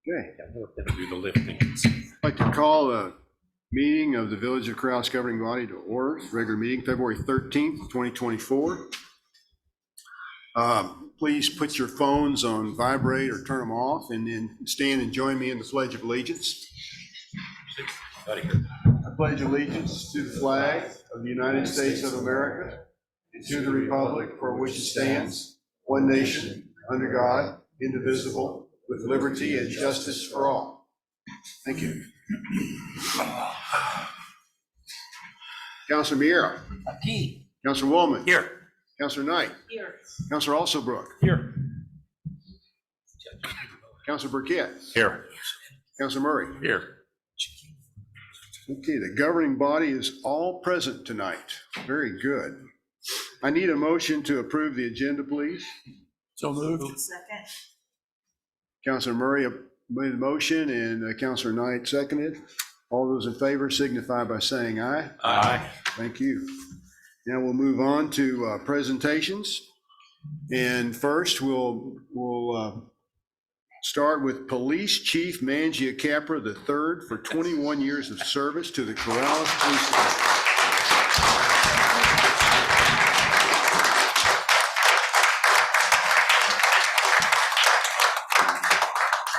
Okay. Do the lifting. I'd like to call a meeting of the Village of Corrales governing body to order, regular meeting, February 13th, 2024. Please put your phones on vibrate or turn them off, and then stand and join me in the Pledge of Allegiance. I pledge allegiance to the flag of the United States of America and to the republic for which it stands, one nation, under God, indivisible, with liberty and justice for all. Thank you. Councilor Miera. Aquí. Councilor Woolman. Here. Councilor Knight. Here. Councilor Alsobrook. Here. Councilor Burkett. Here. Councilor Murray. Here. Okay, the governing body is all present tonight. Very good. I need a motion to approve the agenda, please. So moved. Second. Councilor Murray made the motion and Councilor Knight seconded. All those in favor signify by saying aye. Aye. Thank you. Now we'll move on to presentations. And first we'll start with Police Chief Mangia Capra III for 21 years of service to the Corrales Police Department.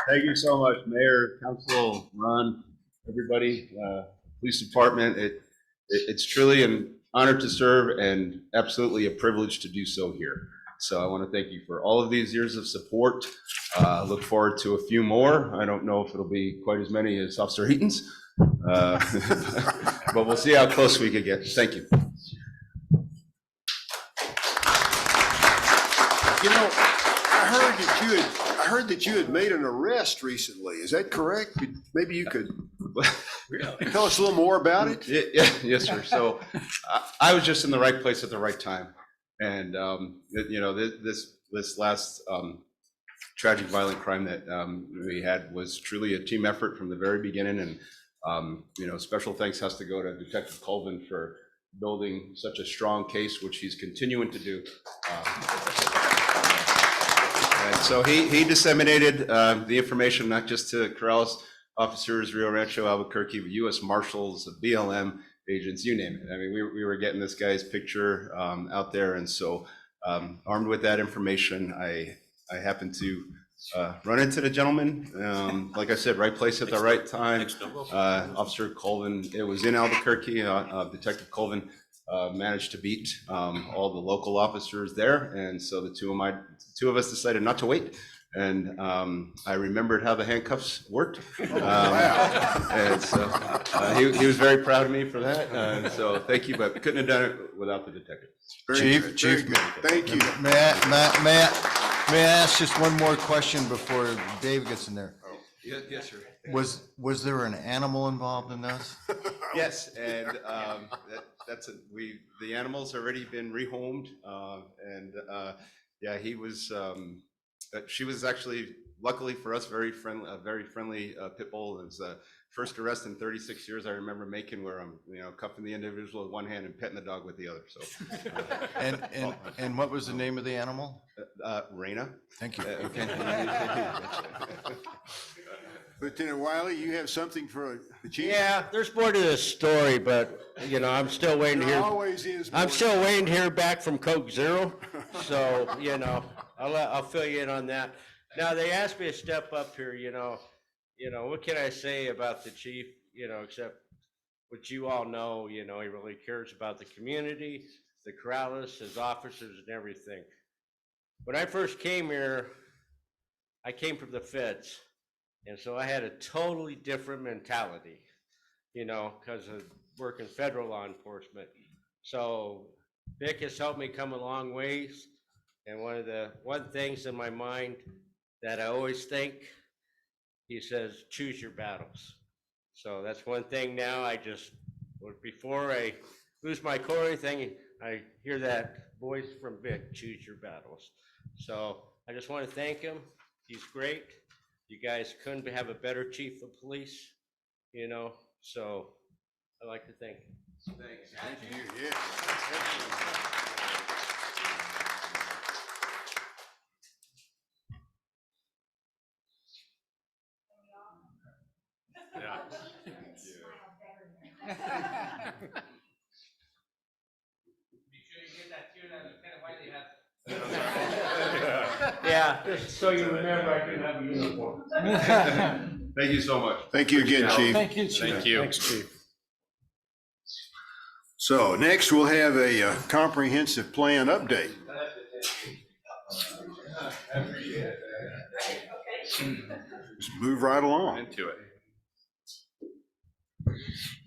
Thank you so much, Mayor, Council, Ron, everybody, Police Department. It's truly an honor to serve and absolutely a privilege to do so here. So I want to thank you for all of these years of support. Look forward to a few more. I don't know if it'll be quite as many as Officer Heaton's, but we'll see how close we can get. Thank you. You know, I heard that you had made an arrest recently. Is that correct? Maybe you could tell us a little more about it? Yeah, yes, sir. So I was just in the right place at the right time. And, you know, this last tragic violent crime that we had was truly a team effort from the very beginning. And, you know, special thanks has to go to Detective Colvin for building such a strong case, which he's continuing to do. And so he disseminated the information, not just to Corrales officers, Rio Rancho, Albuquerque, but U.S. Marshals, BLM agents, you name it. I mean, we were getting this guy's picture out there. And so armed with that information, I happened to run into the gentleman. Like I said, right place at the right time. Officer Colvin, it was in Albuquerque. Detective Colvin managed to beat all the local officers there. And so the two of us decided not to wait. And I remembered how the handcuffs worked. And so he was very proud of me for that. And so thank you, but couldn't have done it without the detective. Chief, thank you. May I ask just one more question before Dave gets in there? Yes, sir. Was there an animal involved in this? Yes, and the animal's already been rehomed, and yeah, he was. She was actually, luckily for us, very friendly pit bull. It was the first arrest in 36 years I remember making, where I'm, you know, cuffing the individual with one hand and petting the dog with the other. So. And what was the name of the animal? Raina. Thank you. Okay. Lieutenant Wiley, you have something for the chief? Yeah, there's more to this story, but you know, I'm still waiting to There hear. always is more. I'm still waiting to hear back from Coke Zero. So, you know, I'll fill you in on that. Now, they asked me to step up here, you know, what can I say about the chief, you know, except what you all know, you know, he really cares about the community, the Corrales, his officers and everything. When I first came here, I came from the feds. And so I had a totally different mentality, you know, because of working federal law enforcement. So Vic has helped me come a long ways. And one things in my mind that I always think, he says, choose your battles. So that's one thing now. Before I lose my core or anything, I hear that voice from Vic, choose your battles. So I just want to thank him. He's great. You guys couldn't have a better chief of police, you know, so I'd like to thank you. Thanks. Thank you. Yeah. Yeah, just so you remember, I didn't have a uniform. Thank you so much. Thank you again, Chief. Thank you, Chief. Thank you. Thanks, Chief. So next, we'll have a comprehensive plan update. Just move right along. Into it.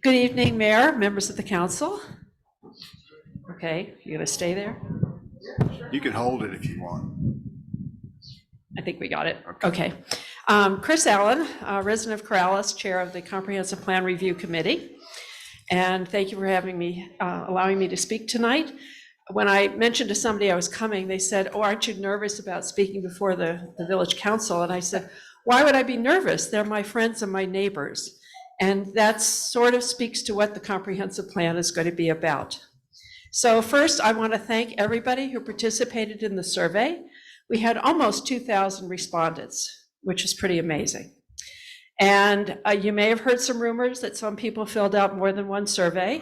Good evening, Mayor, members of the council. Okay, you gonna stay there? You can hold it if you want. I think we got it. Okay. Chris Allen, resident of Corrales, Chair of the Comprehensive Plan Review Committee. And thank you for having me, allowing me to speak tonight. When I mentioned to somebody I was coming, they said, "Oh, aren't you nervous about speaking before the village council?" And I said, "Why would I be nervous? They're my friends and my neighbors." And that sort of speaks to what the comprehensive plan is going to be about. So first, I want to thank everybody who participated in the survey. We had almost 2,000 respondents, which is pretty amazing. And you may have heard some rumors that some people filled out more than one survey.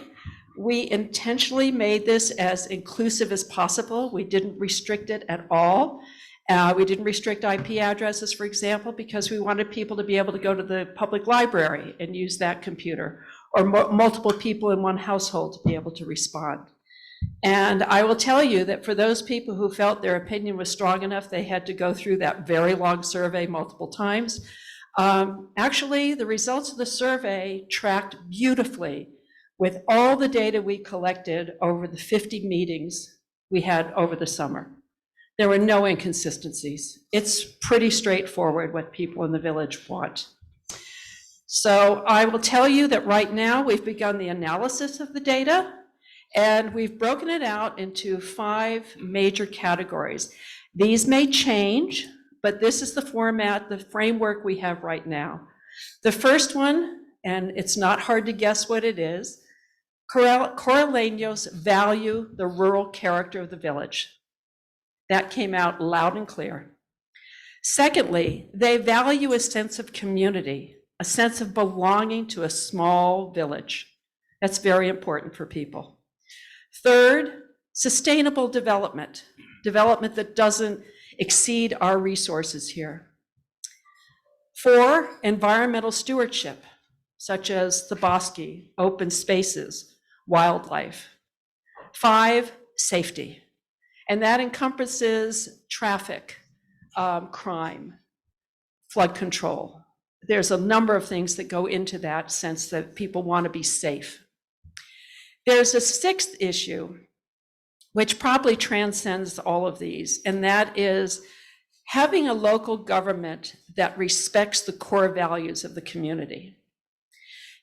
We intentionally made this as inclusive as possible. We didn't restrict it at all. We didn't restrict IP addresses, for example, because we wanted people to be able to go to the public library and use that computer, or multiple people in one household to be able to respond. And I will tell you that for those people who felt their opinion was strong enough, they had to go through that very long survey multiple times. Actually, the results of the survey tracked beautifully with all the data we collected over the 50 meetings we had over the summer. There were no inconsistencies. It's pretty straightforward what people in the village want. So I will tell you that right now we've begun the analysis of the data, and we've broken it out into 5 major categories. These may change, but this is the format, the framework we have right now. The first one, and it's not hard to guess what it is, Corraleños value the rural character of the village. That came out loud and clear. Secondly, they value a sense of community, a sense of belonging to a small village. That's very important for people. Third, sustainable development, development that doesn't exceed our resources here. 4, environmental stewardship, such as the bosque, open spaces, wildlife. 5, safety. And that encompasses traffic, crime, flood control. There's a number of things that go into that sense that people want to be safe. There's a 6th issue, which probably transcends all of these, and that is having a local government that respects the core values of the community.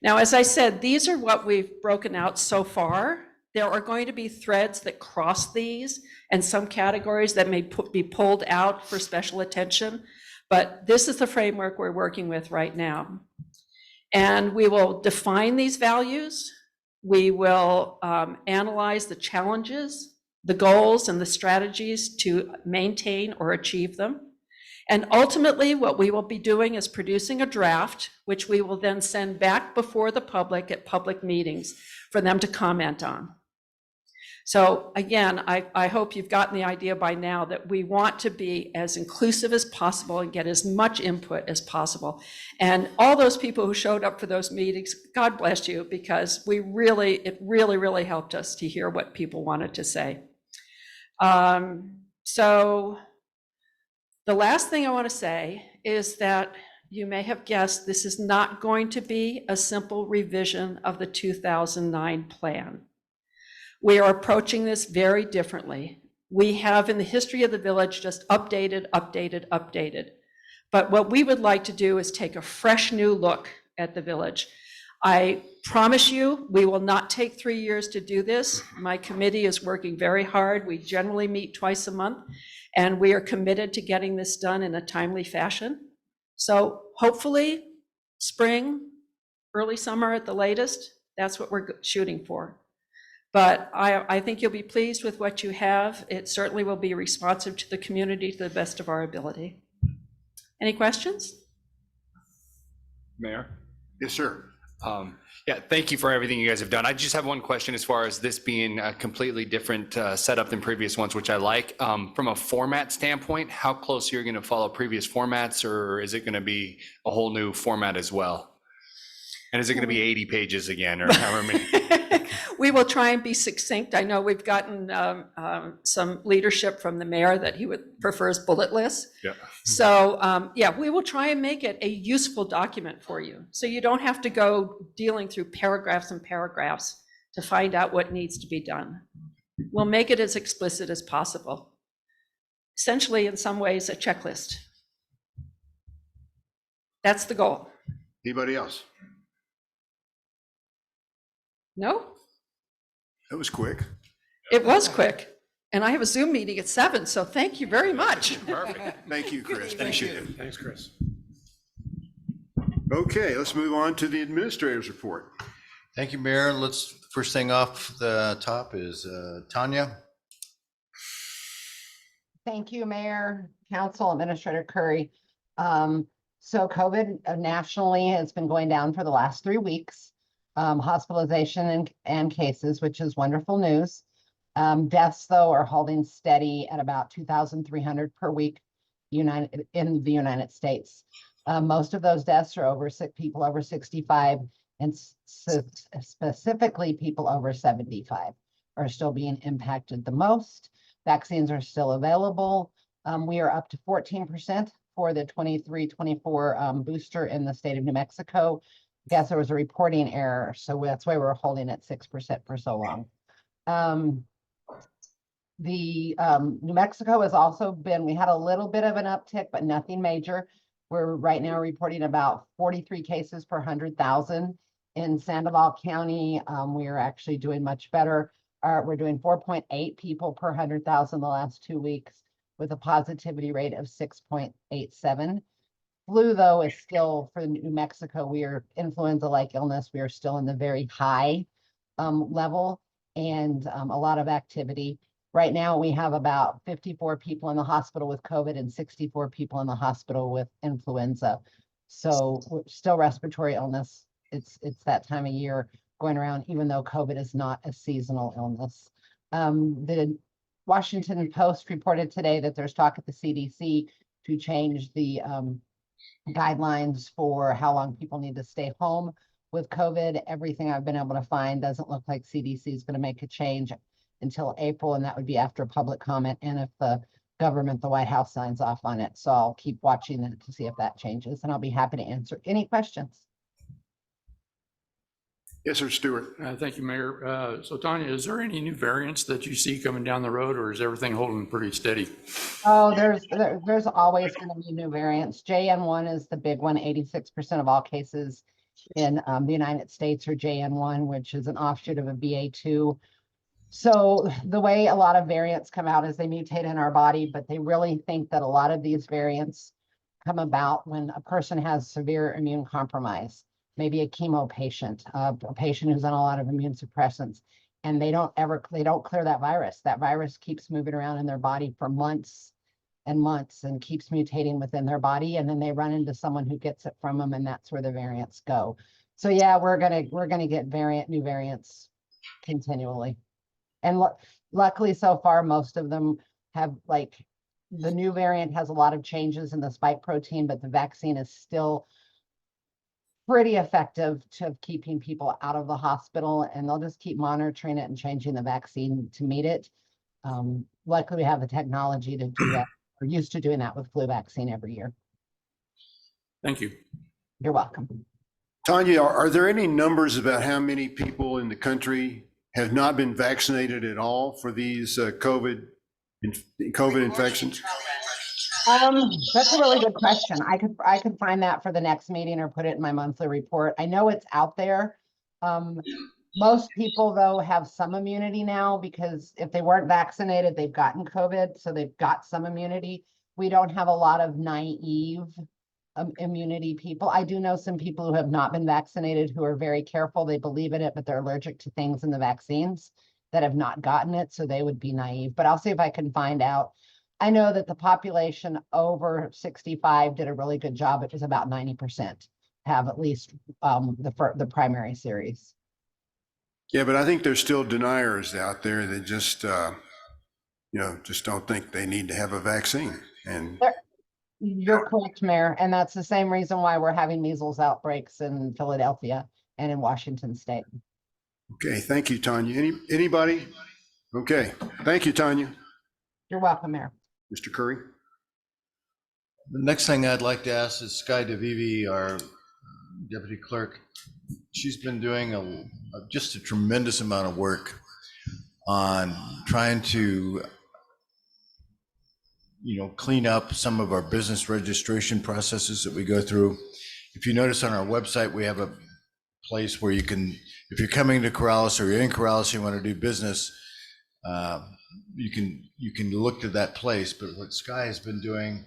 Now, as I said, these are what we've broken out so far. There are going to be threads that cross these and some categories that may be pulled out for special attention, but this is the framework we're working with right now. And we will define these values. We will analyze the challenges, the goals, and the strategies to maintain or achieve them. And ultimately, what we will be doing is producing a draft, which we will then send back before the public at public meetings for them to comment on. So again, I hope you've gotten the idea by now that we want to be as inclusive as possible and get as much input as possible. And all those people who showed up for those meetings, God bless you, because it really helped us to hear what people wanted to say. So the last thing I want to say is that you may have guessed this is not going to be a simple revision of the 2009 plan. We are approaching this very differently. We have in the history of the village just updated. But what we would like to do is take a fresh new look at the village. I promise you, we will not take 3 years to do this. My committee is working very hard. We generally meet twice a month, and we are committed to getting this done in a timely fashion. So hopefully spring, early summer at the latest, that's what we're shooting for. But I think you'll be pleased with what you have. It certainly will be responsive to the community to the best of our ability. Any questions? Mayor? Yes, sir. Yeah, thank you for everything you guys have done. I just have one question as far as this being a completely different setup than previous ones, which I like. From a format standpoint, how close you're going to follow previous formats, or is it going to be a whole new format as well? And is it going to be 80 pages again, or however many? We will try and be succinct. I know we've gotten some leadership from the mayor that he prefers bullet lists. Yeah. So, yeah, we will try and make it a useful document for you. So you don't have to go dealing through paragraphs and paragraphs to find out what needs to be done. We'll make it as explicit as possible. Essentially, in some ways, a checklist. That's the goal. Anybody else? No? That was quick. It was quick. And I have a Zoom meeting at 7, so thank you very much. Perfect. Thank you, Chris. Appreciate it. Thanks, Chris. Okay, let's move on to the administrator's report. Thank you, Mayor. First thing off the top is Tanya. Thank you, Mayor, Council, Administrator Curry. So COVID nationally has been going down for the last 3 weeks. Hospitalization and cases, which is wonderful news. Deaths, though, are holding steady at about 2,300 per week in the United States. Most of those deaths are people over 65, and specifically people over 75 are still being impacted the most. Vaccines are still available. We are up to 14% for the 23-24 booster in the state of New Mexico. I guess there was a reporting error, so that's why we're holding at 6% for so long. New Mexico has also we had a little bit of an uptick, but nothing major. We're right now reporting about 43 cases per 100,000. In Sandoval County, we are actually doing much better. We're doing 4.8 people per 100,000 the last 2 weeks with a positivity rate of 6.87. Flu, though, is still, for New Mexico, we are influenza-like illness. We are still in the very high level and a lot of activity. Right now, we have about 54 people in the hospital with COVID and 64 people in the hospital with influenza. So still respiratory illness. It's that time of year going around, even though COVID is not a seasonal illness. The Washington Post reported today that there's talk at the CDC to change the guidelines for how long people need to stay home with COVID. Everything I've been able to find doesn't look like CDC is going to make a change until April, and that would be after public comment and if the government, the White House, signs off on it. So I'll keep watching it to see if that changes, and I'll be happy to answer any questions. Yes, sir, Stuart. Thank you, Mayor. So Tanya, is there any new variants that you see coming down the road, or is everything holding pretty steady? Oh, there's always going to be new variants. JN1 is the big one. 86% of all cases in the United States are JN1, which is an offshoot of a BA2. So the way a lot of variants come out is they mutate in our body, but they really think that a lot of these variants come about when a person has severe immune compromise, maybe a chemo patient, a patient who's on a lot of immune suppressants, and they don't clear that virus. That virus keeps moving around in their body for months and months and keeps mutating within their body, and then they run into someone who gets it from them, and that's where the variants go. So yeah, we're gonna get new variants continually. And luckily, so far, most of them have, like, the new variant has a lot of changes in the spike protein, but the vaccine is still pretty effective to keeping people out of the hospital, and they'll just keep monitoring it and changing the vaccine to meet it. Luckily, we have the technology to do that. We're used to doing that with flu vaccine every year. Thank you. You're welcome. Tanya, are there any numbers about how many people in the country have not been vaccinated at all for these COVID infections? That's a really good question. I could find that for the next meeting or put it in my monthly report. I know it's out there. Most people, though, have some immunity now because if they weren't vaccinated, they've gotten COVID, so they've got some immunity. We don't have a lot of naive immunity people. I do know some people who have not been vaccinated who are very careful. They believe in it, but they're allergic to things in the vaccines that have not gotten it, so they would be naive. But I'll see if I can find out. I know that the population over 65 did a really good job. It was about 90% have at least the primary series. Yeah, but I think there's still deniers out there that just, just don't think they need to have a vaccine. And You're correct, Mayor, and that's the same reason why we're having measles outbreaks in Philadelphia and in Washington State. okay, thank you, Tanya. Anybody? Okay, thank you, Tanya. You're welcome, Mayor. Mr. Curry? The next thing I'd like to ask is Sky DeVivi, our deputy clerk. She's been doing just a tremendous amount of work on trying to, clean up some of our business registration processes that we go through. If you notice on our website, we have a place where you can, if you're coming to Corrales or you're in Corrales, you want to do business, you can look to that place. But what Sky has been doing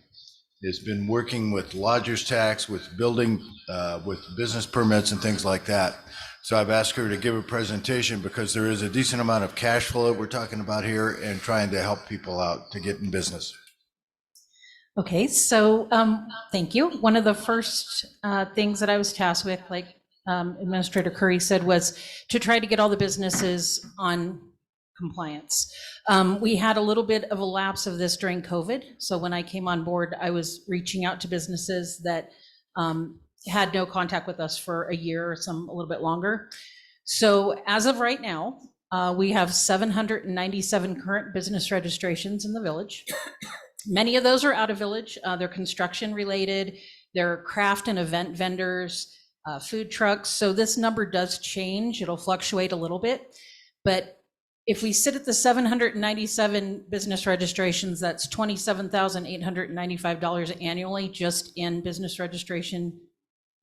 has been working with lodgers tax, with building, with business permits and things like that. So I've asked her to give a presentation because there is a decent amount of cash flow we're talking about here and trying to help people out to get in business. Okay, so thank you. One of the first things that I was tasked with, like Administrator Curry said, was to try to get all the businesses on compliance. We had a little bit of a lapse of this during COVID. So when I came on board, I was reaching out to businesses that had no contact with us for a year or some a little bit longer. So as of right now, we have 797 current business registrations in the village. Many of those are out of village. They're construction related. They're craft and event vendors, food trucks. So this number does change. It'll fluctuate a little bit. But if we sit at the 797 business registrations, that's $27,895 annually just in business registration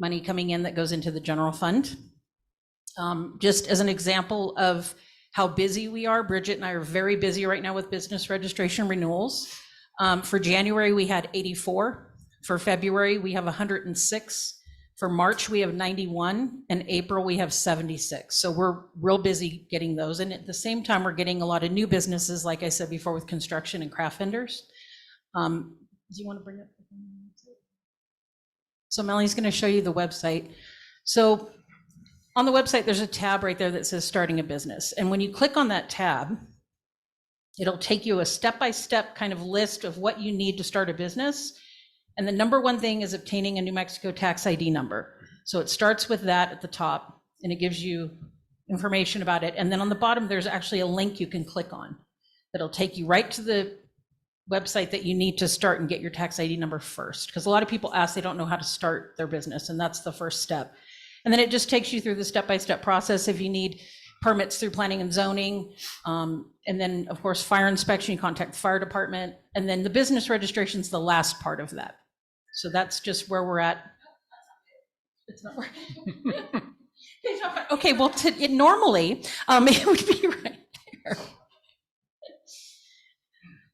money coming in that goes into the general fund. Just as an example of how busy we are, Bridget and I are very busy right now with business registration renewals. For January, we had 84. For February, we have 106. For March, we have 91, and April, we have 76. So we're real busy getting those. And at the same time, we're getting a lot of new businesses, like I said before, with construction and craft vendors. Do you want to bring it? So Melanie's going to show you the website. So on the website, there's a tab right there that says starting a business. And when you click on that tab, it'll take you a step-by-step kind of list of what you need to start a business. And the number one thing is obtaining a New Mexico tax ID number. So it starts with that at the top, and it gives you information about it. And then on the bottom, there's actually a link you can click on that'll take you right to the website that you need to start and get your tax ID number first. Because a lot of people ask, they don't know how to start their business, and that's the first step. And then it just takes you through the step-by-step process. If you need permits through planning and zoning, and then of course, fire inspection, you contact the fire department, and then the business registration is the last part of that. So that's just where we're at. It's not working. Okay, well, normally, it would be right there.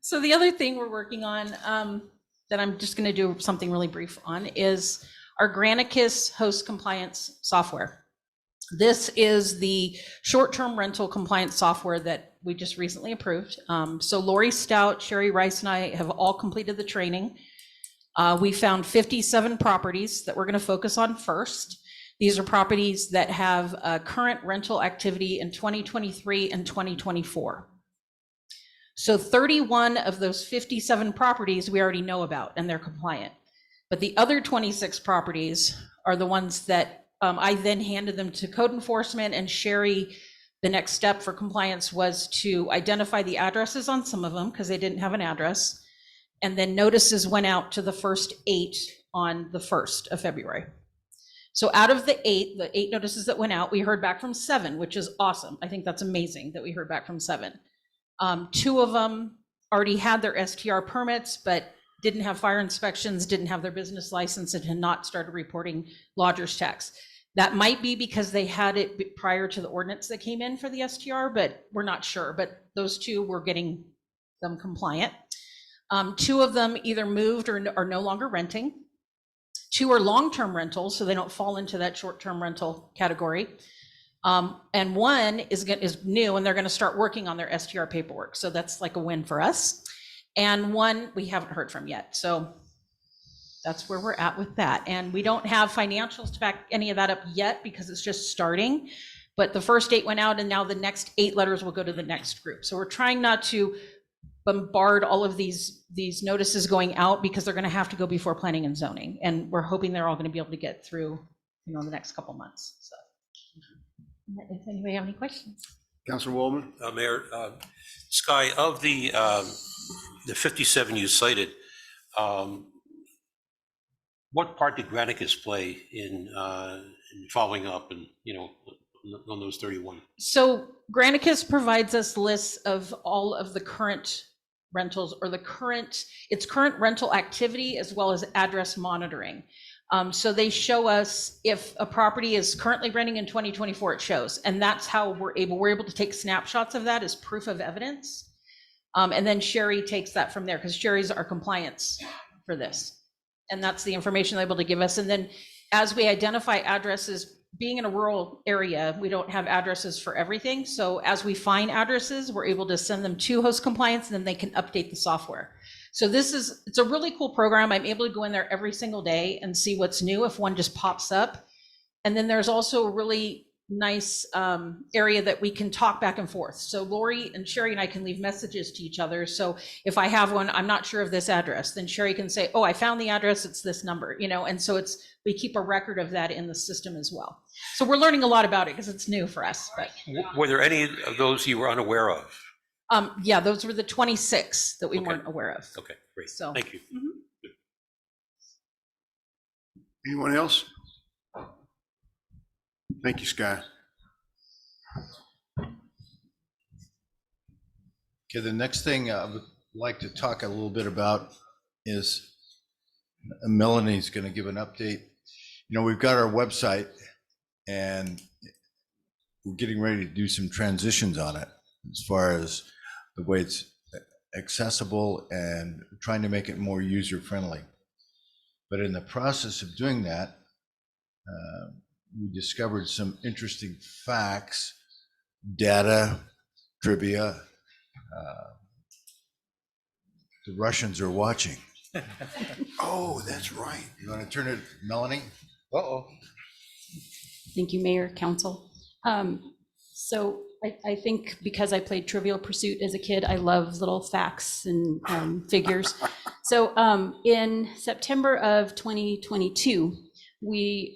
So the other thing we're working on that I'm just going to do something really brief on is our Granicus host compliance software. This is the short-term rental compliance software that we just recently approved. So Lori Stout, Sherry Rice, and I have all completed the training. We found 57 properties that we're going to focus on first. These are properties that have current rental activity in 2023 and 2024. So 31 of those 57 properties we already know about and they're compliant. But the other 26 properties are the ones that I then handed them to code enforcement, and Sherry, the next step for compliance was to identify the addresses on some of them because they didn't have an address. And then notices went out to the first 8 on the 1st of February. So out of the eight notices that went out, we heard back from 7, which is awesome. I think that's amazing that we heard back from 7. 2 of them already had their STR permits, but didn't have fire inspections, didn't have their business license, and had not started reporting lodger's tax. That might be because they had it prior to the ordinance that came in for the STR, but we're not sure. But those 2 were getting them compliant. 2 of them either moved or are no longer renting. 2 are long-term rentals, so they don't fall into that short-term rental category. And 1 is new, and they're going to start working on their STR paperwork. So that's like a win for us. And 1 we haven't heard from yet. So that's where we're at with that. And we don't have financials to back any of that up yet because it's just starting. But the first 8 went out, and now the next 8 letters will go to the next group. So we're trying not to bombard all of these notices going out because they're going to have to go before planning and zoning. And we're hoping they're all going to be able to get through, the next couple months. So if anybody have any questions? Councilor Waldman? Mayor, Sky, of the 57 you cited, what part did Granicus play in following up and, on those 31? So Granicus provides us lists of all of the current rentals or its current rental activity as well as address monitoring. So they show us if a property is currently renting in 2024, it shows, and that's how we're able to take snapshots of that as proof of evidence. And then Sherry takes that from there because Sherry's our compliance for this. And that's the information they're able to give us. And then as we identify addresses, being in a rural area, we don't have addresses for everything. So as we find addresses, we're able to send them to host compliance and then they can update the software. So it's a really cool program. I'm able to go in there every single day and see what's new if one just pops up. And then there's also a really nice area that we can talk back and forth. So Lori and Sherry and I can leave messages to each other. So if I have one, I'm not sure of this address, then Sherry can say, oh, I found the address, it's this number, and so we keep a record of that in the system as well. So we're learning a lot about it because it's new for us. But Were there any of those you were unaware of? yeah, those were the 26 that we Okay. weren't aware of. Okay, great. So Thank you. Anyone else? Thank you, Sky. Okay, the next thing I would like to talk a little bit about is Melanie's going to give an update. We've got our website and we're getting ready to do some transitions on it as far as the way it's accessible and trying to make it more user-friendly. But in the process of doing that, we discovered some interesting facts, data, trivia. The Russians are watching. Oh, that's right. You want to turn it, Melanie? Uh-oh. Thank you, Mayor, Council. So I think because I played Trivial Pursuit as a kid, I love little facts and figures. So in September of 2022, we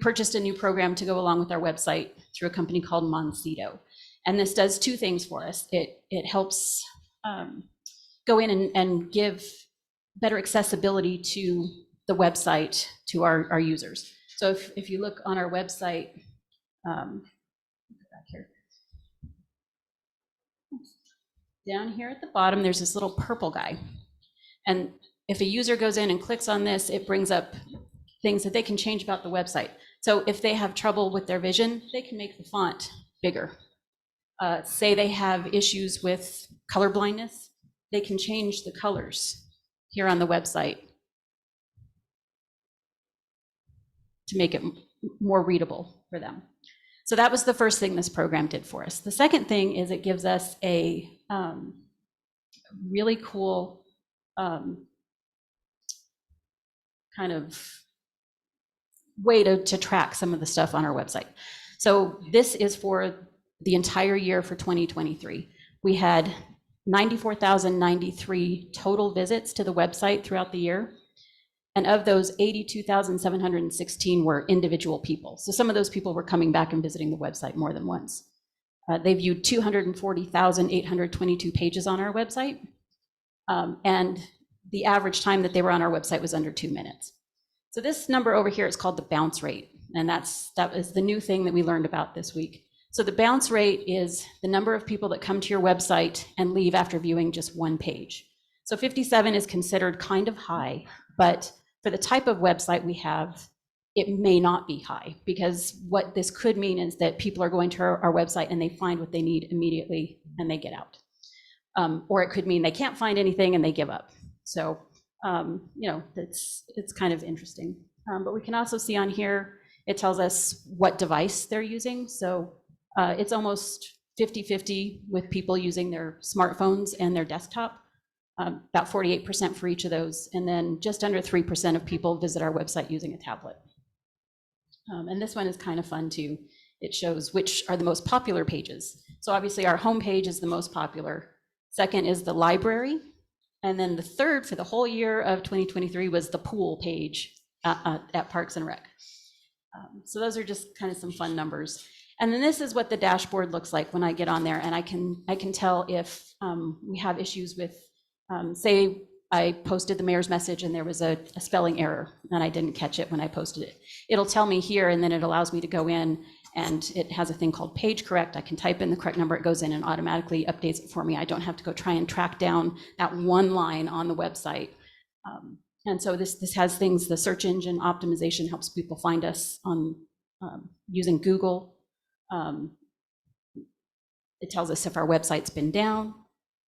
purchased a new program to go along with our website through a company called Moncito. And this does 2 things for us. It helps go in and give better accessibility to the website to our users. So if you look on our website, back here, down here at the bottom, there's this little purple guy. And if a user goes in and clicks on this, it brings up things that they can change about the website. So if they have trouble with their vision, they can make the font bigger. Say they have issues with color blindness, they can change the colors here on the website to make it more readable for them. So that was the first thing this program did for us. The second thing is it gives us a really cool kind of way to track some of the stuff on our website. So this is for the entire year for 2023. We had 94,093 total visits to the website throughout the year. And of those, 82,716 were individual people. So some of those people were coming back and visiting the website more than once. They viewed 240,822 pages on our website. And the average time that they were on our website was under 2 minutes. So this number over here is called the bounce rate. And that is the new thing that we learned about this week. So the bounce rate is the number of people that come to your website and leave after viewing just 1 page. So 57 is considered kind of high, but for the type of website we have, it may not be high, because what this could mean is that people are going to our website and they find what they need immediately and they get out. Or it could mean they can't find anything and they give up. So, it's kind of interesting. But we can also see on here, it tells us what device they're using. So it's almost 50-50 with people using their smartphones and their desktop. about 48% for each of those. And then just under 3% of people visit our website using a tablet. And this one is kind of fun too. It shows which are the most popular pages. So obviously our homepage is the most popular. Second is the library. And then the third for the whole year of 2023 was the pool page at Parks and Rec. So those are just kind of some fun numbers. And then this is what the dashboard looks like when I get on there, and I can tell if we have issues with, say I posted the mayor's message and there was a spelling error and I didn't catch it when I posted it. It'll tell me here, and then it allows me to go in, and it has a thing called page correct. I can type in the correct number, it goes in and automatically updates it for me. I don't have to go try and track down that one line on the website. And so this has things, the search engine optimization helps people find us on using Google. It tells us if our website's been down.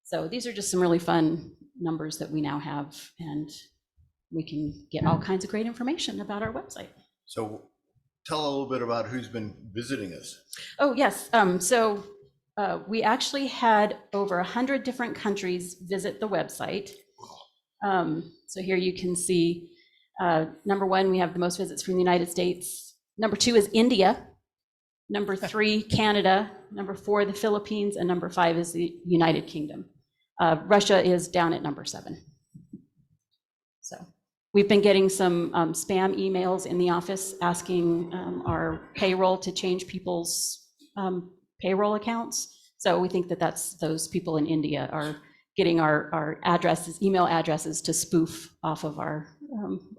So these are just some really fun numbers that we now have, and we can get all kinds of great information about our website. So tell a little bit about who's been visiting us. Oh, yes. We actually had over 100 different countries visit the website. So here you can see, number one, we have the most visits from the United States. Number two is India. Number three, Canada. Number four, the Philippines. And number five is the United Kingdom. Russia is down at number 7. So we've been getting some spam emails in the office asking our payroll to change people's payroll accounts. So we think that that's those people in India are getting our addresses, email addresses to spoof off of our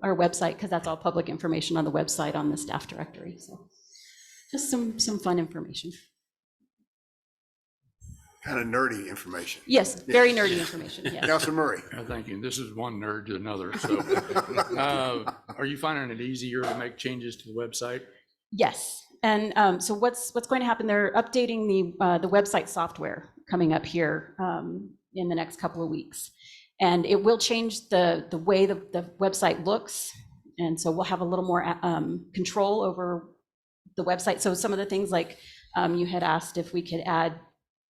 website, because that's all public information on the website on the staff directory. So just some fun information. Kind of nerdy information. Yes, very nerdy information, yes. Councilor Murray. Thank you. This is one nerd to another. So are you finding it easier to make changes to the website? Yes, and so what's going to happen, they're updating the website software coming up here in the next couple of weeks. And it will change the way the website looks. And so we'll have a little more control over the website. So some of the things like you had asked if we could add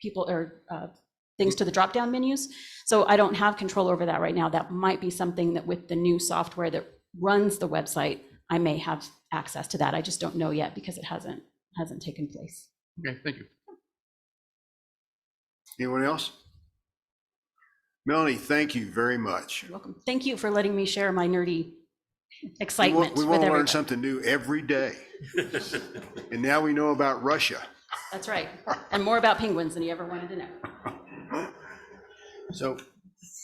people or things to the drop-down menus. So I don't have control over that right now. That might be something that with the new software that runs the website, I may have access to that. I just don't know yet because it hasn't taken place. Okay, thank you. Anyone else? Melanie, thank you very much. You're welcome. Thank you for letting me share my nerdy excitement We with want to learn everybody. something new every day. And now we know about Russia. That's right. And more about penguins than you ever wanted to know. So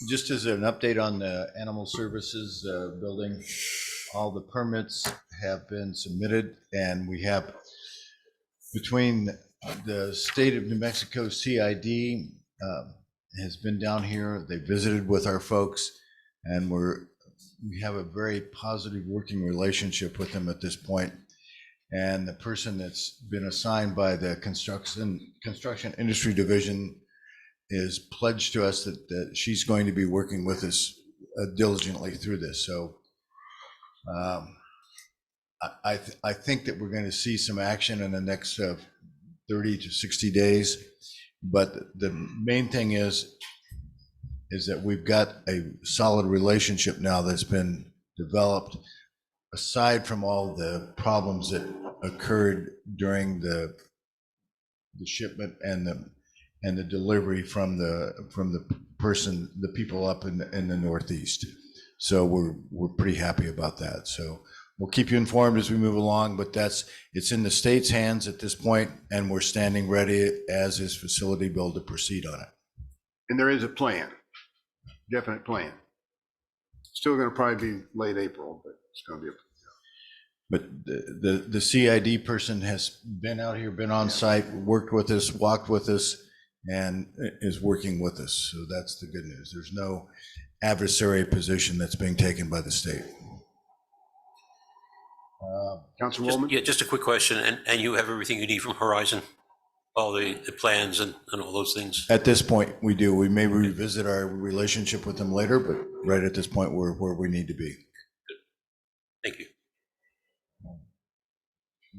just as an update on the animal services building, all the permits have been submitted, and we have between the state of New Mexico CID has been down here. They visited with our folks, and we have a very positive working relationship with them at this point. And the person that's been assigned by the construction industry division is pledged to us that she's going to be working with us diligently through this. So I think that we're going to see some action in the next 30 to 60 days. But the main thing is that we've got a solid relationship now that's been developed, aside from all the problems that occurred during the shipment and the delivery from the people up in the Northeast. So we're pretty happy about that. So we'll keep you informed as we move along, but it's in the state's hands at this point, and we're standing ready as is Facility Build to proceed on it. And there is a plan, definite plan. Still going to probably be late April, but it's going to be But the CID person has been out here, been on site, worked with us, walked with us, and is working with us. So that's the good news. There's no adversary position that's being taken by the state. Councilwoman? Yeah, just a quick question, and you have everything you need from Horizon? All the plans and all those things? At this point, we do. We may revisit our relationship with them later, but right at this point, we're where we need to be. Thank you.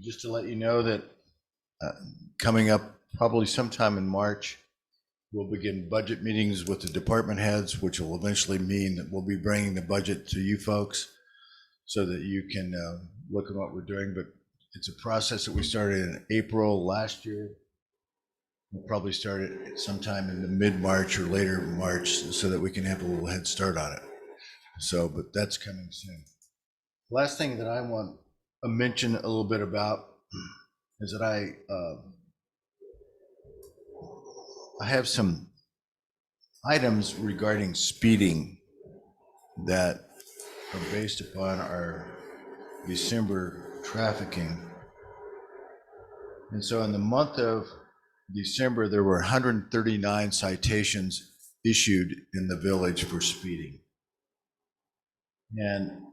Just to let you know that coming up probably sometime in March, We'll begin budget meetings with the department heads, which will eventually mean that we'll be bringing the budget to you folks so that you can look at what we're doing. But it's a process that we started in April last year. We'll probably start it sometime in the mid-March or later March so that we can have a little head start on it. So, but that's coming soon. Last thing that I want to mention a little bit about is that I have some items regarding speeding that are based upon our December trafficking. And so in the month of December, there were 139 citations issued in the village for speeding. And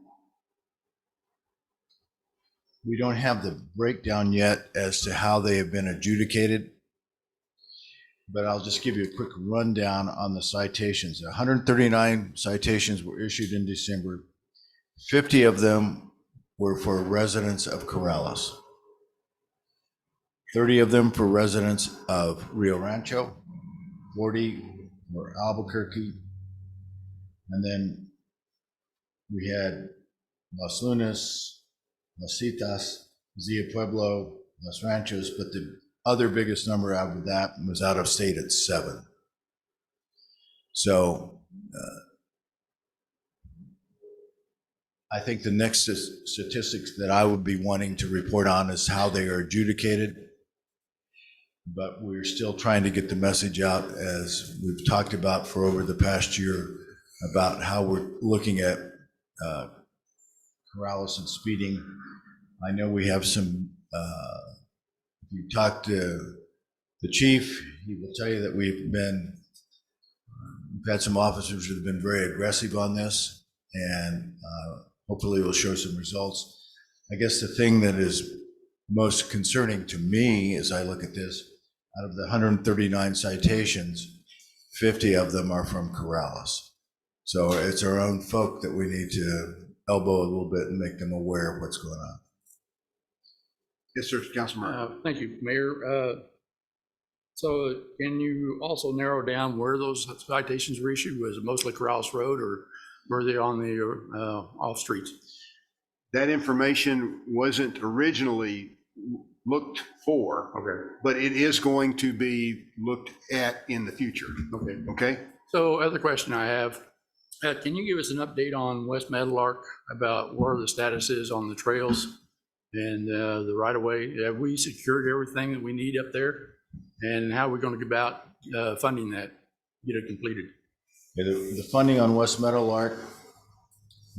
we don't have the breakdown yet as to how they have been adjudicated, but I'll just give you a quick rundown on the citations. 139 citations were issued in December. 50 of them were for residents of Corrales. 30 of them for residents of Rio Rancho, 40 for Albuquerque, and then we had Las Lunas, Las Citas, Zia Pueblo, Los Ranchos, but the other biggest number out of that was out of state at 7. So I think the next statistics that I would be wanting to report on is how they are adjudicated. But we're still trying to get the message out, as we've talked about for over the past year, about how we're looking at Corrales and speeding. I know we have some, if you talk to the chief, he will tell you that we've had some officers that have been very aggressive on this, and hopefully we'll show some results. I guess the thing that is most concerning to me as I look at this, out of the 139 citations, 50 of them are from Corrales. So it's our own folk that we need to elbow a little bit and make them aware of what's going on. Yes, sir, Councilman. Thank you, Mayor. So can you also narrow down where those citations were issued? Was it mostly Corrales Road, or were they on the off streets? That information wasn't originally looked for, Okay. but it is going to be looked at in the future. Okay. Okay? So other question I have, can you give us an update on West Meadowlark about where the status is on the trails and the right of way? Have we secured everything that we need up there? And how are we going to go about funding that, get it completed? The funding on West Meadowlark,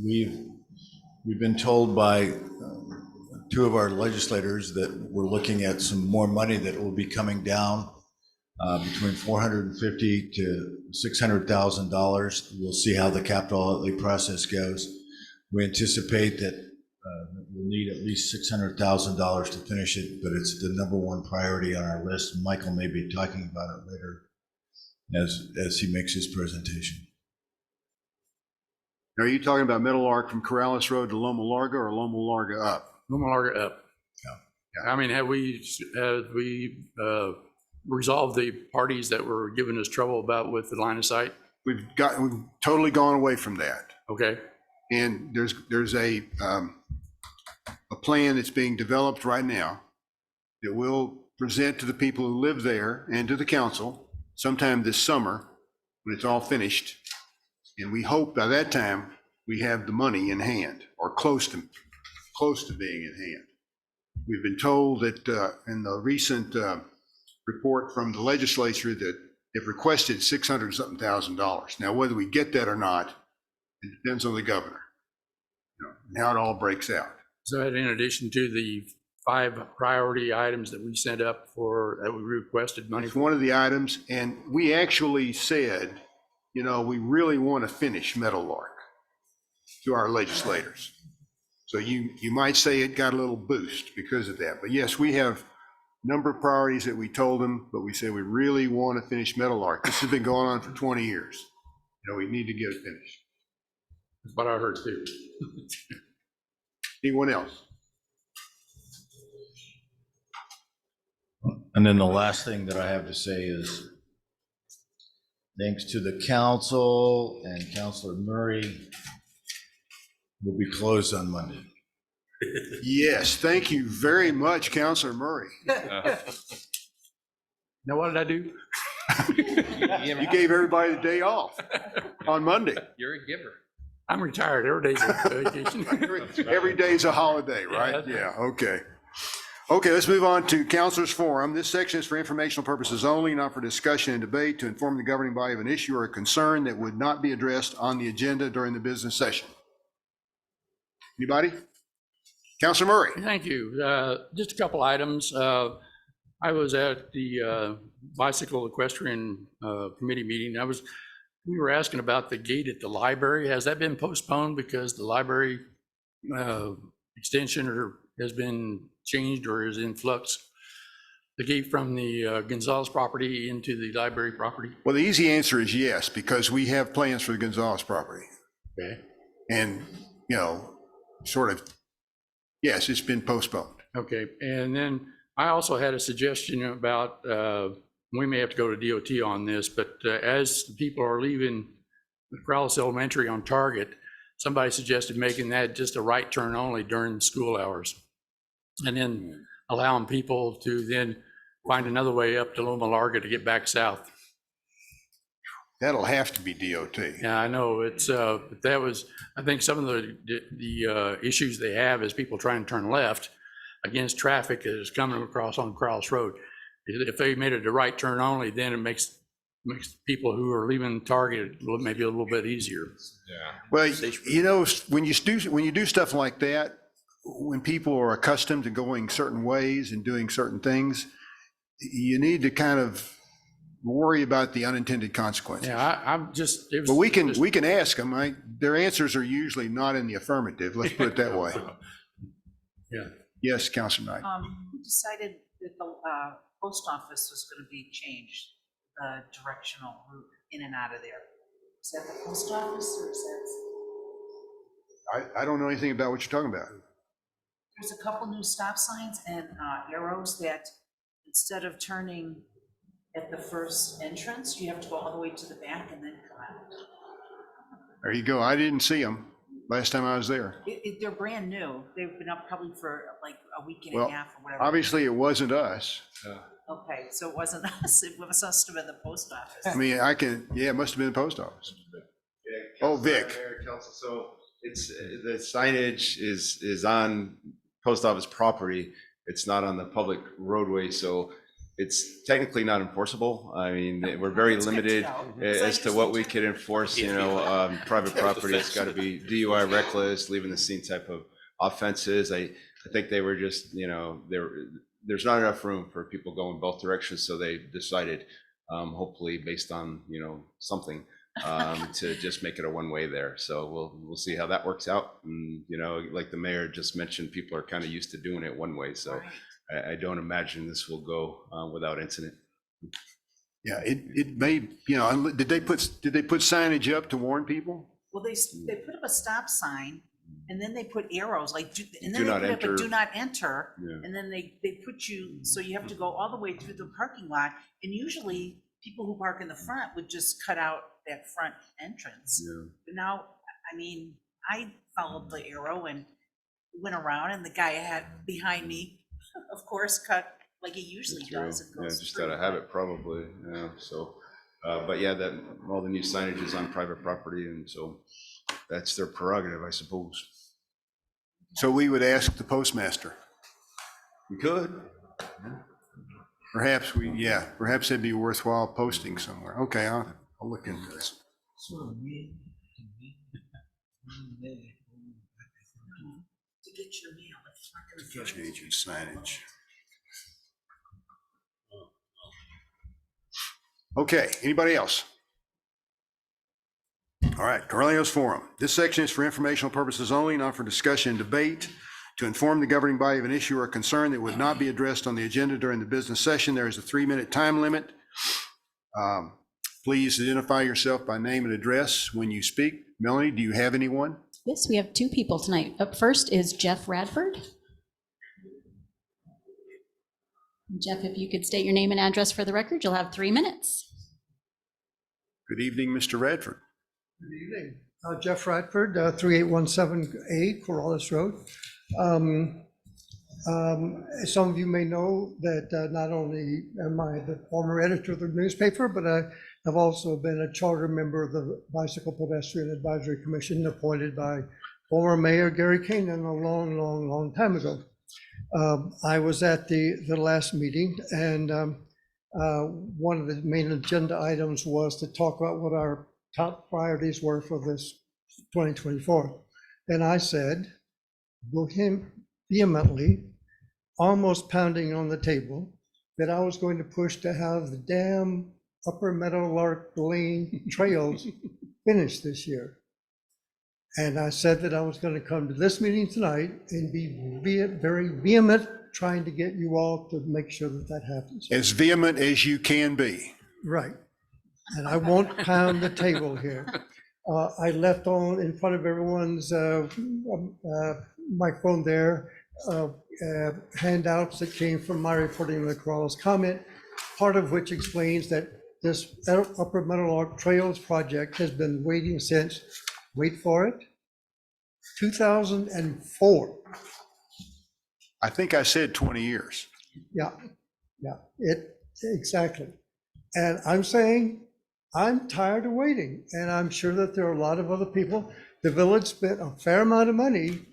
we've been told by 2 of our legislators that we're looking at some more money that will be coming down between $450,000 to $600,000. We'll see how the capital outlay process goes. We anticipate that we'll need at least $600,000 to finish it, but it's the #1 priority on our list. Michael may be talking about it later as he makes his presentation. Are you talking about Meadowlark from Corrales Road to Loma Larga, or Loma Larga up? Loma Larga up. Yeah. I mean, have we resolved the parties that were giving us trouble about with the line of sight? We've totally gone away from that. Okay. And there's a plan that's being developed right now that we'll present to the people who live there and to the council sometime this summer when it's all finished. And we hope by that time we have the money in hand, or close to being in hand. We've been told that in the recent report from the legislature that they've requested $600-something thousand. Now, whether we get that or not, it depends on the governor, and how it all breaks out. So in addition to the 5 priority items that we sent up for, that we requested money It's for? one of the items, and we actually said, we really want to finish Meadowlark to our legislators. So you might say it got a little boost because of that. But yes, we have a number of priorities that we told them, but we said we really want to finish Meadowlark. This has been going on for 20 years. We need to get it finished. That's what I heard too. Anyone else? And then the last thing that I have to say is Thanks to the council and Counselor Murray. Will be closed on Monday. Yes, thank you very much, Counselor Murray. Now, what did I do? You gave everybody the day off on Monday. You're a giver. I'm retired. Every day's a vacation. Every day's a holiday, right? Yeah. Yeah, okay. Okay, let's move on to Counselors Forum. This section is for informational purposes only, not for discussion and debate, to inform the governing body of an issue or a concern that would not be addressed on the agenda during the business session. Anybody? Counselor Murray? Thank you. Just a couple items. I was at the bicycle equestrian committee meeting. We were asking about the gate at the library. Has that been postponed because the library extension has been changed or is in flux? The gate from the Gonzalez property into the library property? Well, the easy answer is yes, because we have plans for the Gonzalez property. Okay. And, you know, sort of, yes, it's been postponed. Okay, and then I also had a suggestion about, we may have to go to DOT on this, but as people are leaving the Corrales Elementary on Target, somebody suggested making that just a right turn only during school hours. And then allowing people to then find another way up to Loma Larga to get back south. That'll have to be DOT. Yeah, I know, it's, but that was, I think some of the issues they have is people trying to turn left against traffic that is coming across on Corrales Road. If they made it a right turn only, then it makes people who are leaving Target maybe a little bit easier. Well, you know, when you do stuff like that, when people are accustomed to going certain ways and doing certain things, you need to kind of worry about the unintended consequences. Yeah, I'm just. But we can ask them, right? Their answers are usually not in the affirmative. Let's put it that way. Yeah. Yes, Councilor Knight. Who decided that the post office was going to be changed, the directional route in and out of there? Is that the post office or is that? I don't know anything about what you're talking about. There's a couple new stop signs and arrows that instead of turning at the first entrance, you have to go all the way to the back and then come out. There you go. I didn't see them last time I was there. They're brand new. They've been up probably for like a week and Well, a half or whatever. obviously it wasn't us. Okay, so it wasn't us. It must have been the post office. I mean, it must have been the post office. Oh, Vic. Mayor, Council, so it's, the signage is on post office property. It's not on the public roadway, so it's technically not enforceable. I mean, we're very That's good to limited know. as to what we could enforce, you know, private property. It's got to be DUI, reckless, leaving the scene type of offenses. I think they were just, you know, there's not enough room for people going both directions, so they decided, hopefully based on, you know, something, to just make it a one-way there. So we'll see how that works out. And, you know, like the mayor just mentioned, people are kind of used to doing it one way. So I don't imagine this will go without incident. Yeah, it may, you know, did they put signage up to warn people? Well, they put up a stop sign and then they put arrows like, and Do then they not put up a enter. do not enter. Yeah. And then they put you, so you have to go all the way through the parking lot. And usually people who park in the front would just cut out that front entrance. Yeah. But now, I mean, I followed the arrow and went around and the guy had behind me, of course, cut like he usually True. does and Yeah, goes just through. out of habit probably. Yeah. So, but yeah, that all the new signage is on private property, and so that's their prerogative, I suppose. So we would ask the postmaster. We could. Perhaps it'd be worthwhile posting somewhere. Okay, I'll look into this. To get your mail, it's not gonna fit. Changing signage. Okay, anybody else? All right, Corrales Forum. This section is for informational purposes only, not for discussion and debate. To inform the governing body of an issue or concern that would not be addressed on the agenda during the business session, there is a 3-minute time limit. Please identify yourself by name and address when you speak. Melanie, do you have anyone? Yes, we have two people tonight. Up first is Jeff Radford. Jeff, if you could state your name and address for the record, you'll have 3 minutes. Good evening, Mr. Radford. Good evening. Jeff Radford, 3817A Corrales Road. Some of you may know that not only am I the former editor of the newspaper, but I have also been a charter member of the Bicycle Pedestrian Advisory Commission appointed by former Mayor Gary Keenan a long time ago. I was at the last meeting, and one of the main agenda items was to talk about what our top priorities were for this 2024. And I said vehemently, almost pounding on the table, that I was going to push to have the damn Upper Meadowlark Lane trails finished this year. And I said that I was going to come to this meeting tonight and be very vehement trying to get you all to make sure that that happens. As vehement as you can be. Right. And I won't pound the table here. I left on in front of everyone's microphone there handouts that came from my reporting on the Corrales comment, part of which explains that this Upper Meadowlark Trails project has been waiting since, wait for it, 2004. I think I said 20 years. Yeah, exactly. And I'm saying, I'm tired of waiting, and I'm sure that there are a lot of other people. The village spent a fair amount of money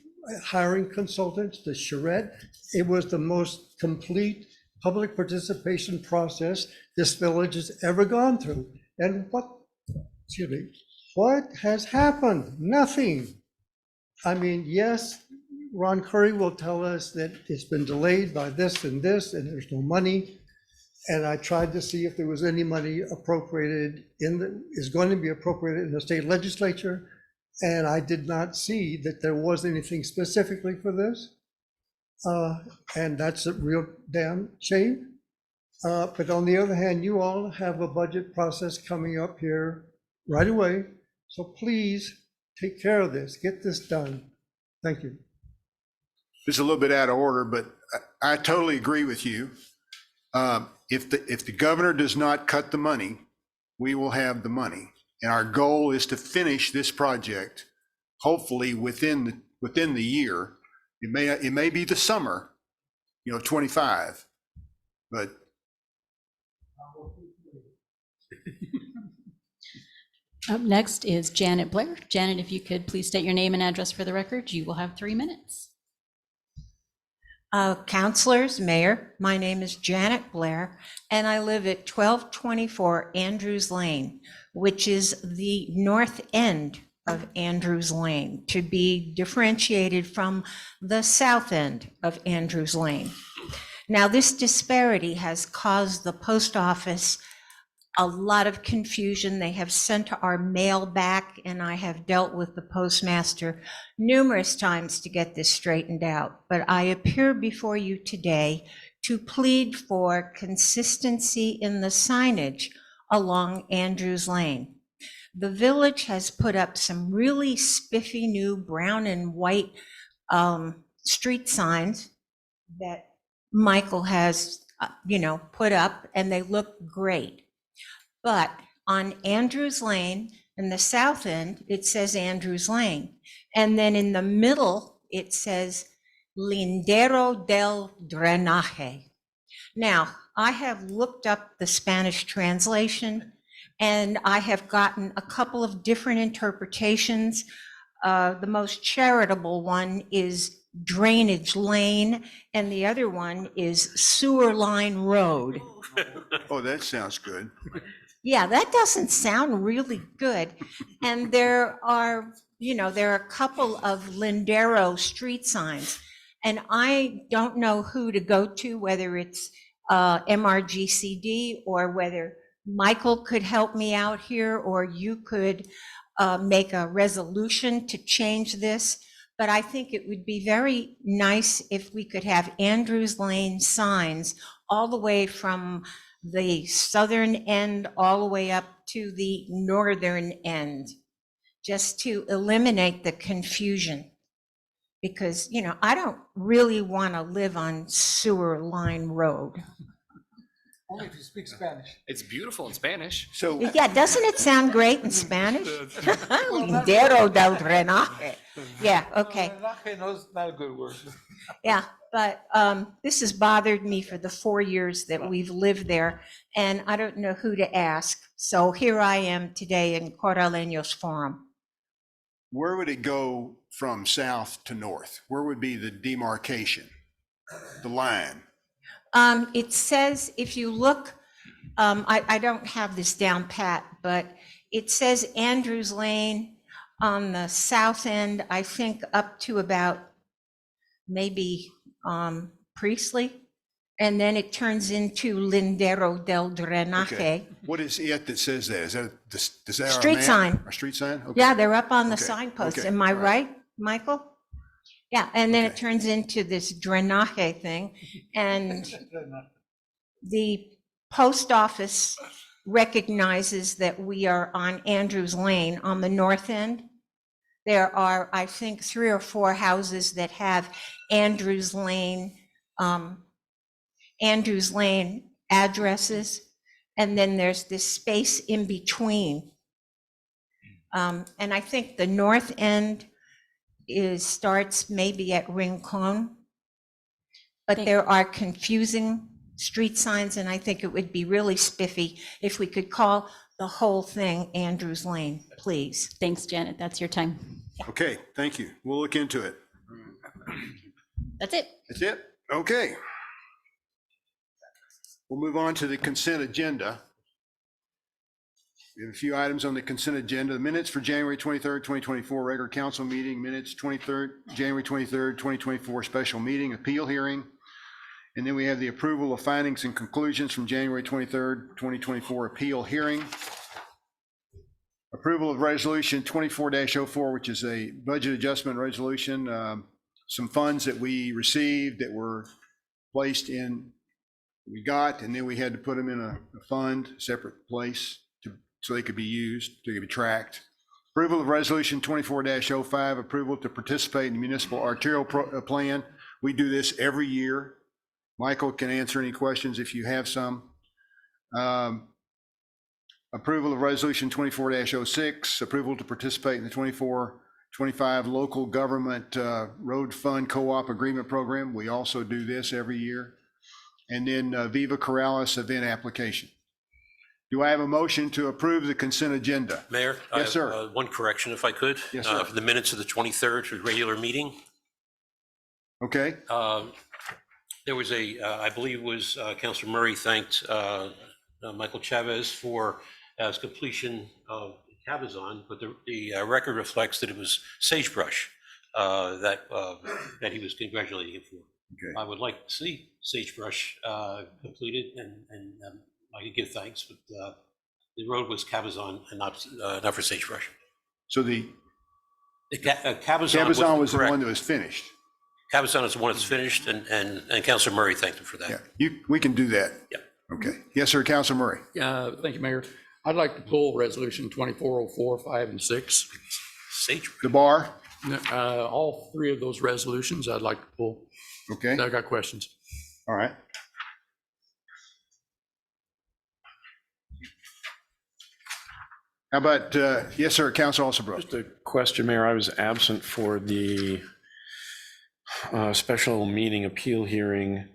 hiring consultants to charrette. It was the most complete public participation process this village has ever gone through. And what has happened? Nothing. I mean, yes, Ron Curry will tell us that it's been delayed by this, and there's no money. And I tried to see if there was any money appropriated is going to be appropriated in the state legislature. And I did not see that there was anything specifically for this. And that's a real damn shame. But on the other hand, you all have a budget process coming up here right away. So please take care of this, get this done. Thank you. This is a little bit out of order, but I totally agree with you. If the governor does not cut the money, we will have the money. And our goal is to finish this project, hopefully within the year. It may be the summer, 25, but. Up next is Janet Blair. Janet, if you could please state your name and address for the record, you will have 3 minutes. Councilors, Mayor, my name is Janet Blair, and I live at 1224 Andrews Lane, which is the north end of Andrews Lane, to be differentiated from the south end of Andrews Lane. Now, this disparity has caused the post office a lot of confusion. They have sent our mail back, and I have dealt with the postmaster numerous times to get this straightened out. But I appear before you today to plead for consistency in the signage along Andrews Lane. The village has put up some really spiffy new brown and white street signs that Michael has, put up, and they look great. But on Andrews Lane, in the south end, it says Andrews Lane. And then in the middle, it says Lindero del Drenaje. Now, I have looked up the Spanish translation, and I have gotten a couple of different interpretations. The most charitable one is drainage lane, and the other one is sewer line road. Oh, that sounds good. Yeah, that doesn't sound really good. And there are a couple of Lindero street signs, and I don't know who to go to, whether it's MRGCD or whether Michael could help me out here, or you could make a resolution to change this. But I think it would be very nice if we could have Andrews Lane signs all the way from the southern end all the way up to the northern end, just to eliminate the confusion. Because, I don't really want to live on Sewer Line Road. Only if you speak Spanish. It's beautiful in Spanish. So, Yeah, doesn't it sound great in Spanish? Lindero del drenaje. Yeah, okay. Drenaje no is not a good word. Yeah, but this has bothered me for the 4 years that we've lived there, and I don't know who to ask. So here I am today in Coraleños Forum. where would it go from south to north? Where would be the demarcation, the line? It says, if you look, I don't have this down pat, but it says Andrews Lane on the south end, I think up to about maybe Priestley. And then it turns into Lindero del Drenaje. Okay. What is it that says that? Is that, is that our Street map? sign. Our street sign? Okay. Yeah, they're up on the Okay, signpost. okay, Am I all right. right, Michael? Yeah, and then it Okay. turns into this drenaje thing. And the post office recognizes that we are on Andrews Lane on the north end. There are, I think, 3 or 4 houses that have Andrews Lane addresses. And then there's this space in between. And I think the north end starts maybe at Rincon. But there are confusing street signs, and I think it would be really spiffy if we could call the whole thing Andrews Lane, please. Thanks, Janet. That's your time. Okay, thank you. We'll look into it. That's it. That's it? Okay. We'll move on to the consent agenda. We have a few items on the consent agenda. The minutes for January 23rd, 2024, regular council meeting, minutes January 23rd, 2024, special meeting, appeal hearing. And then we have the approval of findings and conclusions from January 23rd, 2024, appeal hearing. Approval of resolution 24-04, which is a budget adjustment resolution. Some funds that we received that were placed in, we got, and then we had to put them in a fund, separate place, so they could be used, they could be tracked. Approval of resolution 24-05, approval to participate in the municipal arterial plan. We do this every year. Michael can answer any questions if you have some. Approval of resolution 24-06, approval to participate in the 24-25 local government road fund co-op agreement program. We also do this every year. And then Viva Corrales event application. Do I have a motion to approve the consent agenda? Mayor? I Yes, have, sir. one correction, if I could. Yes, sir. For the minutes of the 23rd, for the regular meeting. Okay, There was I believe it was Councilor Murray thanked Michael Chavez for his completion of Cabazon, but the record reflects that it was Sagebrush that he was congratulating him for. okay. I would like to see Sagebrush completed, and I could give thanks, but the road was Cabazon and not for Sagebrush. So the Cabazon Cabazon was the correct. one that was finished. Cabazon is the one that's finished, and Councilor Murray thanked him for that. Yeah, we can do that. Yeah. Okay. Yes, sir, Councilor Murray. Thank you, Mayor. I'd like to pull resolution 2404, 5, and 6. Sagebrush. The bar, All 3 of those resolutions I'd like to pull. okay, I got questions. all right. How about, yes, sir, Councilor Alsabrook. Just a question, Mayor. I was absent for the special meeting appeal hearing.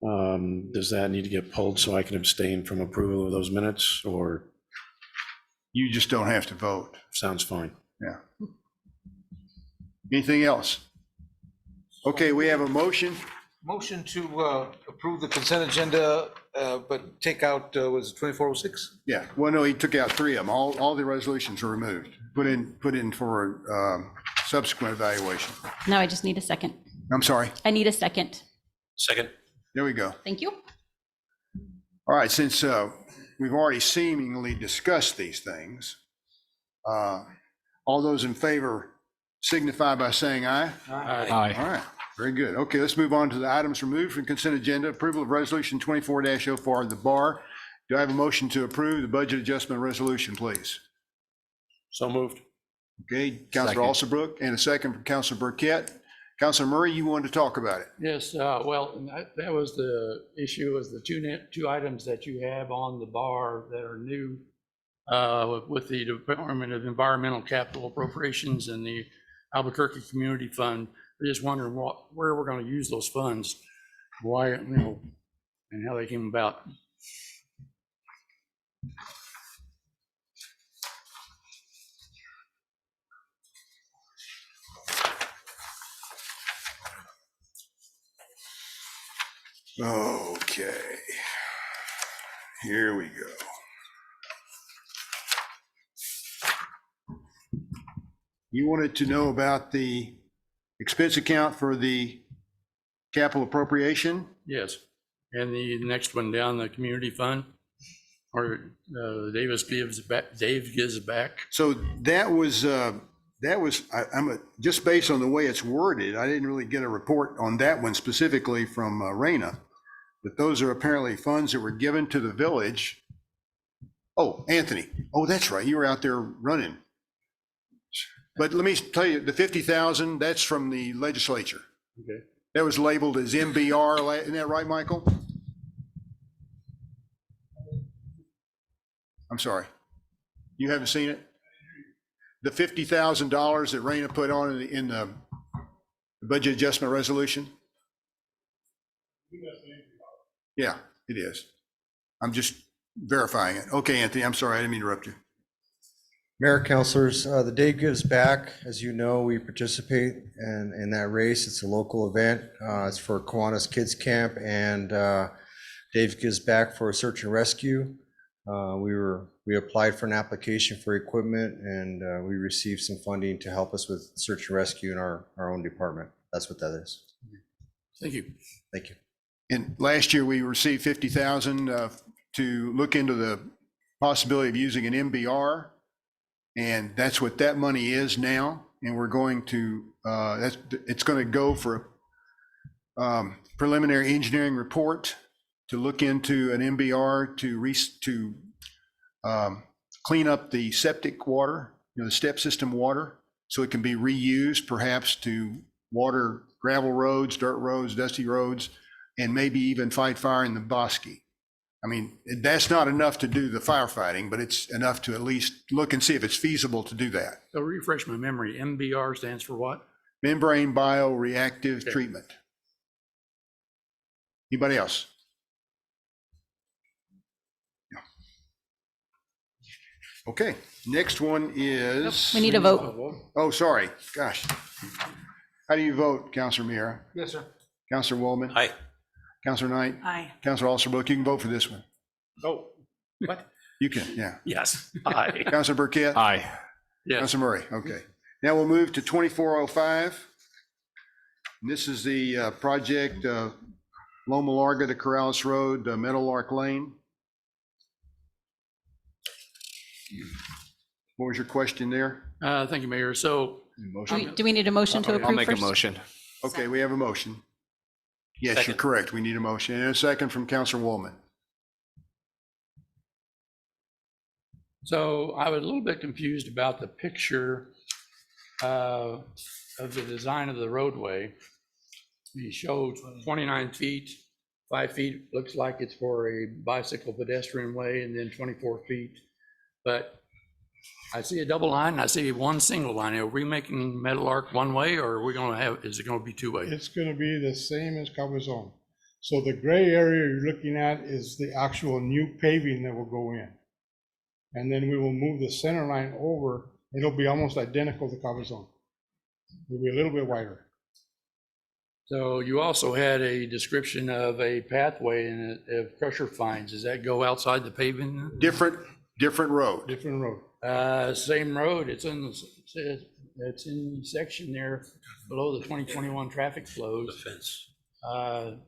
Does that need to get pulled so I can abstain from approval of those minutes, or? You just don't have to vote. Sounds fine. Yeah. Anything else? Okay, we have a motion. Motion to approve the consent agenda, but take out, was it 2406? Yeah, well, no, he took out 3 of them. All the resolutions were removed, put in for subsequent evaluation. Now I just need a second. I'm sorry. I need a second. Second. There we go. Thank you. All right, since we've already seemingly discussed these things, all those in favor signify by saying aye. Aye. All right, very good. Okay, let's move on to the items removed from consent agenda. Approval of resolution 24-04, the bar. Do I have a motion to approve the budget adjustment resolution, please? So moved. Okay, Councilor Alsabrook, and a second from Councilor Burkett. Councilor Murray, you wanted to talk about it? Yes, well, and that was the issue, is the two items that you have on the bar that are new with the Department of Environmental Capital Appropriations and the Albuquerque Community Fund. We're just wondering where we're going to use those funds, why, and how they came about. Okay. Here we go. You wanted to know about the expense account for the capital appropriation? Yes, and the next one down, the community fund, or Dave gives back. So that was, just based on the way it's worded, I didn't really get a report on that one specifically from Rayna, but those are apparently funds that were given to the village. Oh, Anthony, oh, that's right, you were out there running. But let me tell you, the 50,000, that's from the legislature. Okay. That was labeled as MBR, isn't that right, Michael? I'm sorry, you haven't seen it? The $50,000 that Rayna put on in the budget adjustment resolution? Yeah, it is. I'm just verifying it. Okay, Anthony, I'm sorry, I didn't mean to interrupt you. Mayor, councilors, the Dave Gives Back, as you know, we participate in that race. It's a local event. It's for Kiwanis Kids Camp, and Dave Gives Back for search and rescue. We applied for an application for equipment, and we received some funding to help us with search and rescue in our own department. That's what that is. Thank you. Thank you. And last year, we received 50,000 to look into the possibility of using an MBR. And that's what that money is now. And we're going to, it's going to go for a preliminary engineering report to look into an MBR to clean up the septic water, the step system water, so it can be reused perhaps to water gravel roads, dirt roads, dusty roads, and maybe even fight fire in the bosque. I mean, that's not enough to do the firefighting, but it's enough to at least look and see if it's feasible to do that. So refresh my memory, MBR stands for what? Membrane bioreactive treatment. Anybody else? No. Okay, next one is. We need a vote. Oh, sorry, gosh. How do you vote, Councilor Mira? Yes, sir. Councilor Waldman? Aye. Councilor Knight? Aye. Councilor Alsterbrook, you can vote for this one. Oh, what? You can, yeah. Yes. Aye. Councilor Burkett? Aye. Yes. Councilor Murray, okay. Now we'll move to 2405. And this is the project, Loma Larga to Corrales Road, Meadowlark Lane. What was your question there? Thank you, Mayor. So. Do we need a motion to approve I'll make a first? motion. Okay, we have a motion. Yes, you're Second. correct. We need a motion. And a second from Councilor Woolman. So I was a little bit confused about the picture of the design of the roadway. He showed 29 feet, 5 feet looks like it's for a bicycle pedestrian way, and then 24 feet. But I see a double line, and I see one single line. Are we making Meadowlark one way, or are we going to have, is it going to be two way? It's going to be the same as Cabazon. So the gray area you're looking at is the actual new paving that will go in. And then we will move the center line over. It'll be almost identical to Cabazon. It'll be a little bit wider. So you also had a description of a pathway and of crusher fines. Does that go outside the paving? Different road. Different road. Same road. It's in the section there below the 2021 traffic flows. The fence.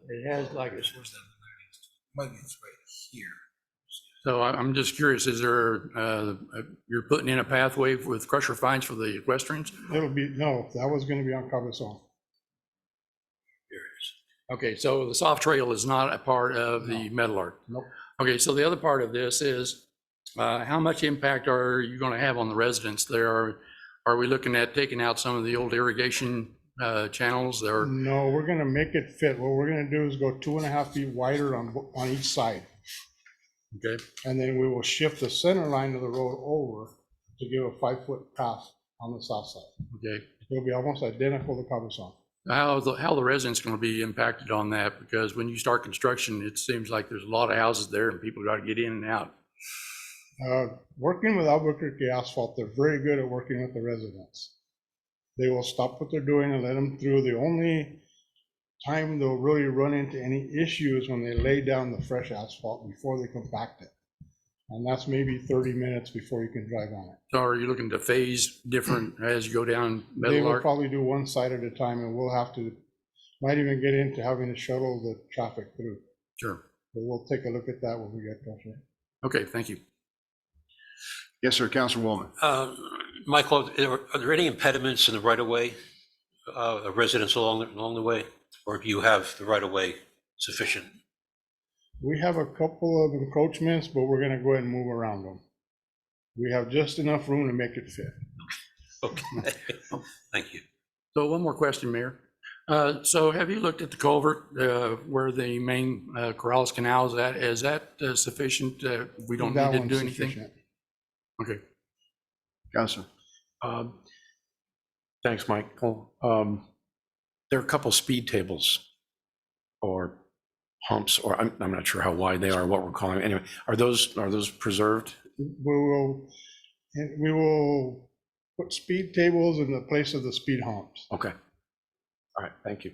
It has like, Might be it's right here. so I'm just curious, is there, you're putting in a pathway with crusher fines for the equestrians? It'll be, no, that was going to be on Cabazon. Okay, so the soft trail is not a part of the Meadowlark? Nope. Okay, so the other part of this is, how much impact are you going to have on the residents there? Are we looking at taking out some of the old irrigation channels or? No, we're gonna make it fit. What we're gonna do is go 2.5 feet wider on each side. Okay, And then we will shift the center line of the road over to give a 5-foot pass on the south side. okay. It'll be almost identical to Cabezon. How the residents going to be impacted on that? Because when you start construction, it seems like there's a lot of houses there and people got to get in and out. Working with Albuquerque Asphalt, they're very good at working with the residents. They will stop what they're doing and let them through. The only time they'll really run into any issues when they lay down the fresh asphalt before they compact it. And that's maybe 30 minutes before you can drive on it. So are you looking to phase different as you go down They Metal will Arc? probably do one side at a time, and we'll have to, might even get into having to shuttle the traffic through. Sure. But we'll take a look at that when we get closer. Okay, thank you. Yes, sir, Councilwoman. Michael, are there any impediments in the right-of-way, of residents along the way? Or do you have the right-of-way sufficient? We have a couple of encroachments, but we're gonna go ahead and move around them. We have just enough room to make it fit. Okay, thank you. So one more question, Mayor. So have you looked at the culvert where the main Corrales Canal is at? Is that sufficient? We don't That need to one's do anything? sufficient. Okay. Councilor. Thanks, Michael. There are a couple speed tables or humps, or I'm not sure how wide they are, what we're calling them. Anyway, are those preserved? We will put speed tables in the place of the speed humps. Okay. All right, thank you.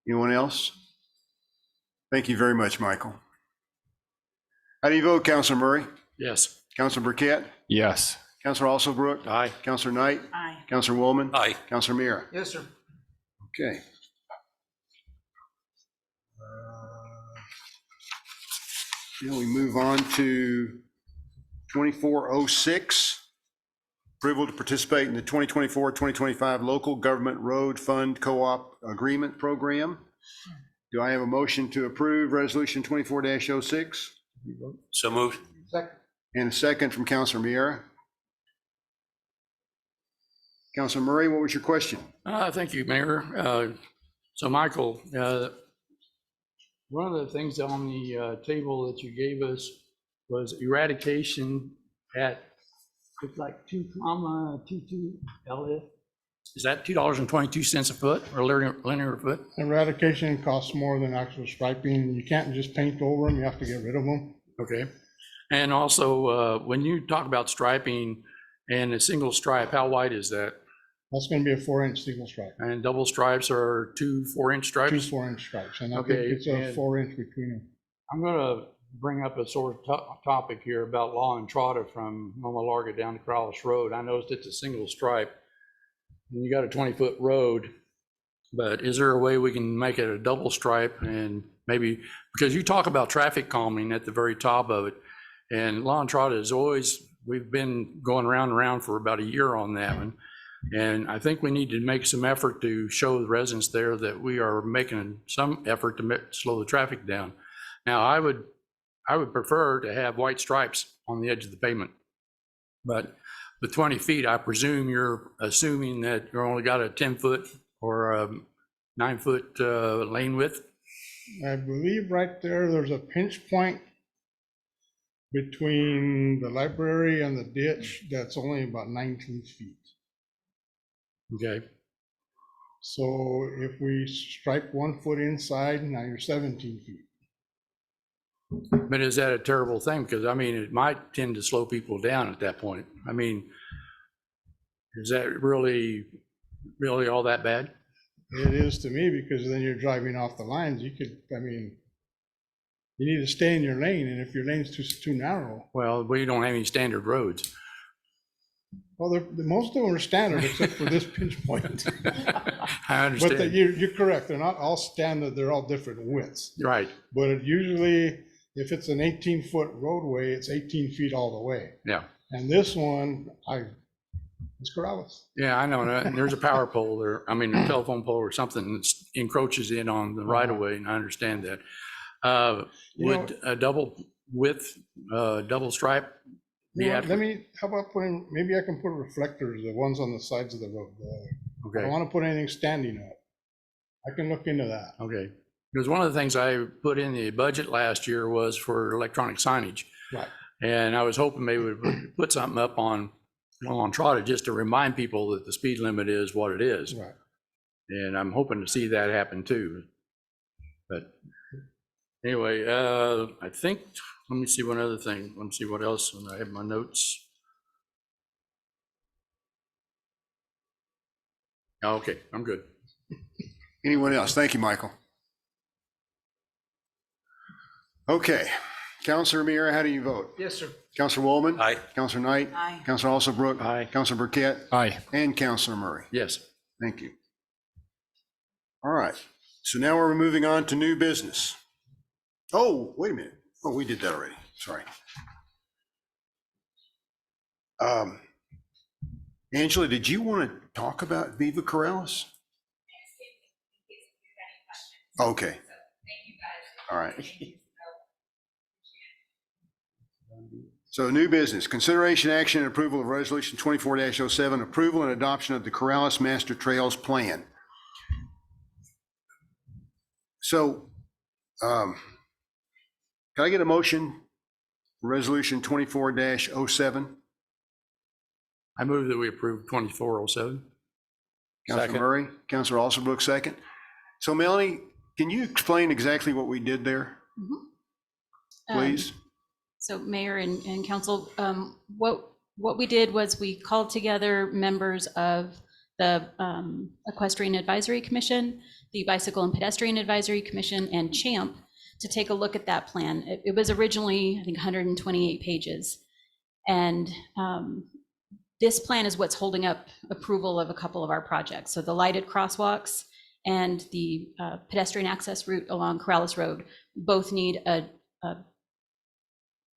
Anyone else? Thank you very much, Michael. How do you vote, Councilor Murray? Yes. Councilor Burkett? Yes. Councilor Alsobrook? Aye. Councilor Knight? Aye. Councilor Woolman? Aye. Councilor Mira? Yes, sir. Okay. Then we move on to 2406. Approval to participate in the 2024-2025 Local Government Road Fund Co-op Agreement Program. Do I have a motion to approve Resolution 24-06? So moved. Second. And a second from Councilor Miera. Councilor Murray, what was your question? Thank you, Mayor. So Michael, one of the things on the table that you gave us was eradication at, it's like 2.22 LF. Is that $2.22 a foot or linear foot? Eradication costs more than actual striping. You can't just paint over them, you have to get rid of them. Okay. And also, when you talk about striping and a single stripe, how wide is that? That's gonna be a 4-inch single stripe, And double stripes are 2 4-inch stripes? 2 4-inch stripes, and I think Okay, it's a and- 4-inch between them. I'm gonna bring up a sort of topic here about Law and Trotta from Loma Larga down to Corrales Road. I noticed it's a single stripe, and you got a 20-foot road, but is there a way we can make it a double stripe and maybe, because you talk about traffic calming at the very top of it, and Law and Trotta is always, we've been going round and round for about a year on that one. And I think we need to make some effort to show the residents there that we are making some effort to slow the traffic down. Now, I would prefer to have white stripes on the edge of the pavement. But with 20 feet, I presume you're assuming that you're only got a 10-foot or a 9-foot lane width? I believe right there, there's a pinch point between the library and the ditch that's only about 19 feet. Okay. So if we stripe 1 foot inside, now you're 17 feet. But is that a terrible thing? Because I mean, it might tend to slow people down at that point. I mean, is that really all that bad? It is to me, because then you're driving off the lines. You could, I mean, you need to stay in your lane, and if your lane's too narrow, Well, we don't have any standard roads. well, most of them are standard except for this pinch point. I understand. But you're correct, they're not all standard, they're all different widths. Right. But it usually, if it's an 18-foot roadway, it's 18 feet all the way. Yeah. And this one, it's Corrales. Yeah, I know. And there's a power pole there, I mean, a telephone pole or something that encroaches in on the right of way, and I understand that. Would a double width, double stripe You know what, Yeah. let me, how about putting, maybe I can put reflectors, the ones on the sides of the road. I Okay. don't want to put anything standing up. I can look into that. Okay. Because one of the things I put in the budget last year was for electronic signage. Right. And I was hoping maybe we'd put something up on Trotter just to remind people that the speed limit is what it is. Right. And I'm hoping to see that happen too. But anyway, I think, let me see one other thing. Let me see what else I have in my notes. Okay, I'm good. Anyone else? Thank you, Michael. Okay, Counselor Amir, how do you vote? Yes, sir. Counselor Woolman? Aye. Counselor Knight? Aye. Counselor Alsobrook? Aye. Counselor Burkett? Aye. And Counselor Murray? Yes. Thank you. All right, so now we're moving on to new business. Oh, wait a minute. Oh, we did that already. Sorry. Angela, did you want to talk about Viva Corrales? Okay. All right. So new business, consideration, action, and approval of resolution 24-07, approval and adoption of the Corrales Master Trails Plan. So, can I get a motion, resolution 24-07? I move that we approve 2407. Counselor Second. Murray, Counselor Alsobrook, second. So Melanie, can you explain exactly what we did there, please? So Mayor and Council, what we did was we called together members of the Equestrian Advisory Commission, the Bicycle and Pedestrian Advisory Commission, and CHAMP to take a look at that plan. It was originally, I think, 128 pages. And this plan is what's holding up approval of a couple of our projects. So the lighted crosswalks and the pedestrian access route along Corrales Road both need a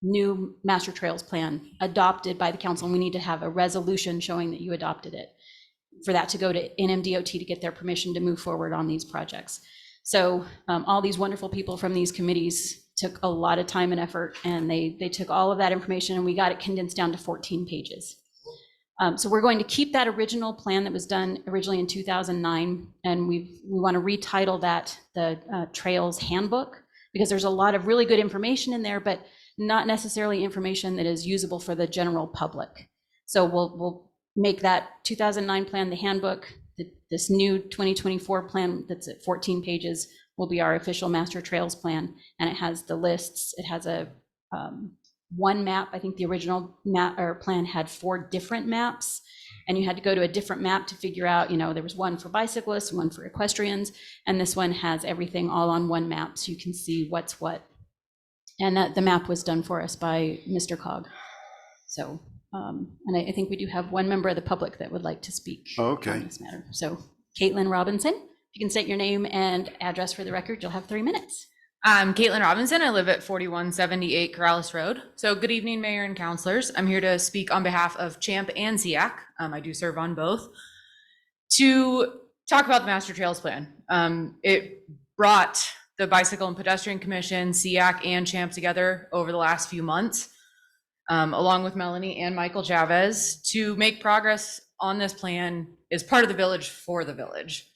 new master trails plan adopted by the council. And we need to have a resolution showing that you adopted it for that to go to NMDOT to get their permission to move forward on these projects. So all these wonderful people from these committees took a lot of time and effort, and they took all of that information and we got it condensed down to 14 pages. So we're going to keep that original plan that was done originally in 2009, and we want to retitle that the Trails Handbook, because there's a lot of really good information in there, but not necessarily information that is usable for the general public. So we'll make that 2009 plan the handbook. This new 2024 plan that's at 14 pages will be our official master trails plan, and it has the lists. It has a one map. I think the original map or plan had 4 different maps, and you had to go to a different map to figure out, there was one for bicyclists, one for equestrians, and this one has everything all on one map so you can see what's what. And that the map was done for us by Mr. Cog. So, and I think we do have one member of the public that would like to speak on this matter. So Caitlin Robinson, if you can state your name and address for the record, you'll have 3 minutes. I'm Caitlin Robinson. I live at 4178 Corrales Road. So good evening, Mayor and councilors. I'm here to speak on behalf of CHAMP and SEAC. I do serve on both. To talk about the Master Trails Plan. It brought the Bicycle and Pedestrian Commission, SEAC, and CHAMP together over the last few months, along with Melanie and Michael Chavez, to make progress on this plan as part of the village for the village.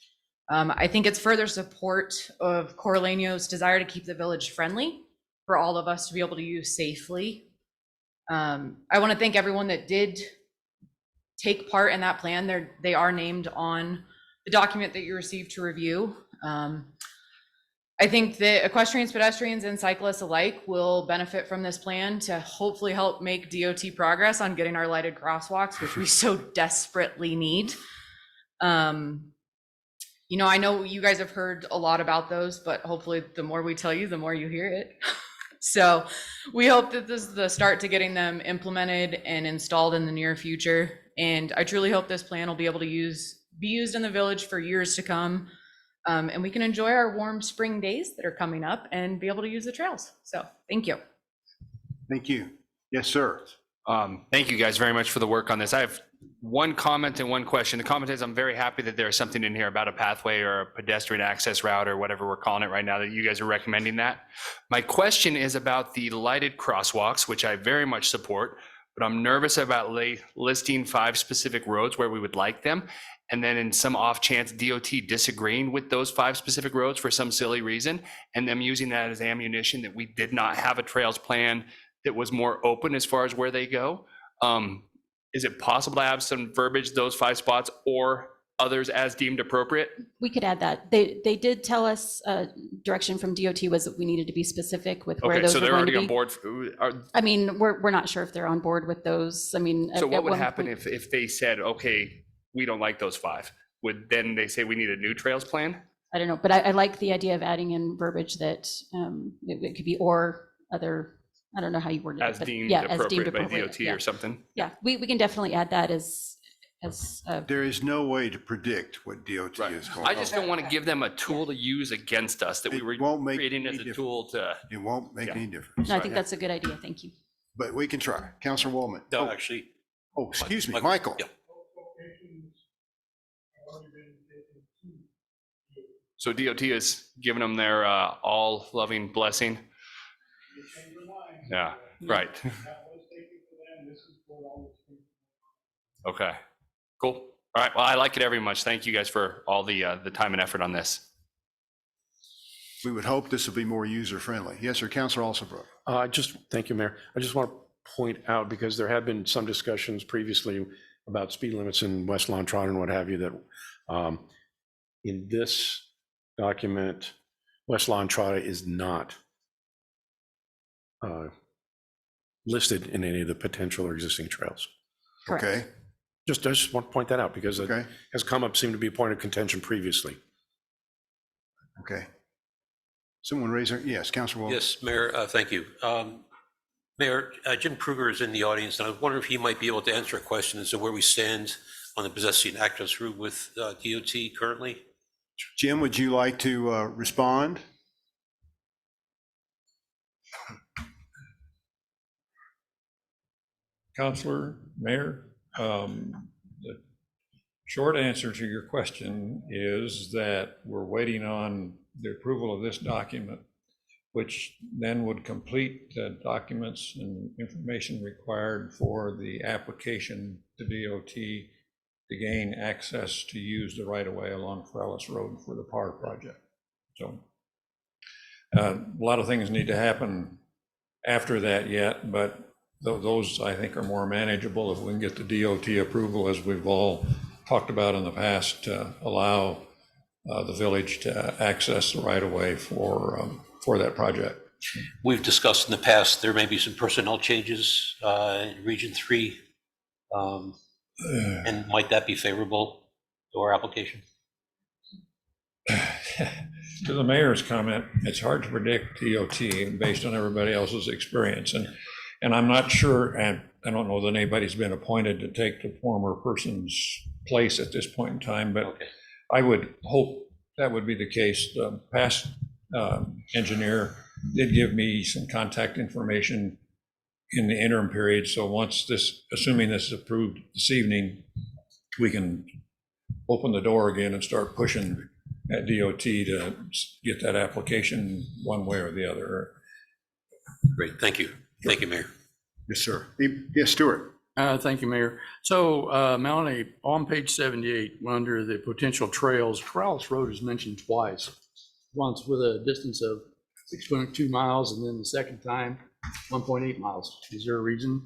I think it's further support of Coraleño's desire to keep the village friendly for all of us to be able to use safely. I want to thank everyone that did take part in that plan. They are named on the document that you received to review. I think that equestrians, pedestrians, and cyclists alike will benefit from this plan to hopefully help make DOT progress on getting our lighted crosswalks, which we so desperately need. I know you guys have heard a lot about those, but hopefully the more we tell you, the more you hear it. So we hope that this is the start to getting them implemented and installed in the near future. And I truly hope this plan will be able to be used in the village for years to come. And we can enjoy our warm spring days that are coming up and be able to use the trails. So thank you. Thank you. Yes, sir. Thank you guys very much for the work on this. I have one comment and one question. The comment is I'm very happy that there's something in here about a pathway or a pedestrian access route or whatever we're calling it right now, that you guys are recommending that. My question is about the lighted crosswalks, which I very much support, but I'm nervous about listing 5 specific roads where we would like them. And then in some off chance DOT disagreeing with those 5 specific roads for some silly reason, and them using that as ammunition that we did not have a trails plan that was more open as far as where they go. Is it possible to have some verbiage, those 5 spots or others as deemed appropriate? We could add that. They did tell us, direction from DOT was that we needed to be specific with where Okay, those so were they're going to already on be. board. I mean, we're not sure if they're on board with those. I mean. So at what would one happen point- if they said, okay, we don't like those 5? Would then they say we need a new trails plan? I don't know, but I like the idea of adding in verbiage that it could be or other, I don't know how you worded it. As but deemed yeah, as deemed appropriate by appropriate, DOT yeah. or something? Yeah, we can definitely add that as There is no way to predict what DOT is going to. I just don't want to give them a tool to use against us that we were creating as a tool to. It won't make Yeah. any difference. No, I think that's a good idea. Thank you. But we can try. Counselor Woolman. No, actually. Oh, excuse me, Michael. Yeah. So DOT is giving them their all loving blessing. Yeah, right. Okay, cool. All right, well, I like it very much. Thank you guys for all the time and effort on this. We would hope this will be more user-friendly. Yes, sir, Counselor Alsobrook. Thank you, Mayor. I just want to point out, because there have been some discussions previously about speed limits in West Lawn Trot and what have you, that in this document, West Lawn Trot is not listed in any of the potential or existing trails. Correct. Okay. I just want to point that out because it Okay. has come up, seemed to be a point of contention previously. Okay. Someone raise their, yes, Counselor Woolman. Yes, Mayor, thank you. Mayor, Jim Kruger is in the audience, and I wonder if he might be able to answer a question as to where we stand on the pedestrian access route with DOT currently. Jim, would you like to respond? Counselor, Mayor, the short answer to your question is that we're waiting on the approval of this document, which then would complete the documents and information required for the application to DOT to gain access to use the right-of-way along Corrales Road for the power project. So a lot of things need to happen after that yet, but those I think are more manageable if we can get the DOT approval, as we've all talked about in the past, to allow the village to access the right-of-way for that project. We've discussed in the past, there may be some personnel changes in Region 3. And might that be favorable to our application? To the mayor's comment, it's hard to predict DOT based on everybody else's experience. And I'm not sure, and I don't know that anybody's been appointed to take the former person's place at this point in time, but I would hope that would be the case. The past engineer did give me some contact information in the interim period. So once this, assuming this is approved this evening, we can open the door again and start pushing at DOT to get that application one way or the other. Great, thank you. Thank you, Mayor. Yes, sir. Yes, Stuart. Thank you, Mayor. So Melanie, on page 78, under the potential trails, Corrales Road is mentioned twice. Once with a distance of 6.2 miles, and then the second time, 1.8 miles. Is there a reason?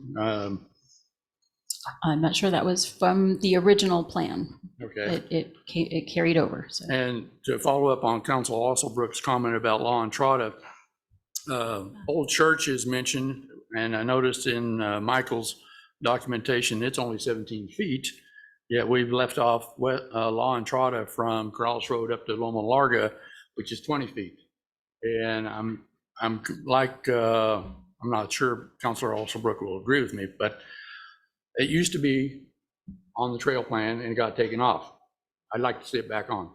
I'm not sure that was from the original plan. Okay. It carried over, so. And to follow up on Council Alsobrook's comment about Law and Trotta, Old Church is mentioned, and I noticed in Michael's documentation, it's only 17 feet, yet we've left off Law and Trotta from Corrales Road up to Loma Larga, which is 20 feet. And I'm like, I'm not sure Councilor Alsobrook will agree with me, but it used to be on the trail plan and it got taken off. I'd like to see it back on.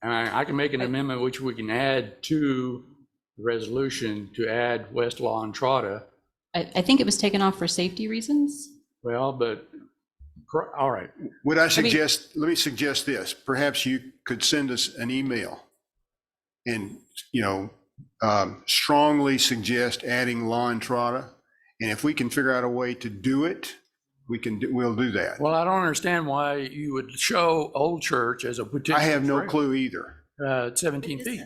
And I can make an amendment which we can add to the resolution to add West Law and Trotta. I think it was taken off for safety reasons. Well, but, all right. Would I suggest, let me suggest this, perhaps you could send us an email and, strongly suggest adding La Entrada. And if we can figure out a way to do it, we'll do that. Well, I don't understand why you would show Old Church as a potential. I have no trail. clue either. 17 feet.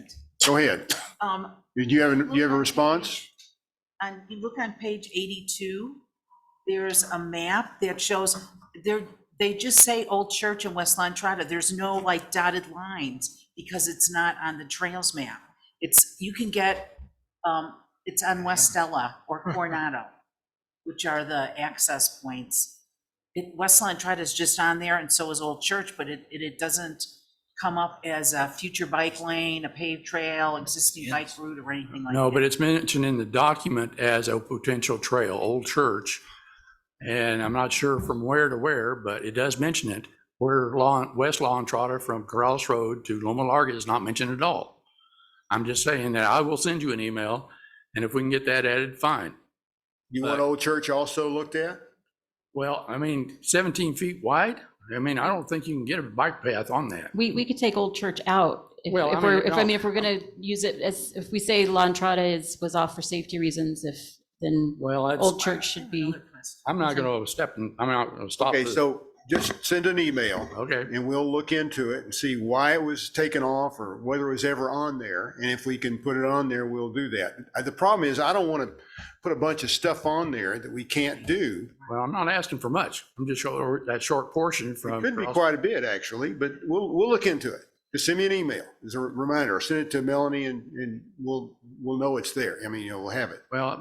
Go ahead. Did you have a response? And you look on page 82, there's a map that shows, they just say Old Church and West La Entrada. There's no like dotted lines because it's not on the trails map. You can get, it's on West Stella or Coronado, which are the access points. West La Entrada is just on there, and so is Old Church, but it doesn't come up as a future bike lane, a paved trail, existing bike route, or anything like that. No, but it's mentioned in the document as a potential trail, Old Church. And I'm not sure from where to where, but it does mention it. Where West La Entrada from Corrales Road to Loma Larga is not mentioned at all. I'm just saying that I will send you an email, and if we can get that added, fine. You want Old Church also looked at? Well, I mean, 17 feet wide? I mean, I don't think you can get a bike path on that. We could take Old Church out. If we're gonna use it as, if we say La Entrada was off for safety reasons, then Old Church should be. I'm not gonna I'm not gonna stop. Okay, so just send an email. Okay. And we'll look into it and see why it was taken off or whether it was ever on there. And if we can put it on there, we'll do that. The problem is I don't want to put a bunch of stuff on there that we can't do. Well, I'm not asking for much. I'm just showing that short portion from. It could be quite a bit, actually, but we'll look into it. Just send me an email as a reminder, or send it to Melanie and we'll know it's there. I mean, we'll have it. Well,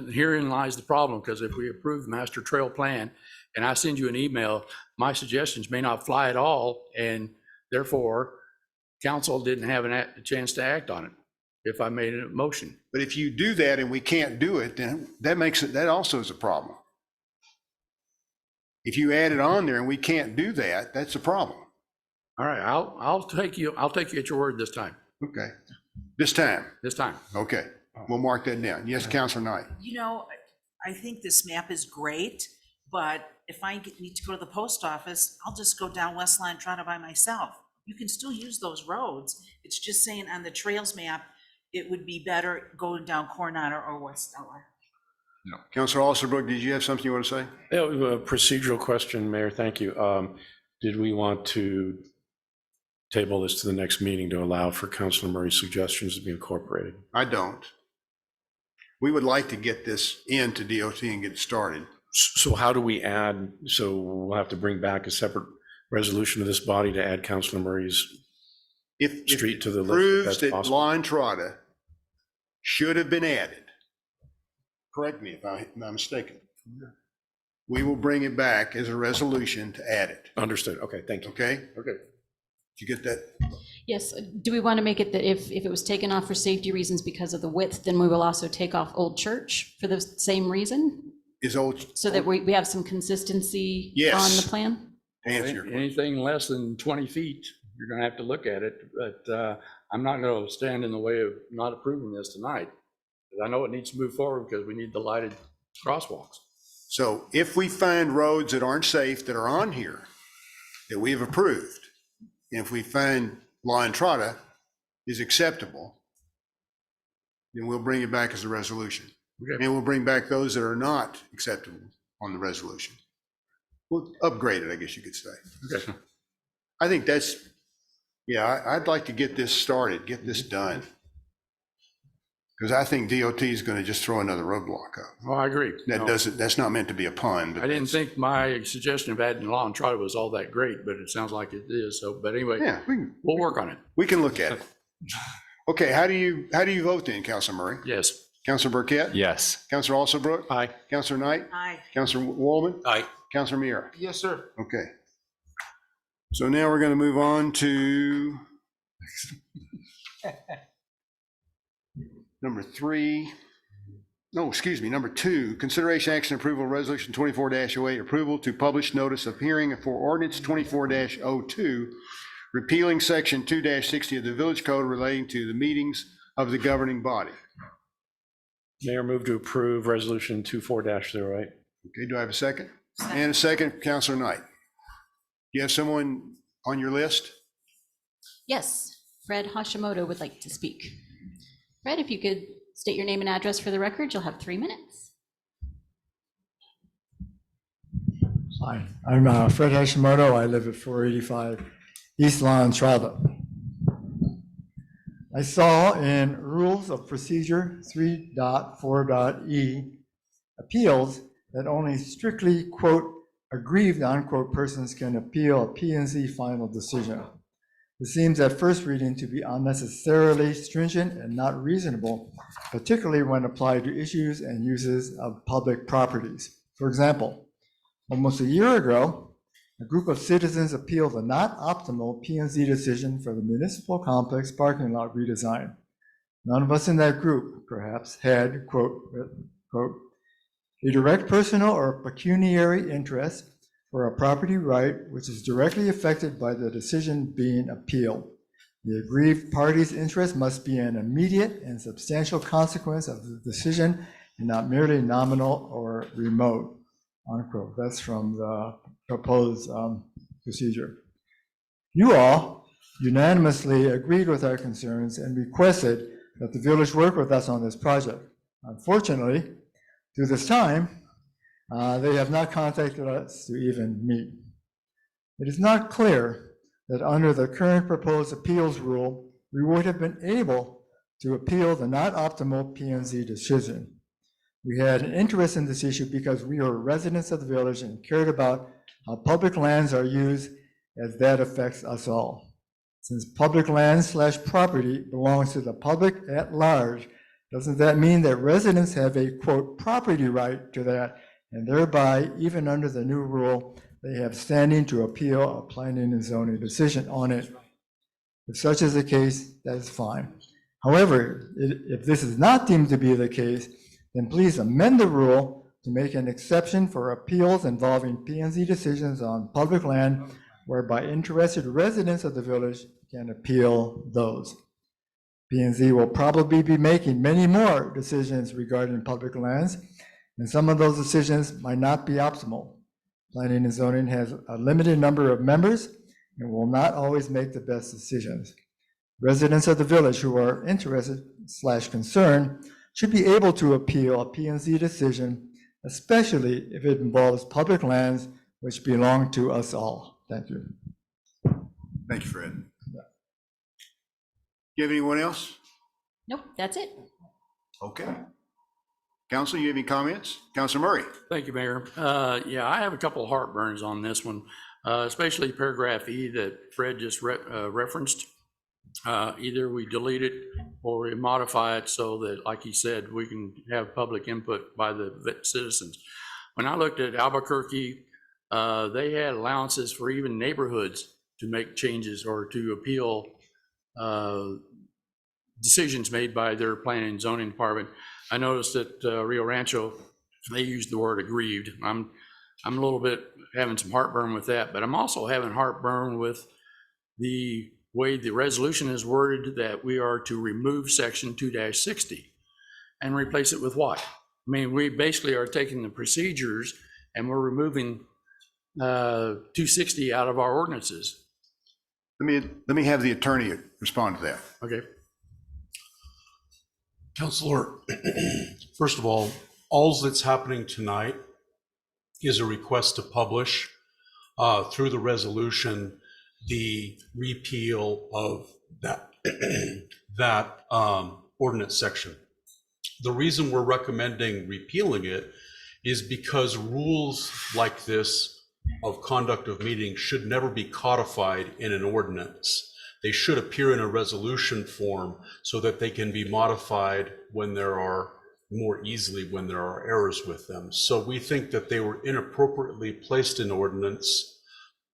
herein lies the problem, because if we approve the master trail plan and I send you an email, my suggestions may not fly at all, and therefore council didn't have a chance to act on it if I made a motion. But if you do that and we can't do it, then that also is a problem. If you add it on there and we can't do that, that's a problem. All right, I'll take you at your word this time. Okay. This time? This time. Okay, we'll mark that down. Yes, Councilor Knight. I think this map is great, but if I need to go to the post office, I'll just go down West La Entrada by myself. You can still use those roads. It's just saying on the trails map, it would be better going down Coronado or West Stella. No. Councilor Alsterbrook, did you have something you want to say? Yeah, a procedural question, Mayor. Thank you. Did we want to table this to the next meeting to allow for Councilor Murray's suggestions to be incorporated? I don't. We would like to get this into DOT and get it started. So how do we add, so we'll have to bring back a separate resolution to this body to add Councilor Murray's street to the list? Proves that La Entrada should have been added. Correct me if I'm mistaken. We will bring it back as a resolution to add it. Understood. Okay, thank you. Okay? Okay. Did you get that? Yes, do we want to make it that if it was taken off for safety reasons because of the width, then we will also take off Old Church for the same reason? So that we have some consistency on the plan? Anything less than 20 feet, you're gonna have to look at it, but I'm not gonna stand in the way of not approving this tonight. I know it needs to move forward because we need the lighted crosswalks. So if we find roads that aren't safe that are on here that we have approved, and if we find La Entrada is acceptable, then we'll bring it back as a resolution. Okay. And we'll bring back those that are not acceptable on the resolution. We'll upgrade it, I guess you could say. Okay. I think I'd like to get this started, get this done. Because I think DOT is going to just throw another roadblock up. Oh, I agree. That's not meant to be a pun. But I didn't think my suggestion of adding La Entrada was all that great, but it sounds like it is. So, but anyway, yeah, we'll work on it. We can look at it. Okay, how do you vote then, Councilor Murray? Yes. Councilor Burkett? Yes. Councilor Alsterbrook? Aye. Councilor Knight? Aye. Councilor Wallman? Aye. Councilor Miera? Yes, sir. Okay. So now we're going to move on to number 2, consideration action approval resolution 24-08, approval to publish notice of hearing for ordinance 24-02, repealing section 2-60 of the village code relating to the meetings of the governing body. Mayor, move to approve resolution 24-08. Okay, do I have a second? And a second, Councilor Knight. Do you have someone on your list? Yes, Fred Hashimoto would like to speak. Fred, if you could state your name and address for the record, you'll have 3 minutes. Hi, I'm Fred Hashimoto. I live at 485 East La Entrada. I saw in Rules of Procedure 3.4.e appeals that only strictly, quote, aggrieved, unquote, persons can appeal a P&Z final decision. It seems at first reading to be unnecessarily stringent and not reasonable, particularly when applied to issues and uses of public properties. For example, almost a year ago, a group of citizens appealed a not optimal P&Z decision for the municipal complex parking lot redesign. None of us in that group, perhaps, had, quote, a direct personal or pecuniary interest for a property right which is directly affected by the decision being appealed. The aggrieved party's interest must be an immediate and substantial consequence of the decision and not merely nominal or remote, unquote. That's from the proposed procedure. You all unanimously agreed with our concerns and requested that the village work with us on this project. Unfortunately, through this time, they have not contacted us to even meet. It is not clear that under the current proposed appeals rule, we would have been able to appeal the not optimal P&Z decision. We had an interest in this issue because we are residents of the village and cared about how public lands are used, as that affects us all. Since public land/property belongs to the public at large, doesn't that mean that residents have a, quote, property right to that, and thereby, even under the new rule, they have standing to appeal a planning and zoning decision on it? If such is the case, that is fine. However, if this is not deemed to be the case, then please amend the rule to make an exception for appeals involving P&Z decisions on public land, whereby interested residents of the village can appeal those. P&Z will probably be making many more decisions regarding public lands, and some of those decisions might not be optimal. Planning and zoning has a limited number of members and will not always make the best decisions. Residents of the village who are interested/concerned should be able to appeal a P&Z decision, especially if it involves public lands which belong to us all. Thank you. Thank you, Fred. Do you have anyone else? Nope, that's it. Okay. Council, you have any comments? Councilor Murray. Thank you, Mayor. Yeah, I have a couple of heartburns on this one, especially paragraph E that Fred just referenced. Either we delete it or we modify it so that, like he said, we can have public input by the citizens. When I looked at Albuquerque, they had allowances for even neighborhoods to make changes or to appeal decisions made by their planning and zoning department. I noticed that Rio Rancho, they used the word aggrieved. I'm a little bit having some heartburn with that, but I'm also having heartburn with the way the resolution is worded, that we are to remove section 2-60 and replace it with what? I mean, we basically are taking the procedures and we're removing 260 out of our ordinances. Let me have the attorney respond to that. Okay. Counselor, first of all that's happening tonight is a request to publish through the resolution the repeal of that ordinance section. The reason we're recommending repealing it is because rules like this of conduct of meetings should never be codified in an ordinance. They should appear in a resolution form so that they can be modified when there are more easily when there are errors with them. So we think that they were inappropriately placed in ordinance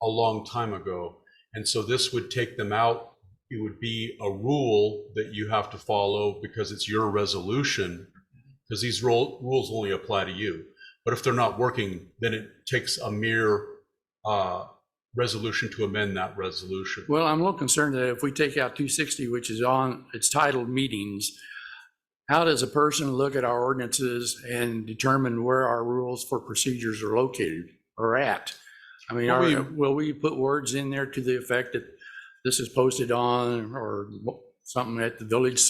a long time ago. And so this would take them out. It would be a rule that you have to follow because it's your resolution, because these rules only apply to you. But if they're not working, then it takes a mere resolution to amend that resolution. Well, I'm a little concerned that if we take out 260, which is on, it's titled meetings, how does a person look at our ordinances and determine where our rules for procedures are located or at? I mean, will we put words in there to the effect that this is posted on, or something at the village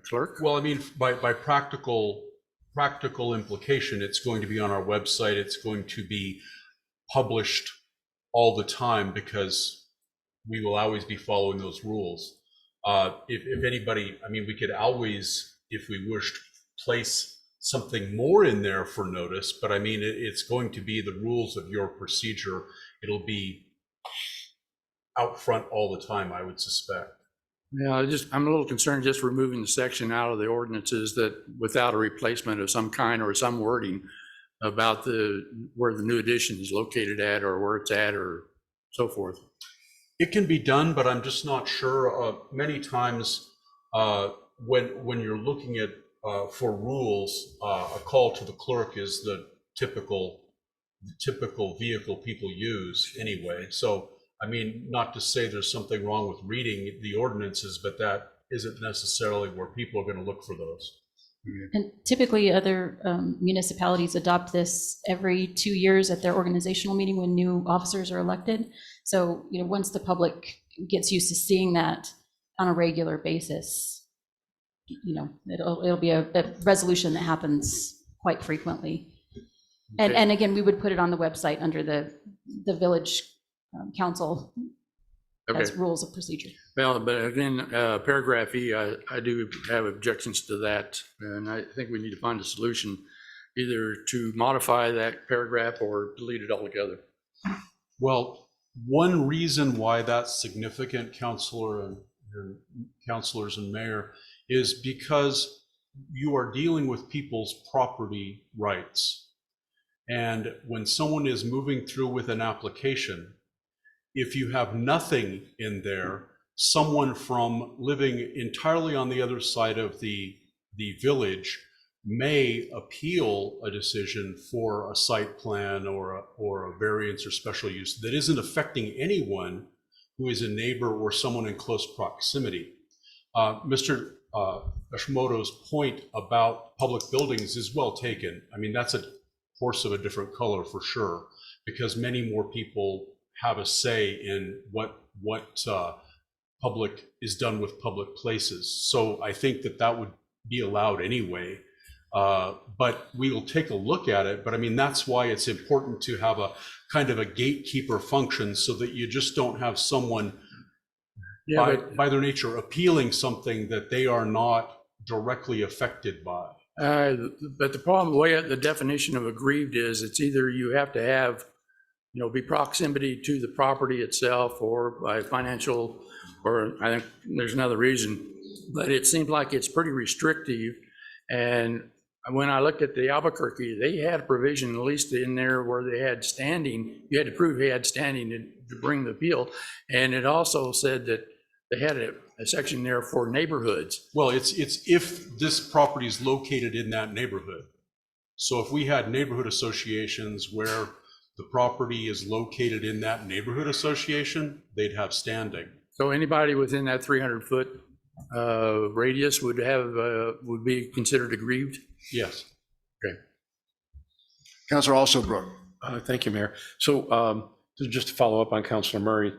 clerk? Well, I mean, by practical implication, it's going to be on our website. It's going to be published all the time because we will always be following those rules. If anybody, I mean, we could always, if we wished, place something more in there for notice, but I mean, it's going to be the rules of your procedure. It'll be out front all the time, I would suspect. Yeah, I'm a little concerned just removing the section out of the ordinances that without a replacement of some kind or some wording about where the new addition is located at or where it's at or so forth. It can be done, but I'm just not sure. Many times when you're looking at for rules, a call to the clerk is the typical vehicle people use anyway. So, I mean, not to say there's something wrong with reading the ordinances, but that isn't necessarily where people are going to look for those. And typically other municipalities adopt this every 2 years at their organizational meeting when new officers are elected. So, you know, once the public gets used to seeing that on a regular basis, you know, it'll be a resolution that happens quite frequently. And again, we would put it on the website under the village council as rules of procedure. Well, but again, paragraph E, I do have objections to that. And I think we need to find a solution either to modify that paragraph or delete it altogether. Well, one reason why that's significant, Councilor and councilors and mayor, is because you are dealing with people's property rights. And when someone is moving through with an application, if you have nothing in there, someone from living entirely on the other side of the village may appeal a decision for a site plan or a variance or special use that isn't affecting anyone who is a neighbor or someone in close proximity. Mr. Hashimoto's point about public buildings is well taken. I mean, that's a horse of a different color for sure, because many more people have a say in what public is done with public places. So I think that would be allowed anyway. But we will take a look at it. But I mean, that's why it's important to have a kind of a gatekeeper function so that you just don't have someone by their nature appealing something that they are not directly affected by. But the problem, the way the definition of aggrieved is, it's either you have to have, you know, be proximity to the property itself or by financial, or I think there's another reason, but it seems like it's pretty restrictive. And when I looked at the Albuquerque, they had a provision, at least in there, where they had standing. You had to prove they had standing to bring the appeal. And it also said that they had a section there for neighborhoods. Well, it's if this property is located in that neighborhood. So if we had neighborhood associations where the property is located in that neighborhood association, they'd have standing. So anybody within that 300-foot radius would be considered aggrieved? Yes. Okay. Councilor Alsobrook. Thank you, Mayor. So just to follow up on Councilor Murray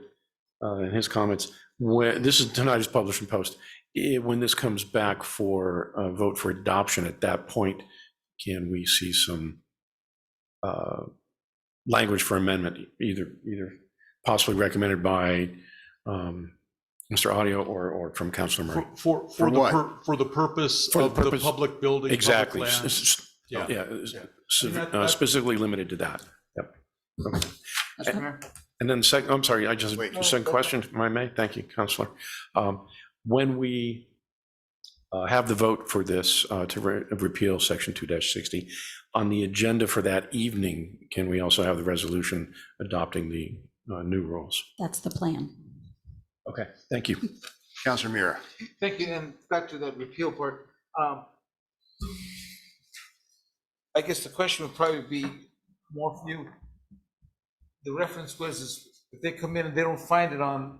and his comments, when this is tonight is published in Post, when this comes back for a vote for adoption, at that point, can we see some language for amendment, either possibly recommended by Mr. Audio or from Councilor Murray? For the purpose of the public building. Exactly. Public land. Yeah. Specifically limited to that. Yep. Okay. And then second, I'm sorry, second question, if I may. Thank you, Councilor. When we have the vote for this to repeal section 2-60, on the agenda for that evening, can we also have the resolution adopting the new rules? That's the plan. Okay, thank you. Councilor Mira. Thank you, and back to the repeal part. I guess the question would probably be more for you. The reference was if they come in and they don't find it on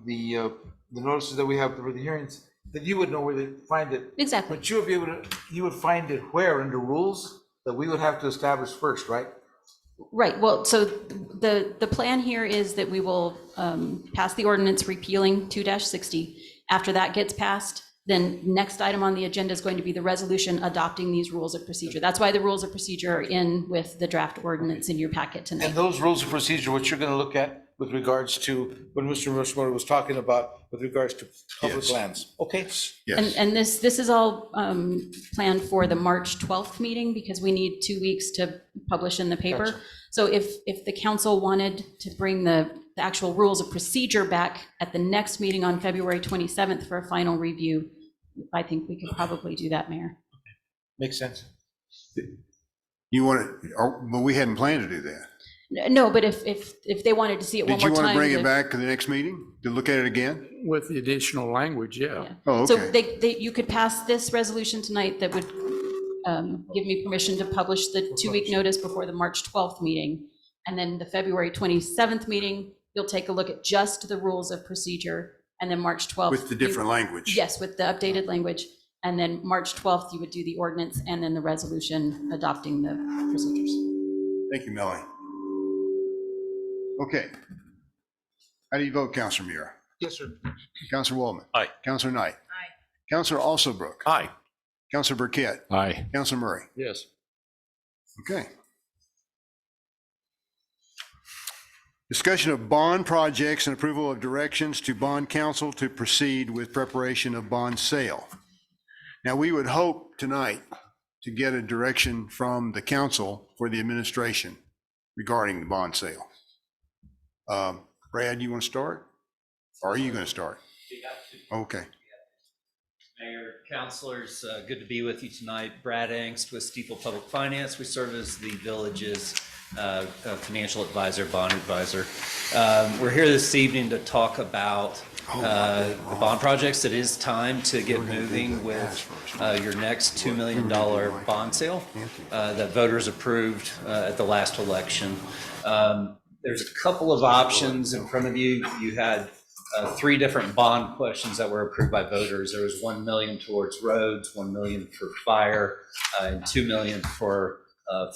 the notices that we have for the hearings, that you would know where to find it. Exactly. But you would find it where under rules that we would have to establish first, right? Right, well, so the plan here is that we will pass the ordinance repealing 2-60. After that gets passed, then next item on the agenda is going to be the resolution adopting these rules of procedure. That's why the rules of procedure are in with the draft ordinance in your packet tonight. And those rules of procedure, what you're gonna look at with regards to what Mr. Rushmore was talking about with regards to public Yes. lands. Okay? And this is all planned for the March 12th meeting because we need 2 weeks to publish in the paper. Gotcha. So if the council wanted to bring the actual rules of procedure back at the next meeting on February 27th for a final review, I think we could probably do that, Mayor. Makes sense. You want it, but we hadn't planned to do that. No, but if they wanted to see it one Did you more time. want to bring it the- back to the next meeting to look at it again? With the additional language, yeah. Oh, So okay. you could pass this resolution tonight that would give me permission to publish the 2-week notice before the March 12th meeting. And then the February 27th meeting, you'll take a look at just the rules of procedure. And then March 12th. With the different language. Yes, with the updated language. And then March 12th, you would do the ordinance and then the resolution adopting the procedures. Thank you, Melanie. Okay. How do you vote, Counselor Muir? Yes, sir. Counselor Waldman? Aye. Counselor Knight? Aye. Counselor Alsobrook? Aye. Counselor Burkett? Aye. Counselor Murray? Yes. Okay. Discussion of bond projects and approval of directions to bond counsel to proceed with preparation of bond sale. Now, we would hope tonight to get a direction from the council for the administration regarding the bond sale. Brad, you want to start? Or are you going to start? Okay. Mayor, councilors, good to be with you tonight. Brad Angst with Steeple Public Finance. We serve as the village's financial advisor, bond advisor. We're here this evening to talk about the bond projects. It is time to get moving with your next $2 million bond sale that voters approved at the last election. There's a couple of options in front of you. You had 3 different bond questions that were approved by voters. There was 1 million towards roads, 1 million for fire, and 2 million for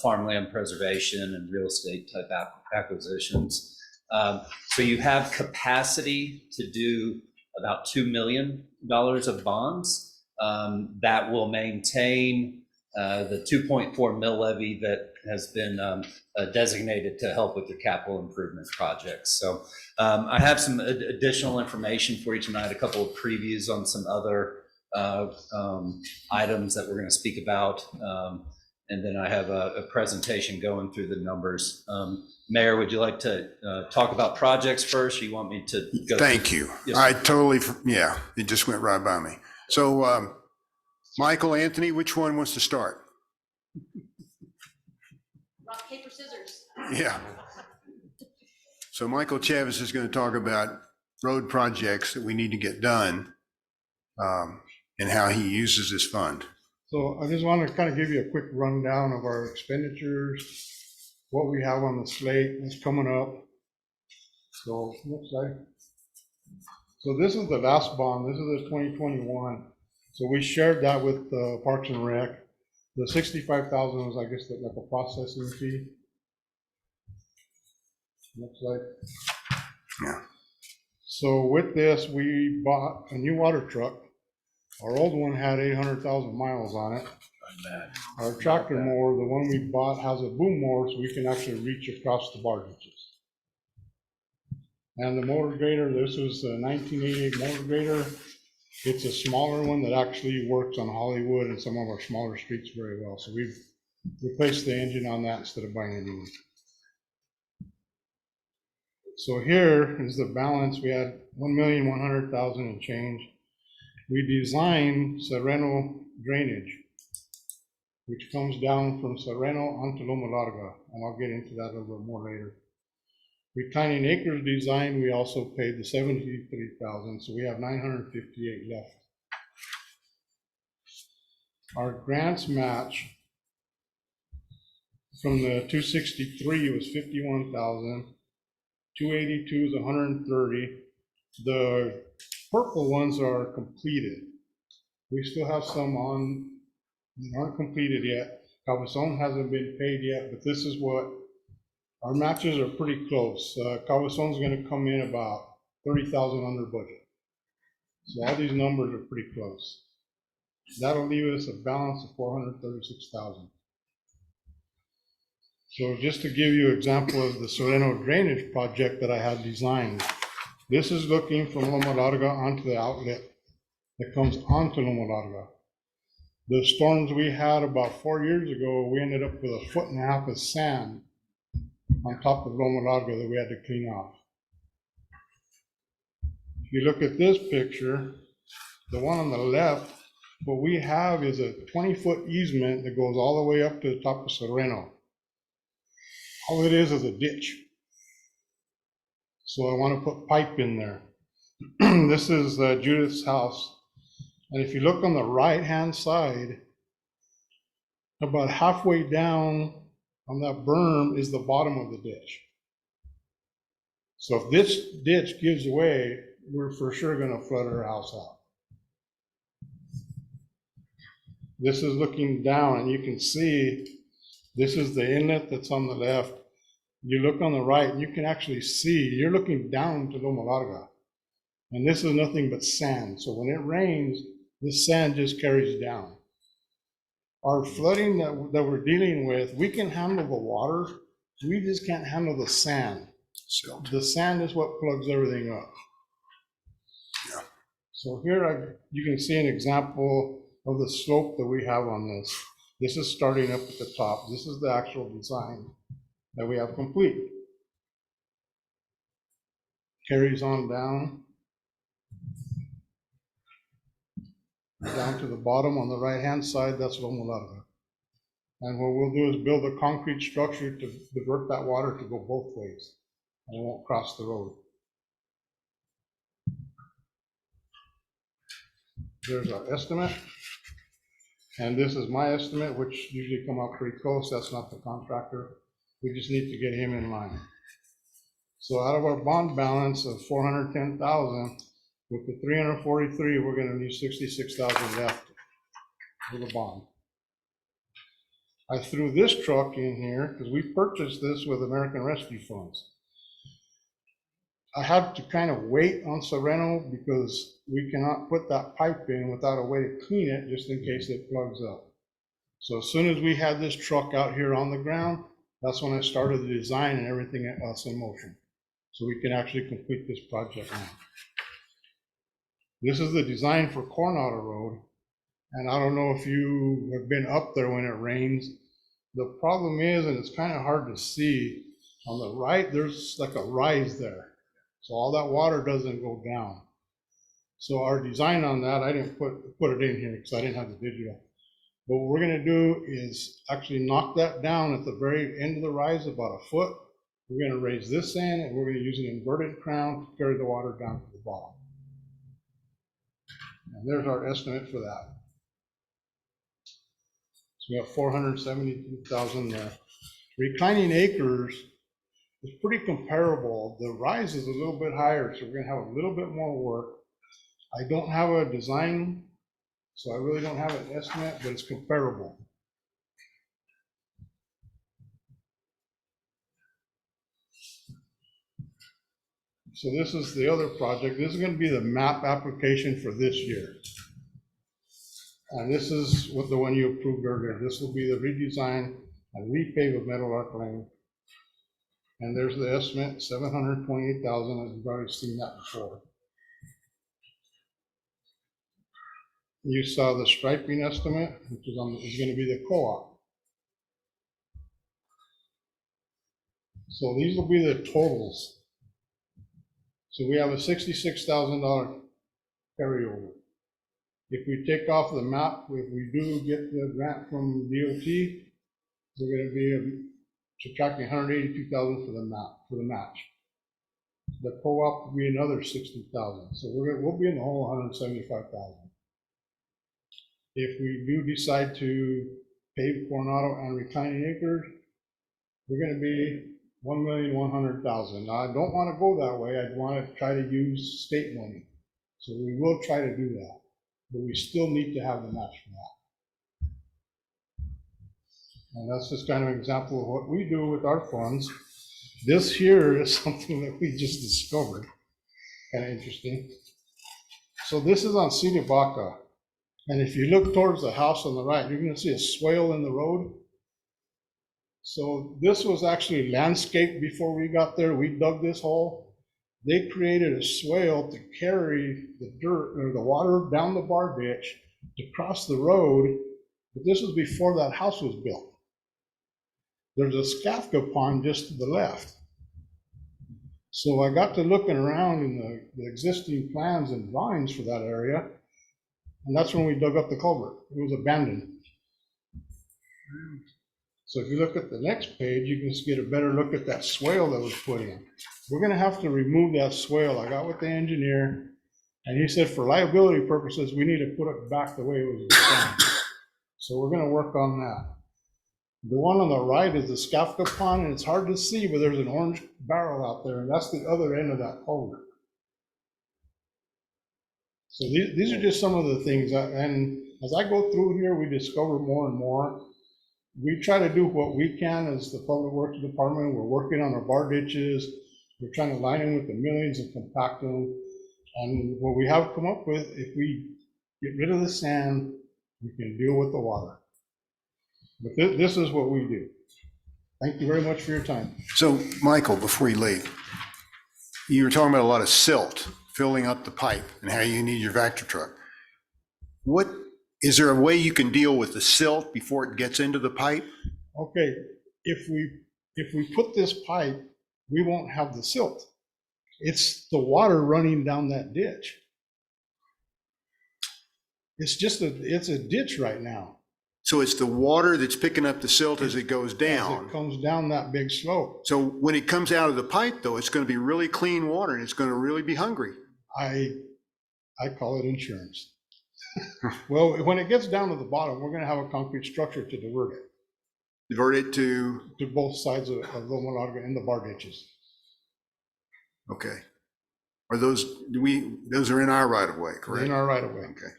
farmland preservation and real estate type acquisitions. So you have capacity to do about $2 million of bonds that will maintain the 2.4 mill levy that has been designated to help with your capital improvement projects. So I have some additional information for you tonight, a couple of previews on some other items that we're going to speak about. And then I have a presentation going through the numbers. Mayor, would you like to talk about projects first, or you want me to go? Thank you. Yes, I sir. totally, yeah, it just went right by me. So, Michael, Anthony, which one wants to start? Rock, paper, scissors. Yeah. So Michael Chavez is going to talk about road projects that we need to get done and how he uses this fund. So I just want to kind of give you a quick rundown of our expenditures, what we have on the slate that's coming up. So next slide. So this is the last bond. This is the 2021. So we shared that with Parks and Rec. The 65,000 was, I guess, like a processing fee. Next slide. Yeah. So with this, we bought a new water truck. Our old one had 800,000 miles on it. Our tractor mower, the one we bought, has a boom mower, so we can actually reach across the bar ditches. And the motor grader, this was a 1988 motor grader. It's a smaller one that actually works on Hollywood and some of our smaller streets very well. So we've replaced the engine on that instead of buying a new one. So here is the balance. We had 1,100,000 and change. We designed Sereno drainage, which comes down from Sereno onto Loma Larga, and I'll get into that a little bit more later. Retaining acres design, we also paid the 73,000, so we have 958 left. Our grants match from the 263 was 51,000, 282 is 130. The purple ones are completed. We still have some on that aren't completed yet. Cabezon hasn't been paid yet, but this is what Our matches are pretty close. Cabezon's gonna come in about 30,000 under budget. So all these numbers are pretty close. That'll leave us a balance of 436,000. So just to give you an example of the Sereno drainage project that I had designed, this is looking from Loma Larga onto the outlet that comes onto Loma Larga. The storms we had about 4 years ago, we ended up with 1.5 feet of sand on top of Loma Larga that we had to clean off. If you look at this picture, the one on the left, what we have is a 20-foot easement that goes all the way up to the top of Sereno. All it is a ditch. So I want to put pipe in there. This is Judith's house. And if you look on the right-hand side, about halfway down on that berm is the bottom of the ditch. So if this ditch gives way, we're for sure going to flood our house out. This is looking down, and you can see this is the inlet that's on the left. You look on the right, and you can actually see, you're looking down to Loma Larga. And this is nothing but sand. So when it rains, this sand just carries down. Our flooding that we're dealing with, we can handle the water. We just can't handle the sand. The sand is what plugs everything up. Yeah. So here you can see an example of the slope that we have on this. This is starting up at the top. This is the actual design that we have complete. Carries on down to the bottom on the right-hand side, that's Loma Larga. And what we'll do is build a concrete structure to divert that water to go both ways, and it won't cross the road. There's our estimate. And this is my estimate, which usually come out pretty close. That's not the contractor. We just need to get him in line. So out of our bond balance of 410,000, with the 343, we're going to need 66,000 left for the bond. I threw this truck in here because we purchased this with American Rescue Funds. I had to kind of wait on Sereno because we cannot put that pipe in without a way to clean it just in case it plugs up. So as soon as we had this truck out here on the ground, that's when I started the design and everything else in motion. So we can actually complete this project now. This is the design for Coronado Road. And I don't know if you have been up there when it rains. The problem is, and it's kind of hard to see, on the right, there's like a rise there. So all that water doesn't go down. So our design on that, I didn't put it in here because I didn't have the digital. But what we're gonna do is actually knock that down at the very end of the rise, about a foot. We're gonna raise this in, and we're gonna use an inverted crown to carry the water down to the bottom. And there's our estimate for that. So we have 472,000 there. Reclining acres is pretty comparable. The rise is a little bit higher, so we're gonna have a little bit more work. I don't have a design, so I really don't have an estimate, but it's comparable. So this is the other project. This is going to be the map application for this year. And this is what the one you approved earlier. This will be the redesign and repave of Meadowlark Lane. And there's the estimate, 728,000, as you've already seen that before. You saw the striping estimate, which is going to be the co-op. So these will be the totals. So we have a $66,000 carryover. If we take off the map, if we do get the grant from DOT, we're going to be subtracting 182,000 for the map, for the match. The co-op will be another 60,000. So we'll be in the whole 175,000. If we do decide to pave Coronado and Reclining Acres, we're going to be 1,100,000. Now, I don't want to go that way. I'd want to try to use state money. So we will try to do that, but we still need to have the match for that. And that's just kind of an example of what we do with our funds. This here is something that we just discovered, kind of interesting. So this is on Citibaca, and if you look towards the house on the right, you're gonna see a swale in the road. So this was actually landscaped before we got there. We dug this hole. They created a swale to carry the dirt or the water down the bar ditch to cross the road, but this was before that house was built. There's a Skafka pond just to the left. So I got to looking around in the existing plans and drawings for that area, and that's when we dug up the culvert. It was abandoned. So if you look at the next page, you can just get a better look at that swale that was put in. We're gonna have to remove that swale. I got with the engineer, and he said for liability purposes, we need to put it back the way it was designed. So we're gonna work on that. The one on the right is the Skafka pond, and it's hard to see, but there's an orange barrel out there, and that's the other end of that culvert. So these are just some of the things, and as I go through here, we discover more and more. We try to do what we can as the Public Works Department. We're working on our bar ditches. We're trying to line them with the millions and compact them. And what we have come up with, if we get rid of the sand, we can deal with the water. But this is what we do. Thank you very much for your time. So, Michael, before you leave, you were talking about a lot of silt filling up the pipe and how you need your vacuum truck. Is there a way you can deal with the silt before it gets into the pipe? Okay, if we put this pipe, we won't have the silt. It's the water running down that ditch. It's a ditch right now. So it's the water that's picking up the silt as it goes down. It comes down that big slope. So when it comes out of the pipe, though, it's going to be really clean water and it's going to really be hungry. I call it insurance. Well, when it gets down to the bottom, we're going to have a concrete structure to divert it. Divert it to both sides of Loma Larga and the bar ditches. Okay. Are those are in our right of way, correct? In our right of way. Okay.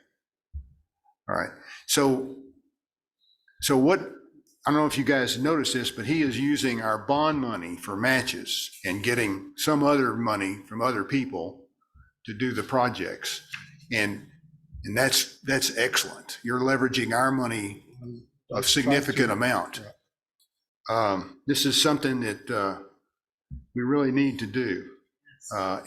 All right. So what, I don't know if you guys noticed this, but he is using our bond money for matches and getting some other money from other people to do the projects. And that's excellent. You're leveraging our money a significant amount. This is something that we really need to do.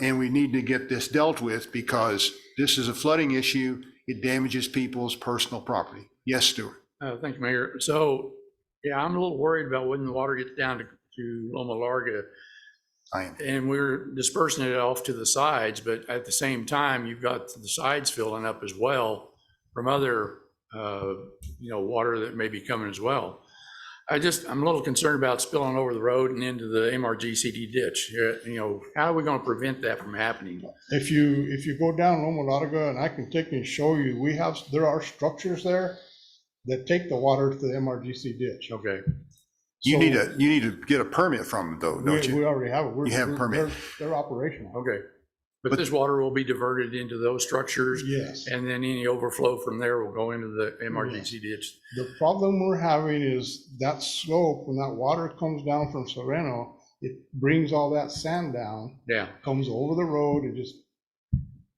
And we need to get this dealt with because this is a flooding issue. It damages people's personal property. Yes, Stuart. Thank you, Mayor. So, yeah, I'm a little worried about when the water gets down to Loma Larga. And we're dispersing it off to the sides, but at the same time, you've got the sides filling up as well from other, water that may be coming as well. I'm a little concerned about spilling over the road and into the MRGCD ditch. How are we going to prevent that from happening? If you go down Loma Larga, and I can take and show you, there are structures there that take the water to the MRGC ditch. Okay. You need to get a permit from them though, don't you? We already have it. You have a permit. They're operational. Okay. But this water will be diverted into those structures? Yes. And then any overflow from there will go into the MRGC ditch? The problem we're having is that slope, when that water comes down from Sereno, it brings all that sand down. Yeah. Comes over the road, it just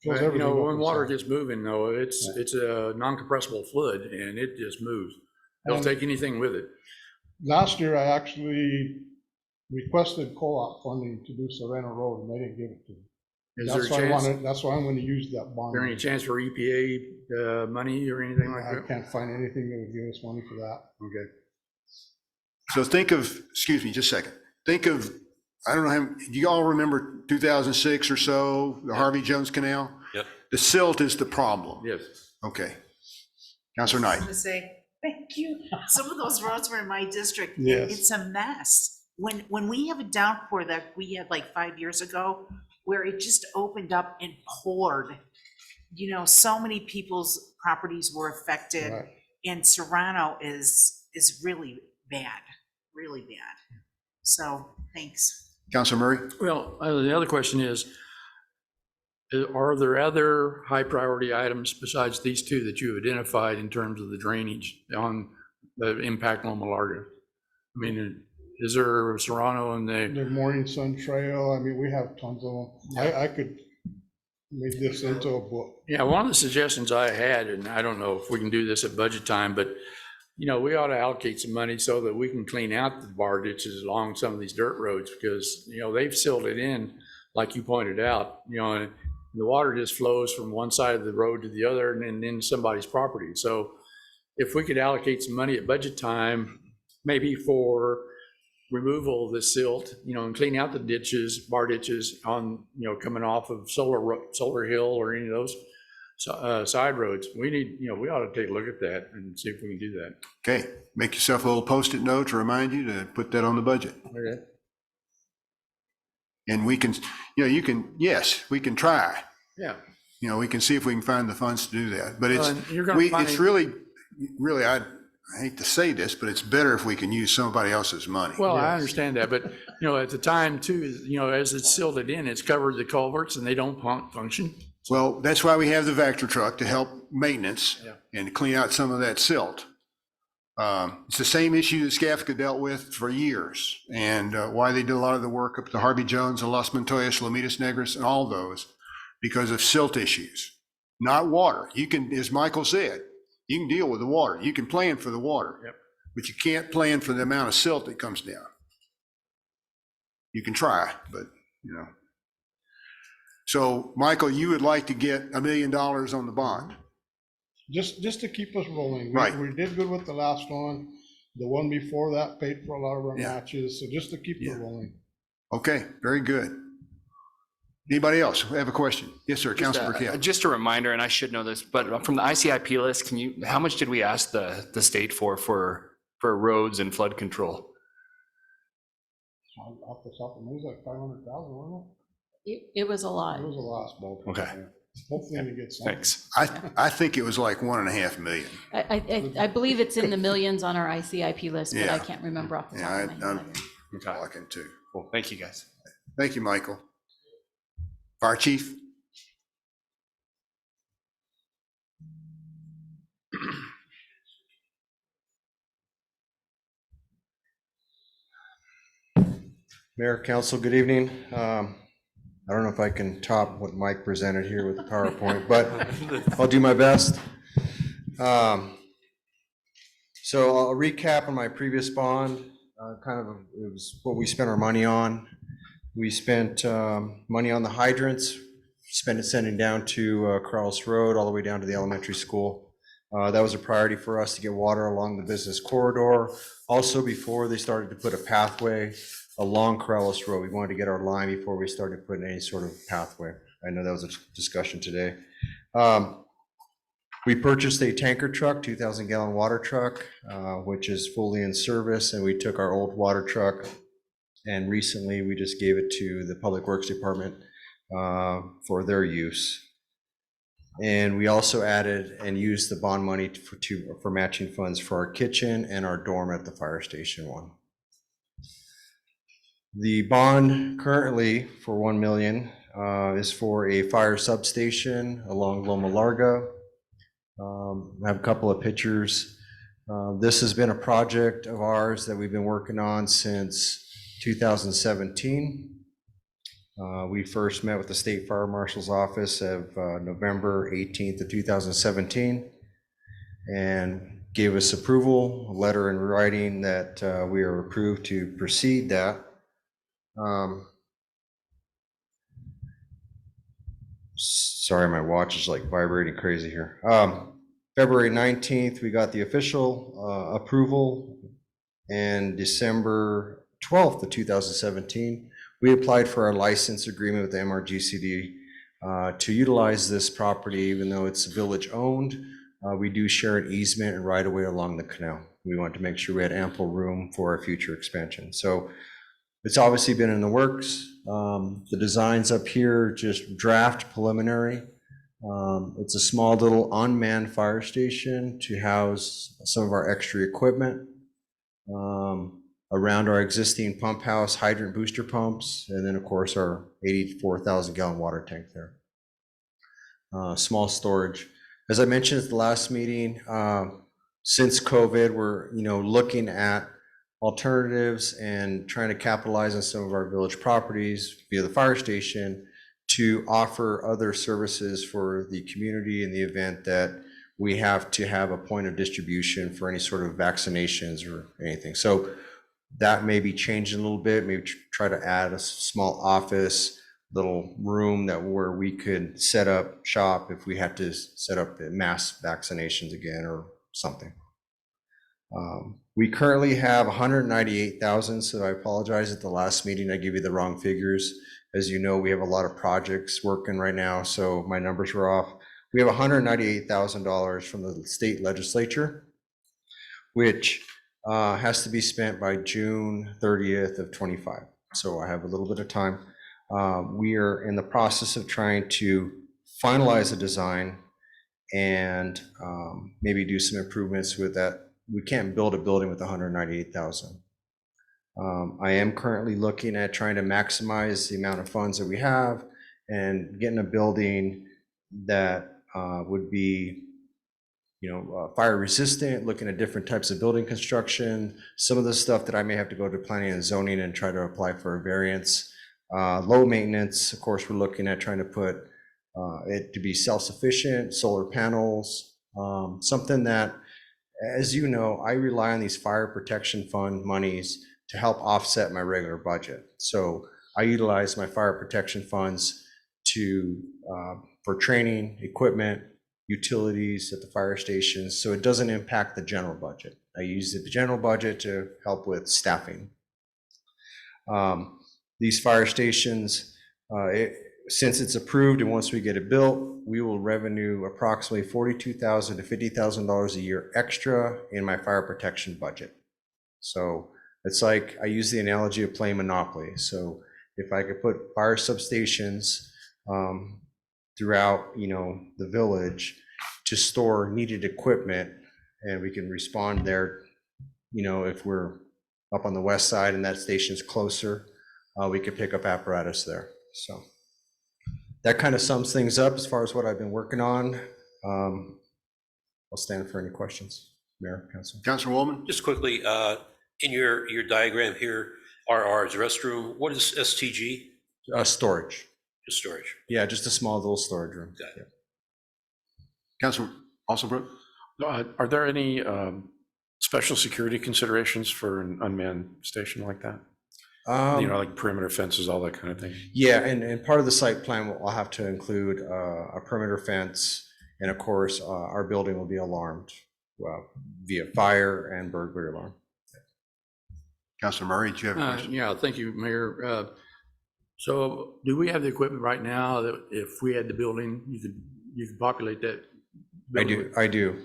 fills everything up. When water gets moving though, it's a non-compressible fluid and it just moves. Don't take anything with it. Last year, I actually requested co-op funding to do Sereno Road, and they didn't give it to me. That's why I'm going to use that bond. Is there any chance for EPA money or anything like that? I can't find anything that would give us money for that. Okay. So think of, excuse me, just a second. Think of, I don't know, do you all remember 2006 or so, the Harvey Jones Canal? Yep. The silt is the problem. Yes. Okay. Councilor Knight. I was gonna say, thank you. Some of those roads were in my district. Yes. It's a mess. When we have a downpour that we had like 5 years ago, where it just opened up and poured, so many people's properties were affected. Right. And Serrano is really bad, really bad. So, thanks. Councilor Murray? Well, the other question is, are there other high priority items besides these two that you have identified in terms of the drainage on the impact on Loma Larga? I mean, is there Serrano and The Morning Sun Trail, I mean, we have tons of them. I could make this into a book. Yeah, one of the suggestions I had, and I don't know if we can do this at budget time, but, you know, we ought to allocate some money so that we can clean out the bar ditches along some of these dirt roads, because, you know, they've sealed it in, like you pointed out, you know, and the water just flows from one side of the road to the other and then into somebody's property. So if we could allocate some money at budget time, maybe for removal of the silt, you know, and clean out the ditches, bar ditches on, you know, coming off of Solar Hill or any of those side roads. We need, you know, we ought to take a look at that and see if we can do that. Okay, make yourself a little Post-it note to remind you to put that on the budget. Okay. And we can, you know, you can, yes, we can try. Yeah. You know, we can see if we can find the funds to do that. But Well, it's, and you're gonna find- it's really, I hate to say this, but it's better if we can use somebody else's money. Well, I understand that, but, you know, at the time too, you know, as it's sealed it in, it's covered the culverts and they don't function. Well, that's why we have the Vector truck to help maintenance and to clean out some of that silt. It's the same issue that Skafka dealt with for years, and why they did a lot of the work up to Harvey Jones and Los Montoyas, Lomitas Negras, and all those, because of silt issues, not water. You can, as Michael said, you can deal with the water. You can plan for the water, but you can't plan for the amount of silt that comes down. You can try, but, you know. So, Michael, you would like to get $1 million on the bond? Just to keep us rolling. Right. We did good with the last one. The one before that paid for a lot of our Yeah. matches, so just to keep it rolling. Okay, very good. Anybody else have a question? Yes, sir, Councilor Burkett. Just a reminder, and I should know this, but from the ICIP list, how much did we ask the state for roads and flood control? Off the top of my head, it was like 500,000, wasn't It was a lot. it? It was a lot, small. Okay. Hopefully we get something. Thanks. I think it was like 1.5 million. I believe it's in the millions on our ICIP list, but I Yeah. can't remember off the top Yeah, of my head. I'm talking too. Cool. Thank you, guys. Thank you, Michael. Fire Chief? Mayor, Council, good evening. I don't know if I can top what Mike presented here with the PowerPoint, but I'll do my best. So I'll recap on my previous bond, it was what we spent our money on. We spent money on the hydrants, spent it sending down to Carlos Road, all the way down to the elementary school. That was a priority for us to get water along the business corridor. Also, before they started to put a pathway along Corrales Road, we wanted to get our line before we started putting any sort of pathway. I know that was a discussion today. We purchased a tanker truck, 2,000 gallon water truck, which is fully in service, and we took our old water truck and recently we just gave it to the Public Works Department for their use. And we also added and used the bond money for matching funds for our kitchen and our dorm at the fire station one. The bond currently for 1 million is for a fire substation along Loma Larga. I have a couple of pictures. This has been a project of ours that we've been working on since 2017. We first met with the State Fire Marshal's office of November 18th of 2017 and gave us approval, a letter in writing that we are approved to proceed that. Sorry, my watch is like vibrating crazy here. February 19th, we got the official approval, and December 12th of 2017, we applied for our license agreement with the MRGCD to utilize this property. Even though it's village owned, we do share an easement and right of way along the canal. We wanted to make sure we had ample room for our future expansion. So it's obviously been in the works. The designs up here, just draft preliminary. It's a small little unmanned fire station to house some of our extra equipment around our existing pump house, hydrant booster pumps, and then of course our 84,000 gallon water tank there. Small storage. As I mentioned at the last meeting, since COVID, we're looking at alternatives and trying to capitalize on some of our village properties via the fire station to offer other services for the community in the event that we have to have a point of distribution for any sort of vaccinations or anything. So that may be changing a little bit, maybe try to add a small office, little room where we could set up shop if we had to set up mass vaccinations again or something. We currently have 198,000, so I apologize, at the last meeting I gave you the wrong figures. As you know, we have a lot of projects working right now, so my numbers were off. We have $198,000 from the state legislature, which has to be spent by June 30th of 25. So I have a little bit of time. We are in the process of trying to finalize a design and maybe do some improvements with that. We can't build a building with 198,000. I am currently looking at trying to maximize the amount of funds that we have and getting a building that would be, fire resistant, looking at different types of building construction, some of the stuff that I may have to go to planning and zoning and try to apply for a variance. Low maintenance, of course, we're looking at trying to put it to be self-sufficient, solar panels, something that, as you know, I rely on these fire protection fund monies to help offset my regular budget. So I utilize my fire protection funds for training, equipment, utilities at the fire stations, so it doesn't impact the general budget. I use the general budget to help with staffing. These fire stations, since it's approved and once we get it built, we will revenue approximately $42,000 to $50,000 a year extra in my fire protection budget. So it's like, I use the analogy of playing Monopoly. So if I could put fire substations throughout, the village to store needed equipment, and we can respond there, if we're up on the west side and that station's closer, we could pick up apparatus there. So that kind of sums things up as far as what I've been working on. I'll stand for any questions. Mayor, Council. Councilwoman? Just quickly, in your diagram here, RR is restroom. What is STG? Storage. Just storage. Yeah, just a small little storage room. Got it. Councilor Alsobrook? Are there any special security considerations for an unmanned station like that? Like perimeter fences, all that kind of thing? Yeah, and part of the site plan will have to include a perimeter fence, and of course, our building will be alarmed via fire and burglary alarm. Councilor Murray, do you have a question? Yeah, thank you, Mayor. So do we have the equipment right now that if we had the building, you could populate that? I do.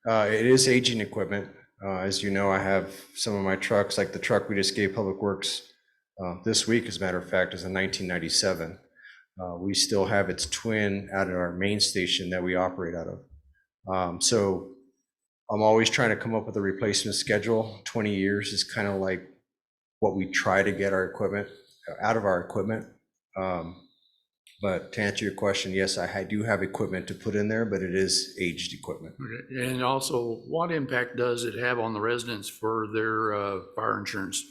It is aging equipment. As you know, I have some of my trucks, like the truck we just gave Public Works this week, as a matter of fact, is a 1997. We still have its twin out at our main station that we operate out of. So I'm always trying to come up with a replacement schedule. 20 years is kind of like what we try to get our equipment out of our equipment. But to answer your question, yes, I do have equipment to put in there, but it is aged equipment. Okay. And also, what impact does it have on the residents for their fire insurance?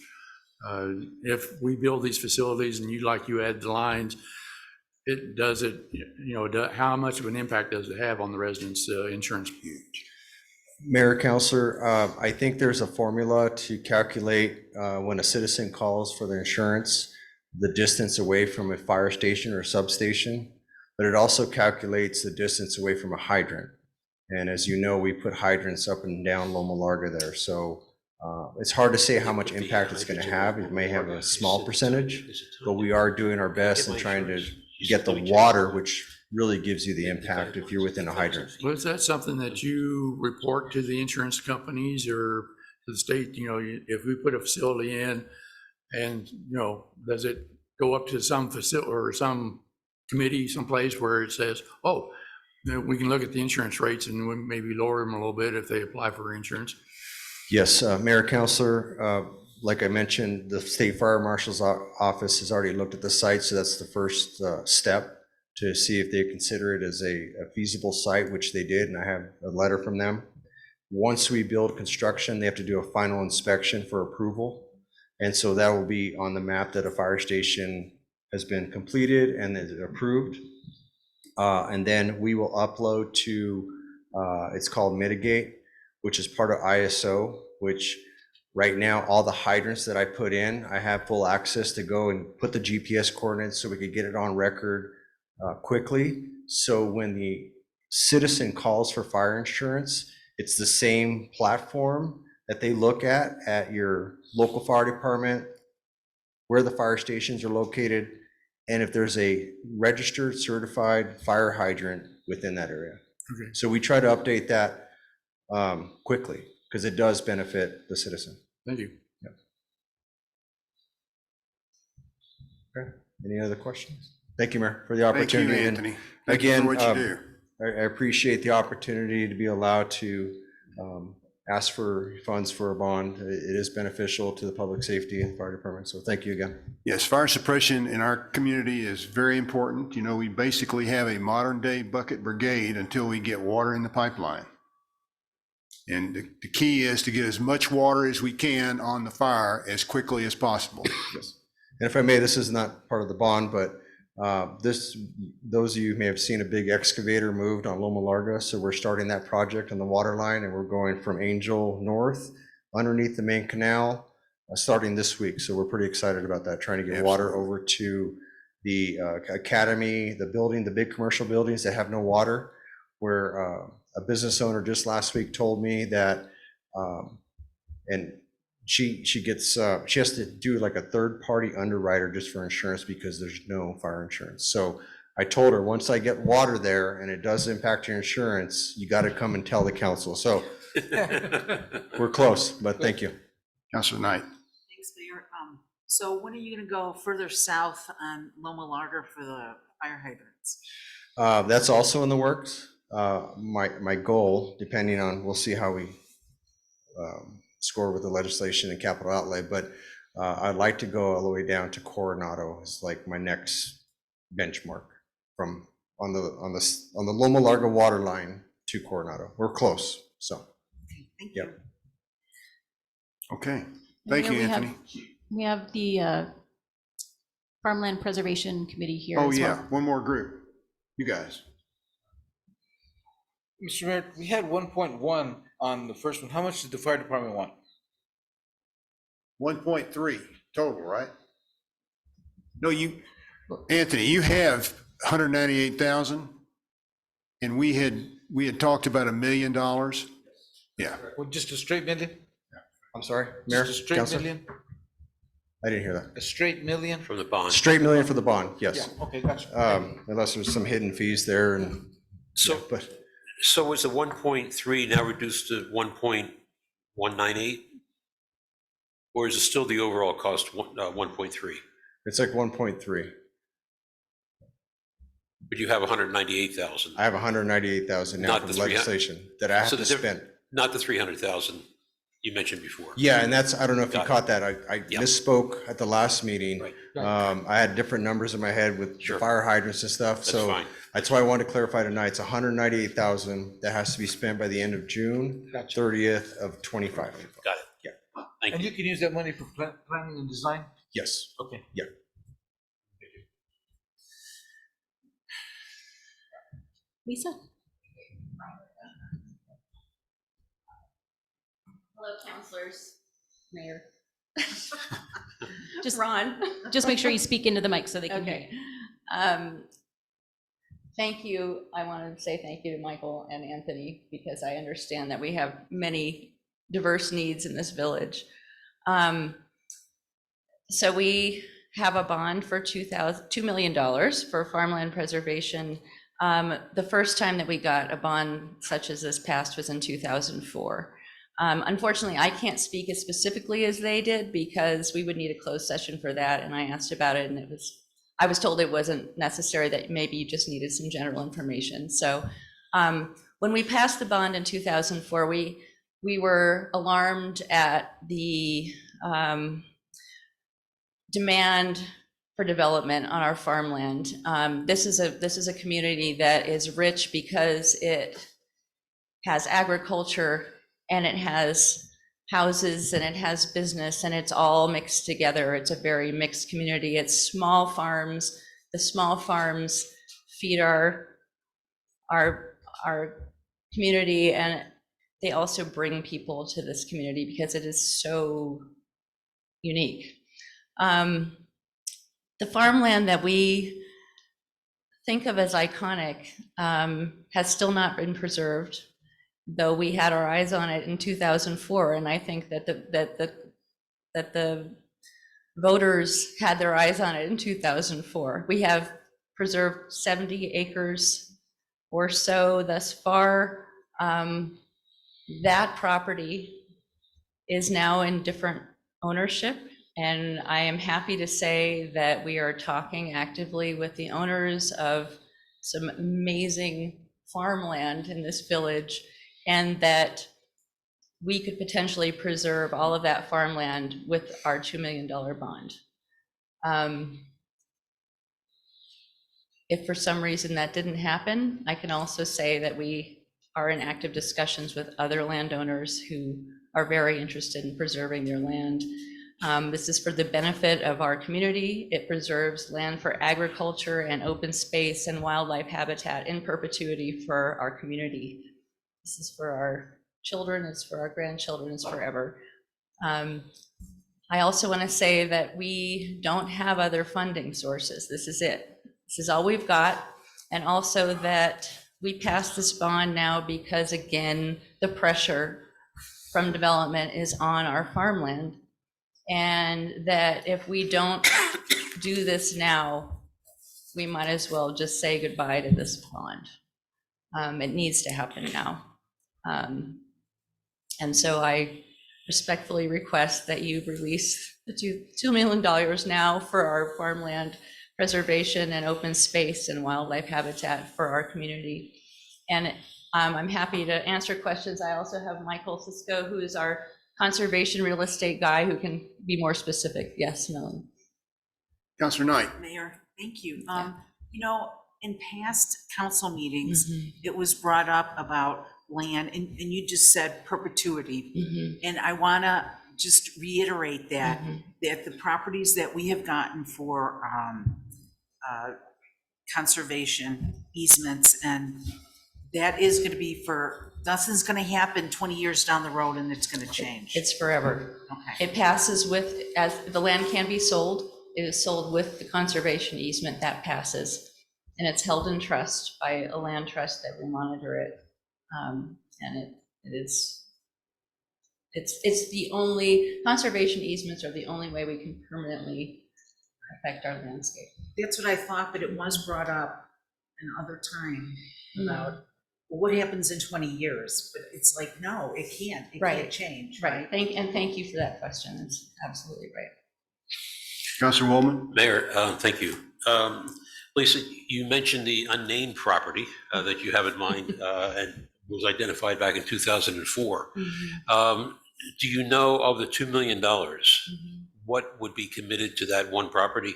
If we build these facilities and you add the lines, how much of an impact does it have on the residents' insurance? Mayor, Councilor, I think there's a formula to calculate when a citizen calls for their insurance, the distance away from a fire station or substation, but it also calculates the distance away from a hydrant. And as you know, we put hydrants up and down Loma Larga there. So it's hard to say how much impact it's going to have. It may have a small percentage, but we are doing our best and trying to get the water, which really gives you the impact if you're within a hydrant. Well, is that something that you report to the insurance companies or to the state? If we put a facility in and, does it go up to some facility or some committee, someplace where it says, oh, we can look at the insurance rates and we maybe lower them a little bit if they apply for insurance? Yes, Mayor, Councilor, like I mentioned, the State Fire Marshal's office has already looked at the site, so that's the first step to see if they consider it as a feasible site, which they did, and I have a letter from them. Once we build construction, they have to do a final inspection for approval. And so that will be on the map that a fire station has been completed and is approved. And then we will upload to, it's called Mitigate, which is part of ISO, which right now, all the hydrants that I put in, I have full access to go and put the GPS coordinates so we could get it on record quickly. So when the citizen calls for fire insurance, it's the same platform that they look at your local fire department, where the fire stations are located, and if there's a registered certified fire hydrant within that area. Okay. So we try to update that quickly because it does benefit the citizen. Thank you. Yep. Okay. Any other questions? Thank you, Mayor, for the Thank you, opportunity. Anthony. And Thank you again, for what you do. I appreciate the opportunity to be allowed to ask for funds for a bond. It is beneficial to the public safety and fire department. So thank you again. Yes, fire suppression in our community is very important. You know, we basically have a modern day bucket brigade until we get water in the pipeline. And the key is to get as much water as we can on the fire as quickly as possible. Yes. And if I may, this is not part of the bond, but those of you may have seen a big excavator moved on Loma Larga. So we're starting that project on the water line, and we're going from Angel North underneath the main canal starting this week. So we're pretty excited about that, trying to get water over to the academy, the building, the big commercial buildings that have no water, where a business owner just last week told me that, and she has to do like a third-party underwriter just for insurance because there's no fire insurance. So I told her, once I get water there and it does impact your insurance, you got to come and tell the council. So we're close, but thank you. Councilor Knight. Thanks, Mayor. So when are you gonna go further south on Loma Larga for the fire hydrants? That's also in the works. My goal, depending on, we'll see how we score with the legislation and capital outlay, but I'd like to go all the way down to Coronado. It's like my next benchmark from on the Loma Larga water line to Coronado. We're close, so. Thank you. Okay, thank you, Anthony. We have the Farmland Preservation Committee here Oh, as well. yeah, one more group. You guys. Mr. Mayor, we had 1.1 on the first one. How much did the fire department want? 1.3 total, right? No, Anthony, you have 198,000, and we had talked about $1 million. Yeah. Well, just a straight million? I'm sorry, Mayor, Just a straight Councilor? million? I didn't hear that. A straight million? From the bond. Straight million for the bond, yes. Yeah, okay, gotcha. Unless there's some hidden fees there and. So, but so was the 1.3 now reduced to 1.198? Or is it still the overall cost, 1.3? it's like 1.3. But you have 198,000. I have 198,000 now Not from the 300 legislation that I have So to the diff- spend. Not the 300,000 you mentioned before. Yeah, and that's, I don't know if you Got it. caught that. I Yeah. misspoke at the last meeting. Right. I had different numbers in my head with the Sure. fire hydrants and stuff. That's So fine. that's why I wanted to clarify tonight. It's 198,000 that has to be spent by the end of June, Gotcha. 30th of 25. Got it. Yeah. Thank And you. you can use that money for planning and design? Yes. Okay. Yeah. Lisa? Hello, counselors, Mayor. Just Ron. Just make sure you speak into the mic so they can hear you. Thank you. I want to say thank you to Michael and Anthony because I understand that we have many diverse needs in this village. So we have a bond for $2 million for farmland preservation. The first time that we got a bond such as this passed was in 2004. Unfortunately, I can't speak as specifically as they did because we would need a closed session for that. And I asked about it and I was told it wasn't necessary, that maybe you just needed some general information. So when we passed the bond in 2004, we were alarmed at the demand for development on our farmland. This is a community that is rich because it has agriculture and it has houses and it has business and it's all mixed together. It's a very mixed community. It's small farms. The small farms feed our community, and they also bring people to this community because it is so unique. The farmland that we think of as iconic has still not been preserved, though we had our eyes on it in 2004. And I think that the voters had their eyes on it in 2004. We have preserved 70 acres or so thus far. That property is now in different ownership. And I am happy to say that we are talking actively with the owners of some amazing farmland in this village, and that we could potentially preserve all of that farmland with our $2 million bond. If for some reason that didn't happen, I can also say that we are in active discussions with other landowners who are very interested in preserving their land. This is for the benefit of our community. It preserves land for agriculture and open space and wildlife habitat in perpetuity for our community. This is for our children, it's for our grandchildren, it's forever. I also want to say that we don't have other funding sources. This is it. This is all we've got. And also that we passed this bond now because, again, the pressure from development is on our farmland. And that if we don't do this now, we might as well just say goodbye to this bond. It needs to happen now. And so I respectfully request that you release the $2 million now for our farmland preservation and open space and wildlife habitat for our community. And I'm happy to answer questions. I also have Michael Cisco, who is our conservation real estate guy, who can be more specific. Yes, Melanie. Councilor Knight. Mayor, thank you. You know, in past council meetings, it was brought up about land, and you just said perpetuity. And I want to just reiterate that, that the properties that we have gotten for conservation easements, and that is going to be for, nothing's going to happen 20 years down the road and it's going to change. It's forever. Okay. It passes with, as the land can be sold, it is sold with the conservation easement that passes. And it's held in trust by a land trust that will monitor it. And it's the only, conservation easements are the only way we can permanently affect our landscape. That's what I thought, but it was brought up another time about, well, what happens in 20 years? But it's like, no, it can't. It can't change. Right. Thank you for that question. It's absolutely right. Councilor Woolman. Mayor, thank you. Lisa, you mentioned the unnamed property that you have in mind and was identified back in 2004. Do you know of the $2 million, what would be committed to that one property?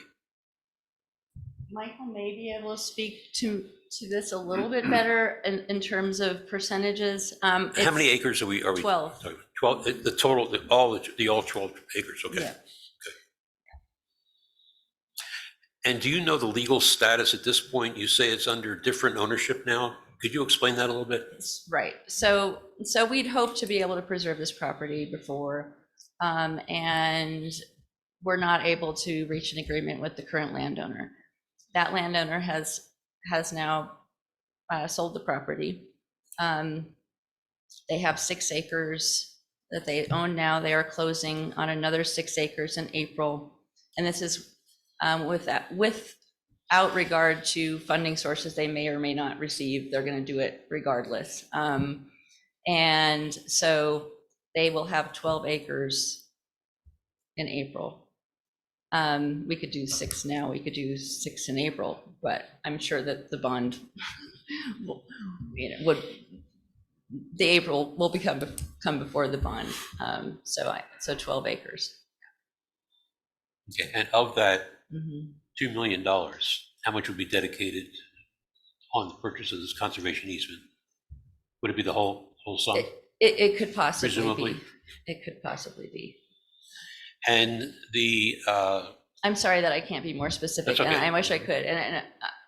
Michael may be able to speak to this a little bit better in terms of percentages. How many acres are we? 12. 12, the total, all 12 acres, okay. Yeah. Okay. And do you know the legal status at this point? You say it's under different ownership now. Could you explain that a little bit? Right. So we'd hope to be able to preserve this property before, and we're not able to reach an agreement with the current landowner. That landowner has now sold the property. They have 6 acres that they own now. They are closing on another 6 acres in April. And this is without regard to funding sources they may or may not receive. They're going to do it regardless. And so they will have 12 acres in April. We could do 6 now, we could do 6 in April, but I'm sure that the bond the April will come before the bond. So 12 acres. Okay, and of that $2 million, how much would be dedicated on the purchase of this conservation easement? Would it be the whole sum? It could possibly Presumably. be. It could possibly be. And the, I'm sorry that I can't be more specific, That's and okay. I wish I could,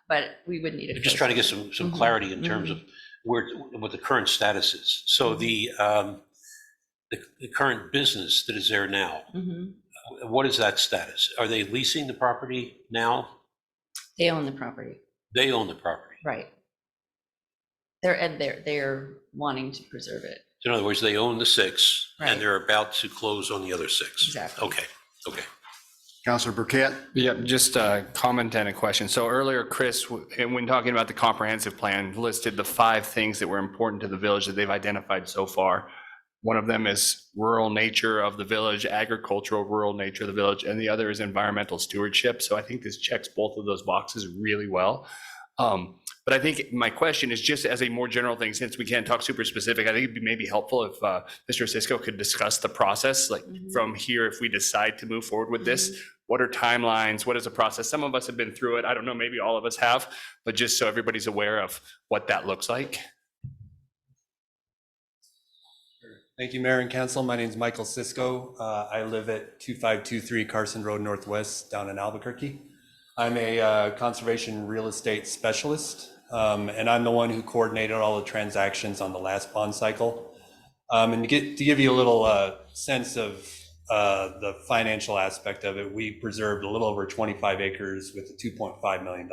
but we would need it. I'm just trying to get some Mhm. clarity in terms of what the current status is. So the current business that is there now, what is that status? Are they leasing the property now? They own the property, They own the property. right? They're wanting to preserve it. So in other words, they own the 6 Right. and they're about to close on the other 6. Exactly. Okay, okay. Counselor Burkett? Yeah, just a comment and a question. So earlier, Chris, when talking about the comprehensive plan, listed the 5 things that were important to the village that they've identified so far. One of them is rural nature of the village, agricultural rural nature of the village, and the other is environmental stewardship. So I think this checks both of those boxes really well. But I think my question is just as a more general thing, since we can't talk super specific, I think it'd be maybe helpful if Mr. Cisco could discuss the process, like from here, if we decide to move forward with this, what are timelines? What is the process? Some of us have been through it. I don't know, maybe all of us have, but just so everybody's aware of what that looks like. Thank you, Mayor and Council. My name is Michael Cisco. I live at 2523 Carson Road Northwest down in Albuquerque. I'm a conservation real estate specialist, and I'm the one who coordinated all the transactions on the last bond cycle. And to give you a little sense of the financial aspect of it, we preserved a little over 25 acres with $2.5 million,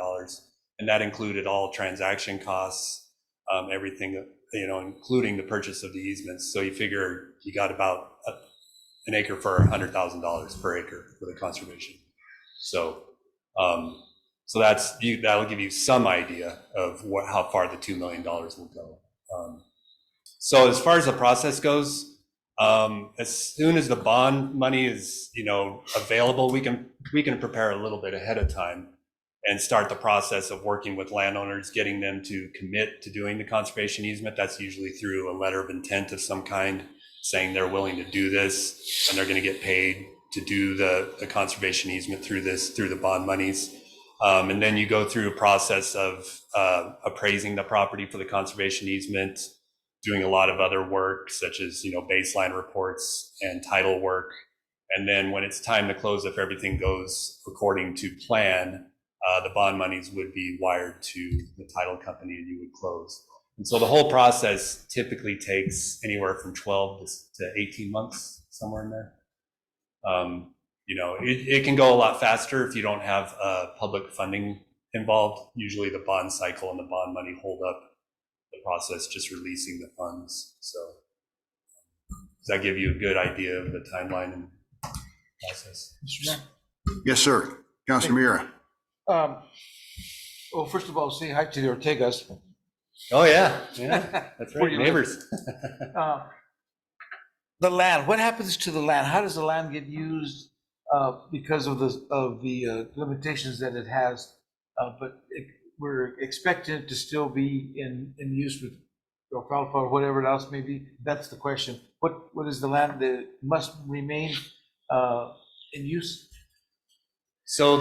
and that included all transaction costs, everything that, including the purchase of the easements. So you figure you got about an acre for $100,000 per acre for the conservation. So that'll give you some idea of how far the $2 million will go. So as far as the process goes, as soon as the bond money is available, we can prepare a little bit ahead of time and start the process of working with landowners, getting them to commit to doing the conservation easement. That's usually through a letter of intent of some kind, saying they're willing to do this and they're going to get paid to do the conservation easement through the bond monies. And then you go through a process of appraising the property for the conservation easement, doing a lot of other work such as baseline reports and title work. And then when it's time to close, if everything goes according to plan, the bond monies would be wired to the title company and you would close. And so the whole process typically takes anywhere from 12 to 18 months, somewhere in there. It can go a lot faster if you don't have public funding involved. Usually the bond cycle and the bond money hold up the process, just releasing the funds. So does that give you a good idea of the timeline and process? Yes, sir. Councilor Mira. Well, first of all, say hi to the Ortegas. Oh, yeah, that's Where right, you neighbors. The land, what happens to the land? How does the land get used because of the limitations that it has? We're expecting it to still be in use with alfalfa or whatever else may be. That's the question. What is the land that must remain in use? So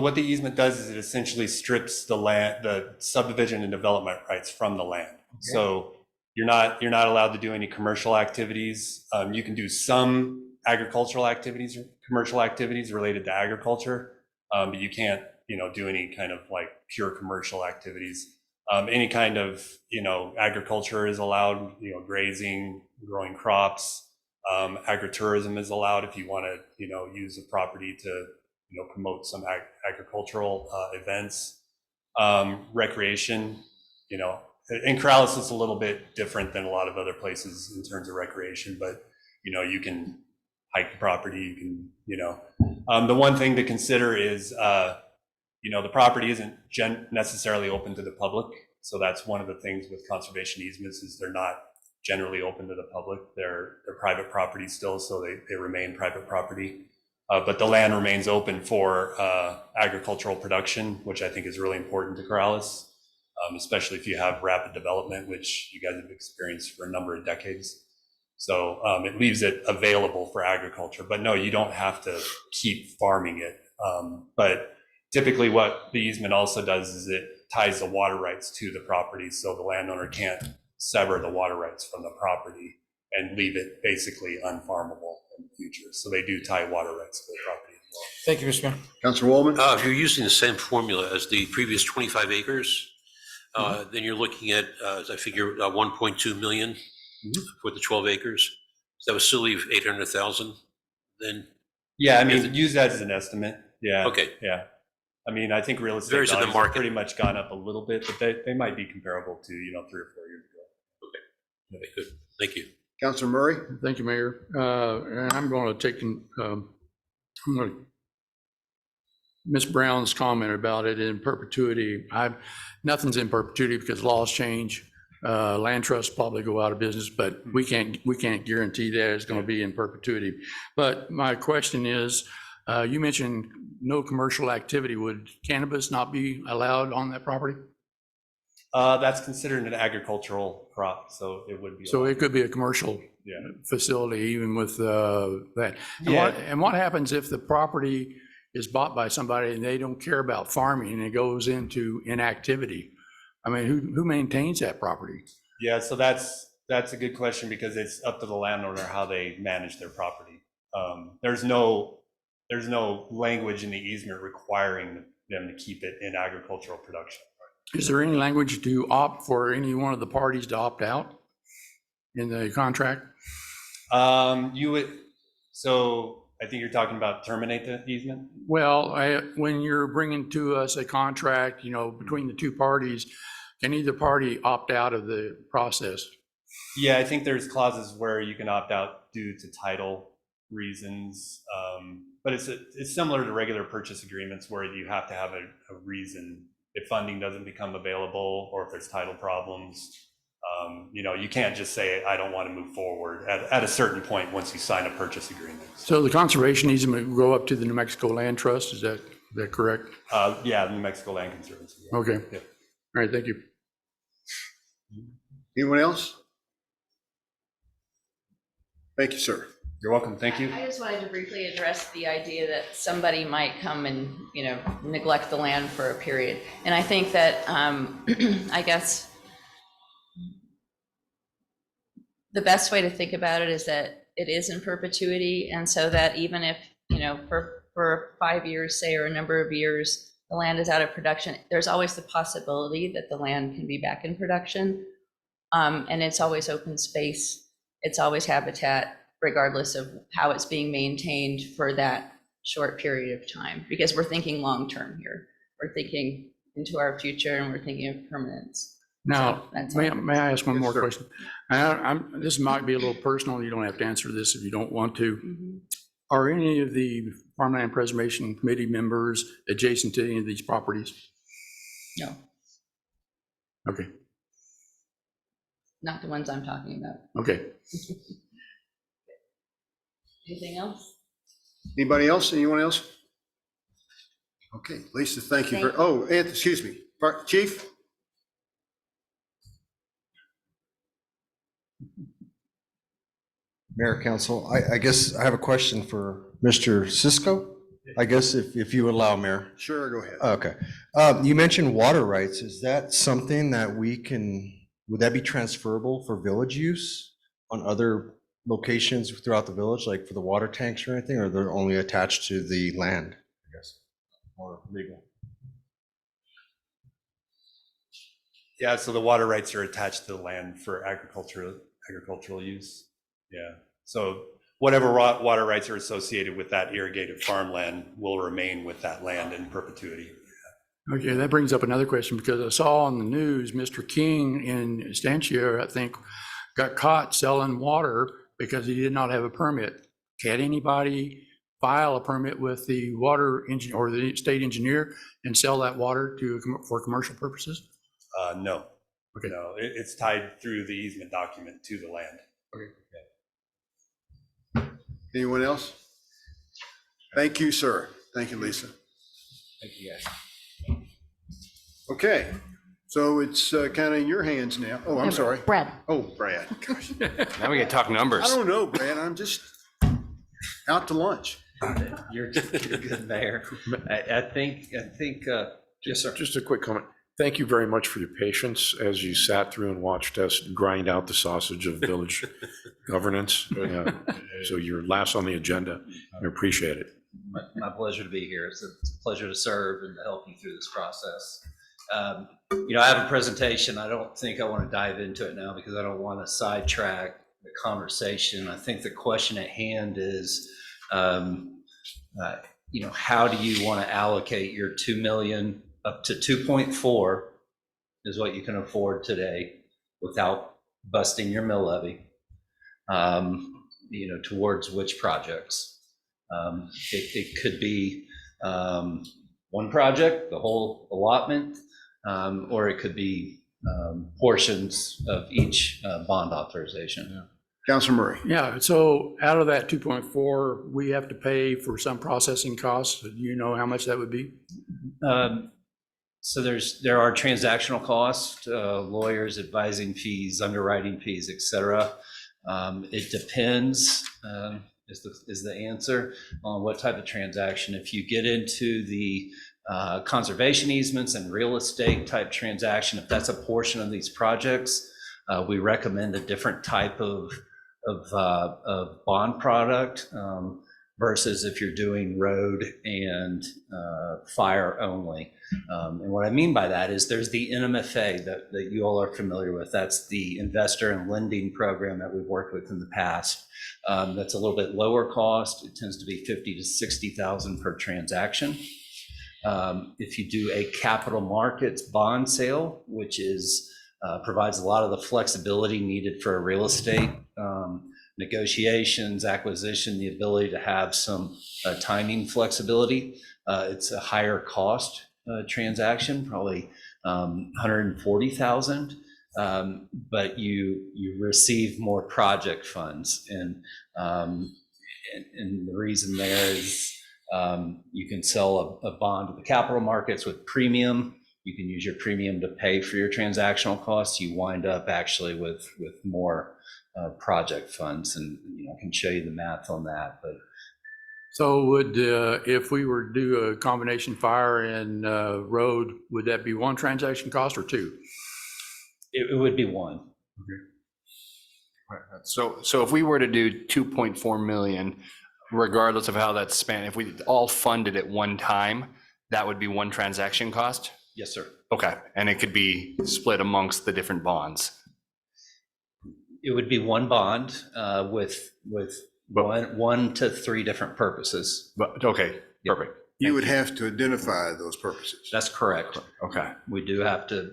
what the easement does is it essentially strips the subdivision and development rights from the land. Okay. So you're not allowed to do any commercial activities. You can do some agricultural activities, or commercial activities related to agriculture, but you can't, do any kind of like pure commercial activities. Any kind of, agriculture is allowed, grazing, growing crops. Agritourism is allowed if you want to, use the property to, promote some agricultural events. Recreation, in Corrales, it's a little bit different than a lot of other places in terms of recreation, but, you can hike the property, you can, the one thing to consider is, the property isn't necessarily open to the public. So that's one of the things with conservation easements is they're not generally open to the public. They're private property still, so they remain private property. But the land remains open for agricultural production, which I think is really important to Corrales, especially if you have rapid development, which you guys have experienced for a number of decades. So it leaves it available for agriculture. But no, you don't have to keep farming it. But typically what the easement also does is it ties the water rights to the property, so the landowner can't sever the water rights from the property and leave it basically unfarmable in the future. So they do tie water rights to the property as well. Thank you, Mr. Mayor. Councilor Wallman? If you're using the same formula as the previous 25 acres, then you're looking at, as I figure, 1.2 million for the 12 acres. So that would still leave 800,000 then? Yeah, I mean, use that as an estimate. Yeah. Okay. Yeah. I mean, I think real estate Varies with the values have market. pretty much gone up a little bit, but they might be comparable to, 3 or 4 years ago. Okay, good. Thank you. Councilor Murray? Thank you, Mayor. And I'm going to take, Ms. Brown's comment about it in perpetuity. Nothing's in perpetuity because laws change. Land trusts probably go out of business, but we can't guarantee that it's going to be in perpetuity. But my question is, you mentioned no commercial activity. Would cannabis not be allowed on that property? That's considered an agricultural crop, so it would be. So it could be a commercial facility even with that. And what happens if the property is bought by somebody and they don't care about farming and it goes into inactivity? I mean, who maintains that property? Yeah, so that's a good question because it's up to the landowner how they manage their property. There's no language in the easement requiring them to keep it in agricultural production. Is there any language to opt for any one of the parties to opt out in the contract? You would, so I think you're talking about terminate the easement? Well, when you're bringing to us a contract, between the two parties, can either party opt out of the process? Yeah, I think there's clauses where you can opt out due to title reasons. But it's similar to regular purchase agreements where you have to have a reason if funding doesn't become available or if there's title problems. You can't just say, I don't want to move forward at a certain point once you sign a purchase agreement. So the conservation easement will go up to the New Mexico Land Trust, is that correct? Yeah, New Mexico Land Conservancy. Okay. Yeah. All right, thank you. Anyone else? Thank you, sir. You're welcome. Thank you. I just wanted to briefly address the idea that somebody might come and, neglect the land for a period. And I think that, I guess, the best way to think about it is that it is in perpetuity. And so that even if, for 5 years, say, or a number of years, the land is out of production, there's always the possibility that the land can be back in production. And it's always open space. It's always habitat, regardless of how it's being maintained for that short period of time, because we're thinking long-term here. We're thinking into our future and we're thinking of permanence. Now, So may I ask one more question? This might be a little personal. You don't have to answer this if you don't want to. Are any of the Farmland Preservation Committee members adjacent to any of these properties? No, Okay, not the ones I'm talking about. okay. Anything else? Anybody else? Anyone else? Okay, Lisa, thank you. Excuse me, Chief? Mayor, Council, I guess I have a question for Mr. Cisco, I guess if you would allow, Mayor. Sure, go ahead. Okay. You mentioned water rights. Is that something that would that be transferable for village use on other locations throughout the village, like for the water tanks or anything, or they're only attached to the land, I guess, or legal? Yeah, so the water rights are attached to the land for agricultural use. Yeah, so whatever water rights are associated with that irrigated farmland will remain with that land in perpetuity. Okay, that brings up another question, because I saw on the news, Mr. King in Estancia, I think, got caught selling water because he did not have a permit. Can anybody file a permit with the water engineer or the state engineer and sell that water for commercial purposes? No. Okay. No, it's tied through the easement document to the land. Okay. Anyone else? Thank you, sir. Thank you, Lisa. Thank you, guys. Okay, so it's kind of in your hands now. Oh, I'm sorry. Brad. Oh, Brad. Gosh. Now we get to talk numbers. I don't know, Brad. I'm just out to lunch. You're good, Mayor. I think, yes, sir. Just a quick comment. Thank you very much for your patience as you sat through and watched us grind out the sausage of village governance. So you're last on the agenda. I appreciate it. My pleasure to be here. It's a pleasure to serve and to help you through this process. I have a presentation. I don't think I want to dive into it now because I don't want to sidetrack the conversation. I think the question at hand is, how do you want to allocate your 2 million up to 2.4 is what you can afford today without busting your mill levy, towards which projects? It could be one project, the whole allotment, or it could be portions of each bond authorization. Yeah. Councilor Murray. Yeah, so out of that 2.4, we have to pay for some processing costs. Do you know how much that would be? So there are transactional costs, lawyers, advising fees, underwriting fees, et cetera. It depends, is the answer, on what type of transaction. If you get into the conservation easements and real estate type transaction, if that's a portion of these projects, we recommend a different type of bond product versus if you're doing road and fire only. And what I mean by that is there's the NMFA that you all are familiar with. That's the investor and lending program that we've worked with in the past. That's a little bit lower cost. It tends to be $50,000 to $60,000 per transaction. If you do a capital markets bond sale, which provides a lot of the flexibility needed for a real estate negotiations, acquisition, the ability to have some timing flexibility, it's a higher cost transaction, probably $140,000, but you receive more project funds, and the reason there is you can sell a bond to the capital markets with premium. You can use your premium to pay for your transactional costs. You wind up actually with more project funds, and I can show you the math on that. But So if we were to do a combination fire and road, would that be one transaction cost or two? it would be one. So if we were to do 2.4 million, regardless of how that's spent, if we all funded at one time, that would be one transaction cost? Yes, sir. Okay, and it could be split amongst the different bonds? It would be one bond with one to three different purposes. But okay, perfect. You would have to identify those purposes. That's correct. Okay. We do have to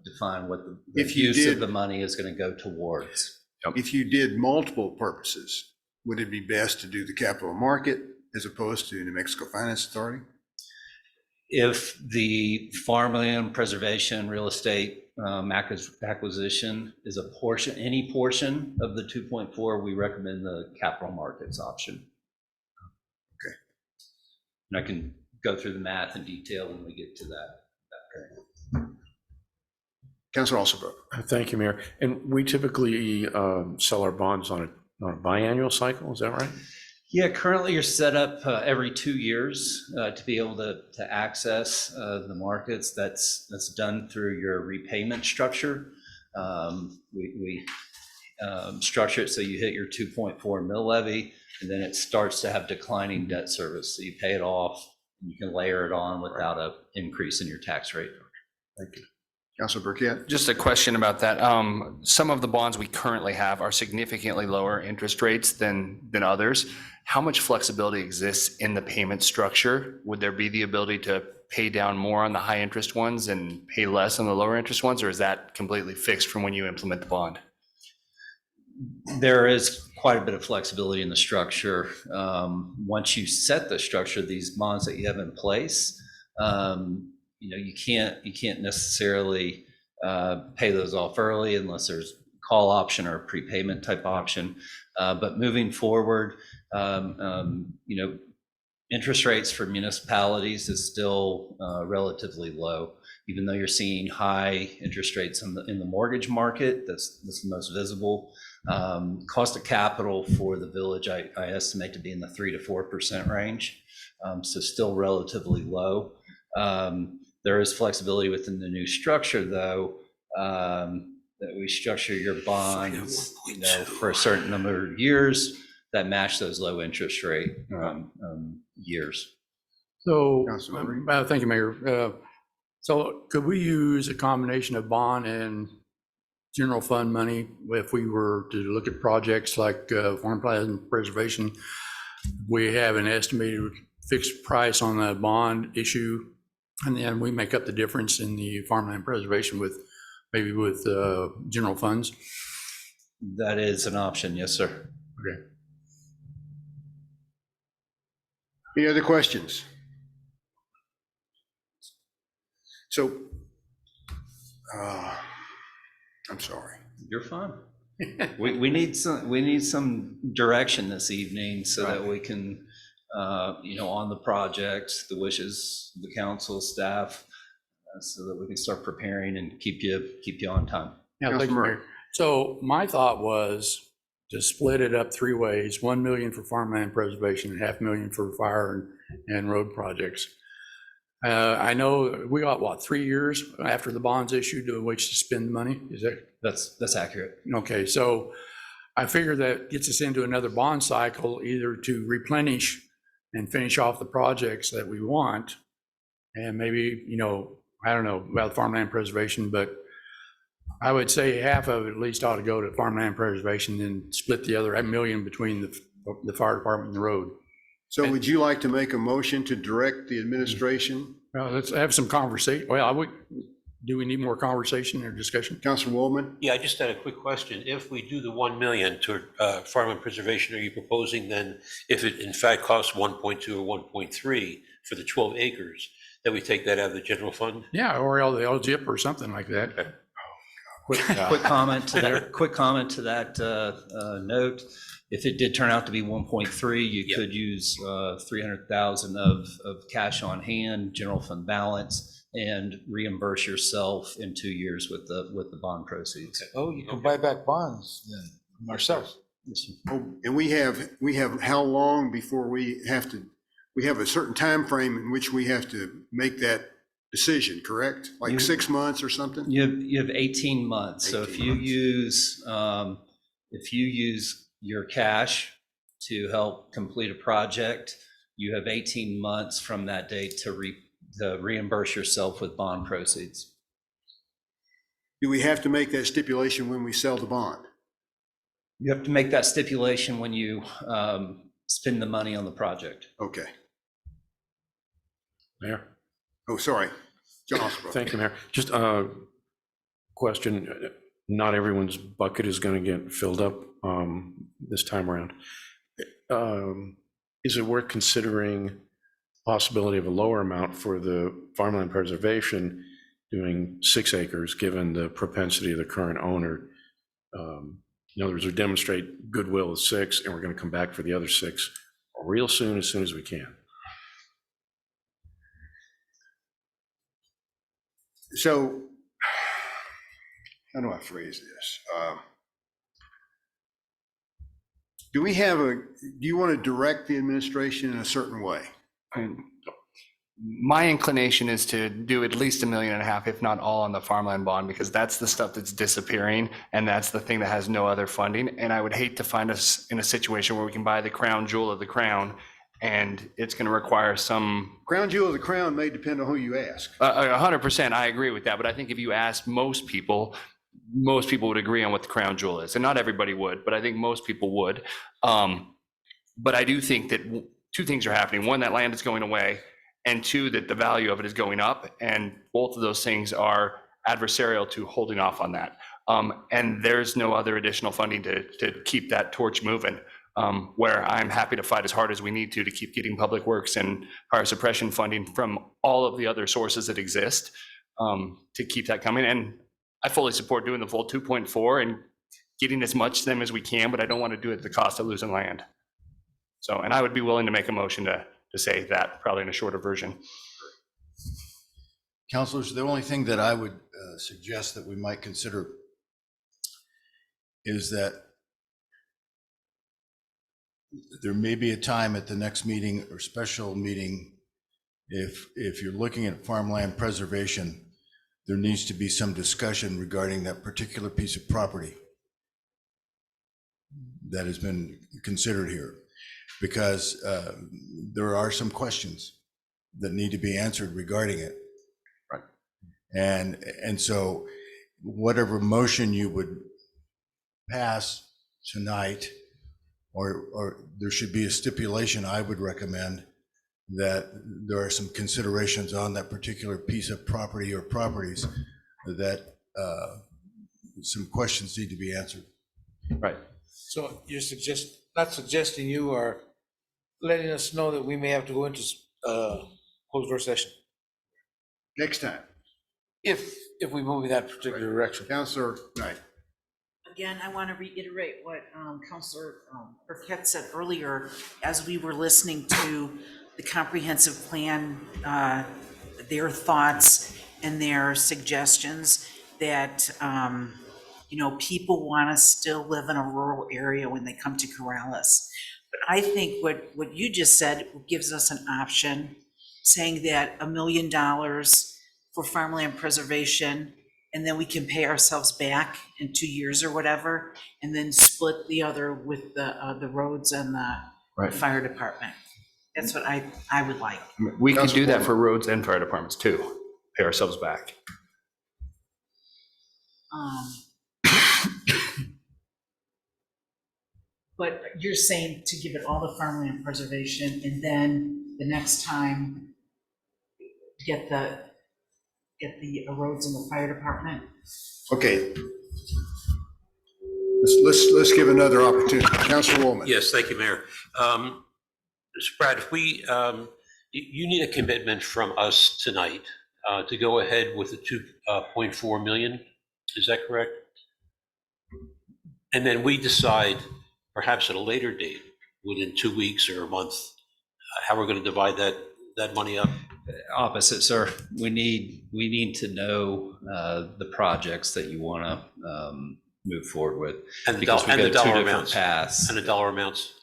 define what the If you use did- of the money is going to go towards. If you did multiple purposes, would it be best to do the capital market as opposed to New Mexico Finance Authority? If the farmland preservation, real estate acquisition is a portion, any portion of the 2.4, we recommend the capital markets option. Okay. And I can go through the math in detail when we get to that. Councilor Alsabrook. Thank you, Mayor. And we typically sell our bonds on a biannual cycle, is that right? Yeah, currently you're set up every 2 years to be able to access the markets. That's done through your repayment structure. We structure it so you hit your 2.4 mill levy, and then it starts to have declining debt service. So you pay it off, and you can layer it on without an increase in your tax rate. Thank you. Councilor Burkett. Just a question about that. Some of the bonds we currently have are significantly lower interest rates than others. How much flexibility exists in the payment structure? Would there be the ability to pay down more on the high interest ones and pay less on the lower interest ones, or is that completely fixed from when you implement the bond? There is quite a bit of flexibility in the structure. Once you set the structure, these bonds that you have in place, you can't necessarily pay those off early unless there's a call option or a prepayment type option. But moving forward, interest rates for municipalities is still relatively low, even though you're seeing high interest rates in the mortgage market. That's the most visible. Cost of capital for the village, I estimate to be in the 3 to 4% range. So still relatively low. There is flexibility within the new structure, though, that we structure your bonds, for a certain number of years that match those low interest rate years. So, thank you, Mayor. So could we use a combination of bond and general fund money if we were to look at projects like farmland preservation? We have an estimated fixed price on the bond issue, and then we make up the difference in the farmland preservation with maybe with general funds. That is an option, yes, sir. Okay. Any other questions? So, I'm sorry. You're fine. We need some direction this evening so that we can, on the project, the wishes, of the council staff, so that we can start preparing and keep you on time. Yeah, thank you, Mayor. So my thought was to split it up 3 ways: 1 million for farmland preservation and $500,000 for fire and road projects. I know we got 3 years after the bonds issued to which to spend the money. Is that? That's accurate. Okay, so I figure that gets us into another bond cycle, either to replenish and finish off the projects that we want, and maybe, I don't know about farmland preservation, but I would say half of it at least ought to go to farmland preservation and split the other $1 million between the fire department and the road. So would you like to make a motion to direct the administration? Well, let's have some conversation. Well, do we need more conversation or discussion? Councilor Waldman? Yeah, I just had a quick question. If we do the 1 million toward farmland preservation, are you proposing then, if it in fact costs 1.2 or 1.3 for the 12 acres, that we take that out of the general fund? Yeah, or the LGIP or something like that. Okay. Quick comment to that. Quick comment to that note. If it did turn out to be 1.3, you could use 300,000 of cash on hand, general fund balance, and reimburse yourself in 2 years with the bond proceeds. Oh, you can buy back bonds then from ourselves. Oh, and we have how long before we have a certain time frame in which we have to make that decision, correct? Like 6 months or something? You have 18 months. So 18 if you use your cash to help complete a project, you have 18 months from that date to reimburse yourself with bond proceeds. Do we have to make that stipulation when we sell the bond? You have to make that stipulation when you spend the money on the project. Okay. Mayor? Oh, sorry. John Osborne. Thank you, Mayor. Just a question. Not everyone's bucket is going to get filled up this time around. Is it worth considering possibility of a lower amount for the farmland preservation, doing 6 acres, given the propensity of the current owner? In other words, we demonstrate goodwill with 6, and we're going to come back for the other 6 real soon, as soon as we can. So, how do I phrase this? Do you want to direct the administration in a certain way? My inclination is to do at least $1.5 million, if not all, on the farmland bond, because that's the stuff that's disappearing, and that's the thing that has no other funding. And I would hate to find us in a situation where we can buy the crown jewel of the crown, and it's going to require some. Crown jewel of the crown may depend on who you ask. 100%, I agree with that. But I think if you ask most people would agree on what the crown jewel is, and not everybody would, but I think most people would. But I do think that 2 things are happening. 1, that land is going away, and 2, that the value of it is going up. And both of those things are adversarial to holding off on that. And there's no other additional funding to keep that torch moving, where I'm happy to fight as hard as we need to keep getting public works and fire suppression funding from all of the other sources that exist, to keep that coming. And I fully support doing the full 2.4 and getting as much to them as we can, but I don't want to do it at the cost of losing land. So, and I would be willing to make a motion to say that, probably in a shorter version. Councilors, the only thing that I would suggest that we might consider is that there may be a time at the next meeting or special meeting if you're looking at farmland preservation, there needs to be some discussion regarding that particular piece of property that has been considered here, because there are some questions that need to be answered regarding it. Right. And so whatever motion you would pass tonight, or there should be a stipulation, I would recommend that there are some considerations on that particular piece of property or properties that some questions need to be answered. Right. So you're not suggesting, you are letting us know that we may have to go into closed door session Next time. if we move in that particular direction. Counselor Knight. Again, I want to reiterate what Counselor Burkett said earlier, as we were listening to the comprehensive plan, their thoughts and their suggestions that, people want to still live in a rural area when they come to Corrales. But I think what you just said gives us an option, saying that $1 million for farmland preservation, and then we can pay ourselves back in 2 years or whatever, and then split the other with the roads and the Right. fire department. That's what I would like. We could do that for roads and fire departments too, pay ourselves back. But you're saying to give it all to farmland preservation, and then the next time get the roads and the fire department? Okay. Let's give another opportunity. Councilor Woolman. Yes, thank you, Mayor. Mr. Pratt, if you need a commitment from us tonight to go ahead with the 2.4 million, is that correct? And then we decide, perhaps at a later date, within 2 weeks or a month, how we're going to divide that money up? Opposite, sir. We need to know the projects that you want to move forward with. And the because we dollar go two different amounts. paths. And the dollar amounts?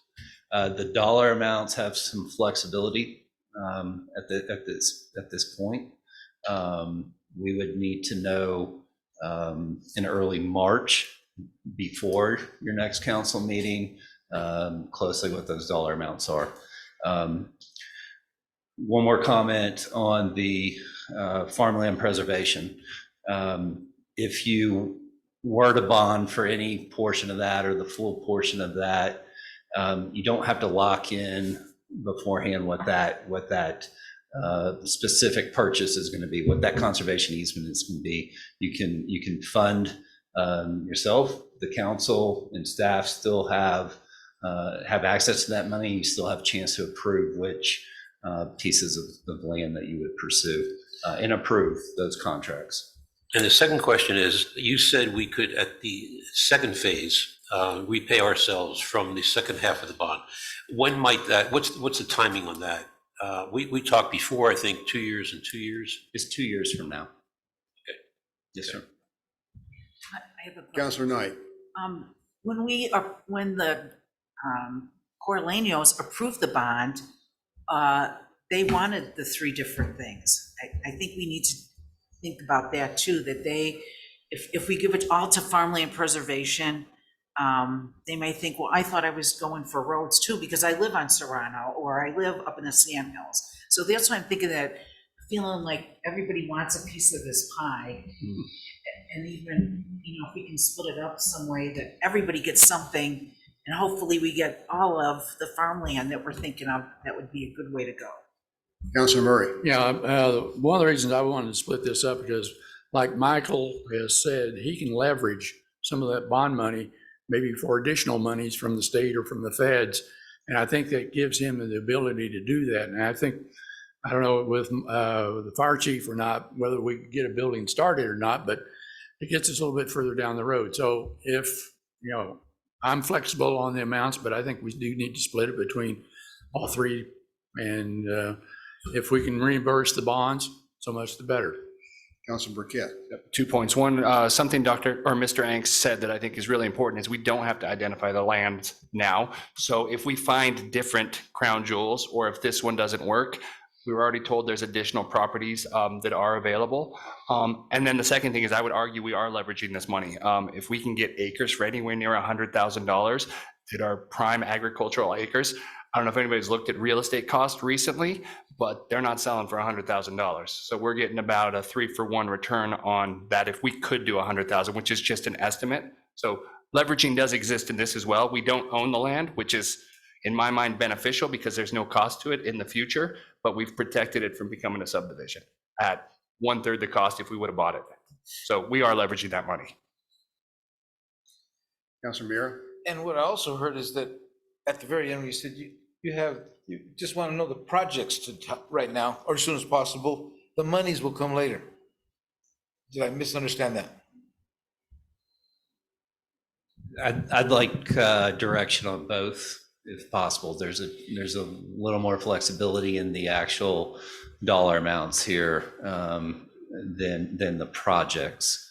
The dollar amounts have some flexibility at this point. We would need to know in early March, before your next council meeting, closely what those dollar amounts are. One more comment on the farmland preservation. If you were to bond for any portion of that or the full portion of that, you don't have to lock in beforehand what that specific purchase is going to be, what that conservation easement is going to be. You can fund yourself, the council and staff still have access to that money. You still have a chance to approve which pieces of land that you would pursue and approve those contracts. And the second question is, you said we could, at the second phase, repay ourselves from the second half of the bond. When might that, what's the timing on that? We talked before, I think, 2 years and 2 years. It's 2 years from now. Okay. Yes, sir. I have a question. Counselor Knight. When the Corleños approved the bond, they wanted the three different things. I think we need to think about that too, that if we give it all to farmland preservation, they may think, well, I thought I was going for roads too, because I live on Serrano or I live up in the Sand Hills. So that's why I'm thinking that, feeling like everybody wants a piece of this pie. And even, if we can split it up some way that everybody gets something, and hopefully we get all of the farmland that we're thinking of, that would be a good way to go. Councilor Murray. Yeah, one of the reasons I wanted to split this up, because like Michael has said, he can leverage some of that bond money, maybe for additional monies from the state or from the feds. And I think that gives him the ability to do that. And I think, I don't know with the fire chief or not, whether we could get a building started or not, but it gets us a little bit further down the road. So if, I'm flexible on the amounts, but I think we do need to split it between all three. And if we can reimburse the bonds, so much the better. Councilor Burkett. 2 points. One, something Mr. Angst said that I think is really important is we don't have to identify the land now. So if we find different crown jewels, or if this one doesn't work, We were already told there's additional properties that are available. And then the second thing is I would argue we are leveraging this money. If we can get acres for anywhere near $100,000 that are prime agricultural acres, I don't know if anybody's looked at real estate cost recently, but they're not selling for $100,000. So we're getting about a 3-for-1 return on that if we could do 100,000, which is just an estimate. So leveraging does exist in this as well. We don't own the land, which is in my mind beneficial because there's no cost to it in the future, but we've protected it from becoming a subdivision at 1/3 the cost if we would have bought it. So we are leveraging that money. Councilor Mira? And what I also heard is that at the very end, you said you just want to know the projects right now, or as soon as possible. The monies will come later. Did I misunderstand that? I'd like direction on both if possible. There's a little more flexibility in the actual dollar amounts here than the projects.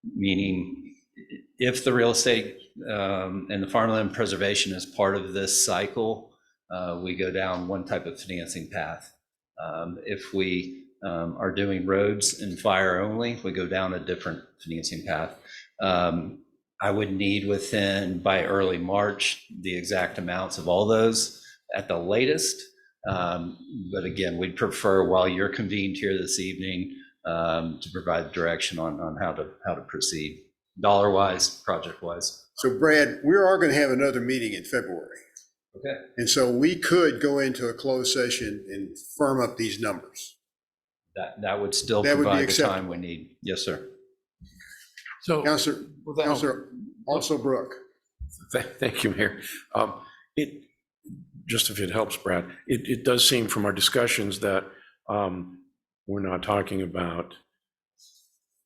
Meaning if the real estate and the farmland preservation is part of this cycle, we go down one type of financing path. If we are doing roads and fire only, we go down a different financing path. I would need by early March, the exact amounts of all those at the latest. But again, we'd prefer while you're convened here this evening to provide direction on how to proceed, dollar-wise, project-wise. So Brad, we are going to have another meeting in February. Okay. And so we could go into a closed session and firm up these numbers. That would still That would be provide the acceptable. time we need. Yes, sir. So, Councilor also Brooke. Thank you, Mayor. Just if it helps, Brad, it does seem from our discussions that we're not talking about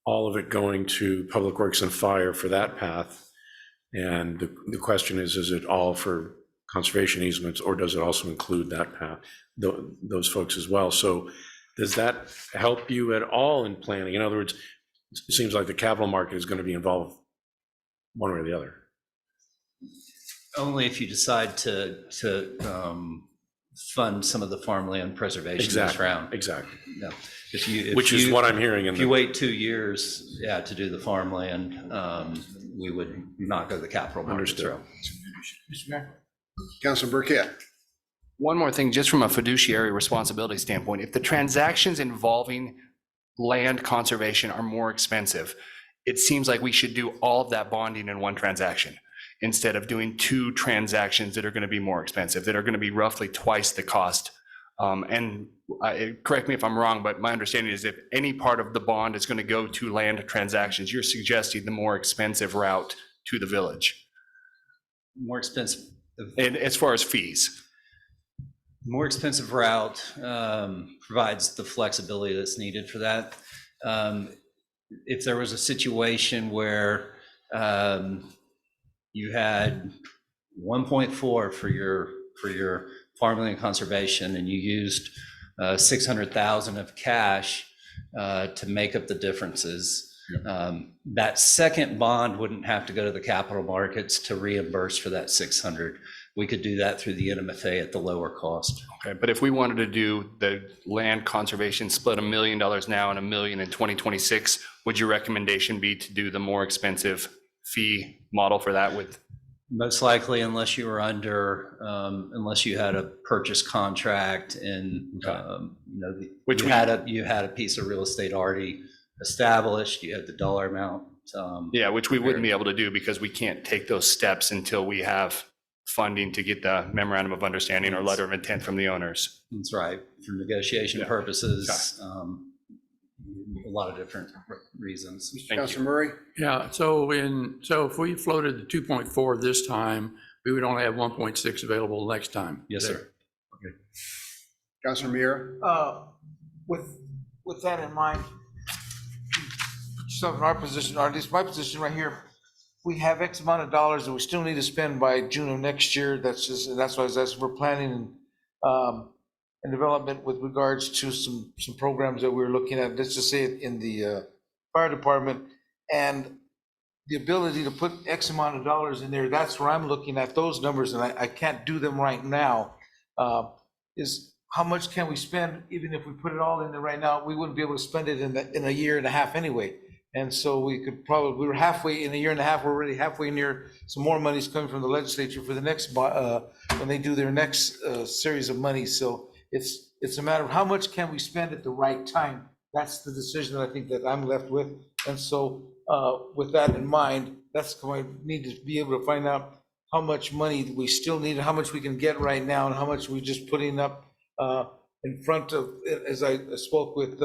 all of it going to Public Works and Fire for that path. And the question is it all for conservation easements, or does it also include that path, those folks as well? So does that help you at all in planning? In other words, it seems like the capital market is going to be involved one way or the other. Only if you decide to fund some of the farmland preservation this round. Exactly. No. Which is what I'm hearing. If you wait 2 years, to do the farmland, we would not go the capital markets route. Mr. Mayor? Councilor Burkett. One more thing, just from a fiduciary responsibility standpoint, if the transactions involving land conservation are more expensive, it seems like we should do all of that bonding in one transaction instead of doing 2 transactions that are going to be more expensive, that are going to be roughly twice the cost. Correct me if I'm wrong, but my understanding is if any part of the bond is going to go to land transactions, you're suggesting the more expensive route to the village. More expensive. And as far as fees. More expensive route provides the flexibility that's needed for that. If there was a situation where you had 1.4 for your farmland conservation and you used 600,000 of cash to make up the differences, that second bond wouldn't have to go to the capital markets to reimburse for that 600. We could do that through the NMFA at the lower cost. Okay, but if we wanted to do the land conservation split $1 million now and $1 million in 2026, would your recommendation be to do the more expensive fee model for that with? Most likely, unless you were under, unless you had a purchase contract and, you had a piece of real estate already established, you had the dollar amount. Yeah, which we wouldn't be able to do because we can't take those steps until we have funding to get the memorandum of understanding or letter of intent from the owners. That's right. For negotiation purposes, a lot of different reasons. Councilor Murray? Yeah, so if we floated the 2.4 this time, we would only have 1.6 available next time. Yes, sir. Okay. Councilor Mira? With that in mind, yourself in our position, or at least my position right here, we have X amount of dollars that we still need to spend by June of next year. That's why we're planning and development with regards to some programs that we're looking at. Let's just say it in the fire department, and the ability to put X amount of dollars in there. That's where I'm looking at those numbers, and I can't do them right now. Is how much can we spend, even if we put it all in there right now, we wouldn't be able to spend it in a year and a half anyway. And so we could probably, we were halfway, in a year and a half, we're already halfway near, some more money's coming from the legislature for the next, when they do their next series of money. So it's a matter of how much can we spend at the right time? That's the decision that I think that I'm left with. And so with that in mind, that's why I need to be able to find out how much money we still need, how much we can get right now, and how much we're just putting up in front of, as I spoke with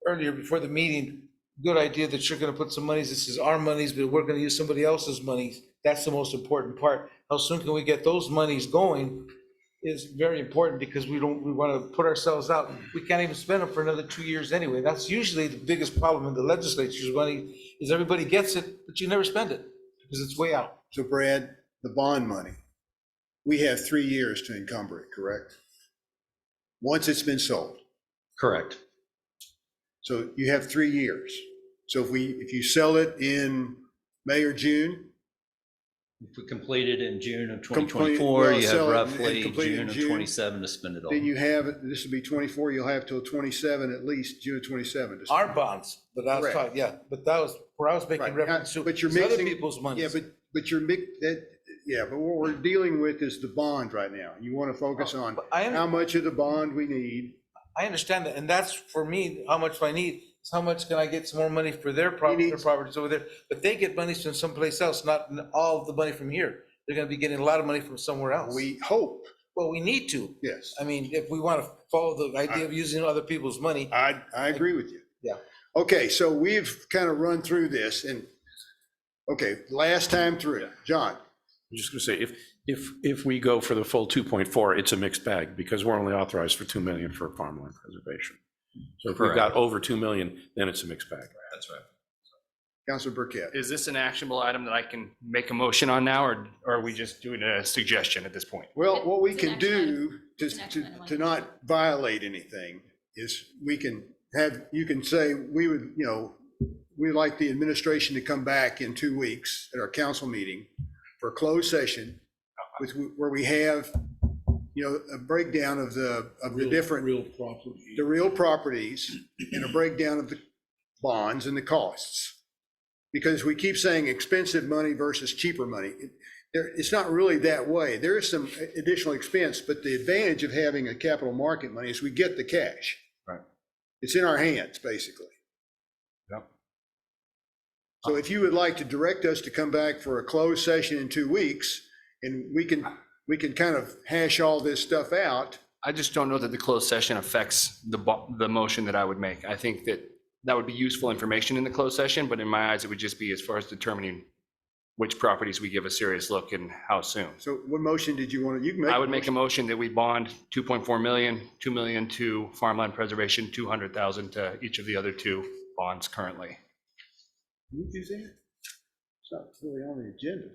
earlier before the meeting, good idea that you're gonna put some monies, this is our monies, but we're gonna use somebody else's monies. That's the most important part. How soon can we get those monies going is very important, because we wanna put ourselves out. We can't even spend them for another 2 years anyway. That's usually the biggest problem in the legislature's money, is everybody gets it, but you never spend it, because it's way out. So Brad, the bond money, we have 3 years to encumber it, correct? Once it's been sold. Correct. So you have 3 years. So if you sell it in May or June. If we complete it in June of Complete- 2024, well, you have sell it and roughly complete it in June of June, 27 to spend it all. Then you have, this will be 24, you'll have till 27, at least June of 27. to spend Our it. bonds, but I was Correct. talking, yeah, but that was where I was making Right. reference to, But you're it's other mixing- people's money. Yeah, but you're but what we're dealing with is the bond right now. You want to focus on how much of the bond we need. I understand that, and that's for me, how much do I need? Is how much can I get some more money for their properties over there? But they get money from someplace else, not all of the money from here. They're gonna be getting a lot of money from somewhere else. We hope. Well, we need to. Yes. I mean, if we want to follow the idea of using other people's money. I agree with you. Yeah. Okay, so we've kind of run through this and, okay, last time through, John. I'm just going to say, if we go for the full 2.4, it's a mixed bag, because we're only authorized for 2 million for farmland preservation. So if we've got over 2 million, then it's a mixed bag. That's right. Councilor Burkett. Is this an actionable item that I can make a motion on now, or are we just doing a suggestion at this point? Well, what we can do to not violate anything is we can have, you can say, we would, we'd like the administration to come back in 2 weeks at our council meeting for a closed session with, where we have, a breakdown of the different. The real properties and a breakdown of the bonds and the costs. Because we keep saying expensive money versus cheaper money. It's not really that way. There is some additional expense, but the advantage of having a capital market money is we get the cash. Right. It's in our hands, basically. Yep. So if you would like to direct us to come back for a closed session in 2 weeks, and we can kind of hash all this stuff out. I just don't know that the closed session affects the motion that I would make. I think that would be useful information in the closed session, but in my eyes, it would just be as far as determining which properties we give a serious look and how soon. So what motion did you want to, you can make? I would make a motion that we bond 2.4 million, 2 million to farmland preservation, 200,000 to each of the other 2 bonds currently. Can you do that? It's not really on the agenda.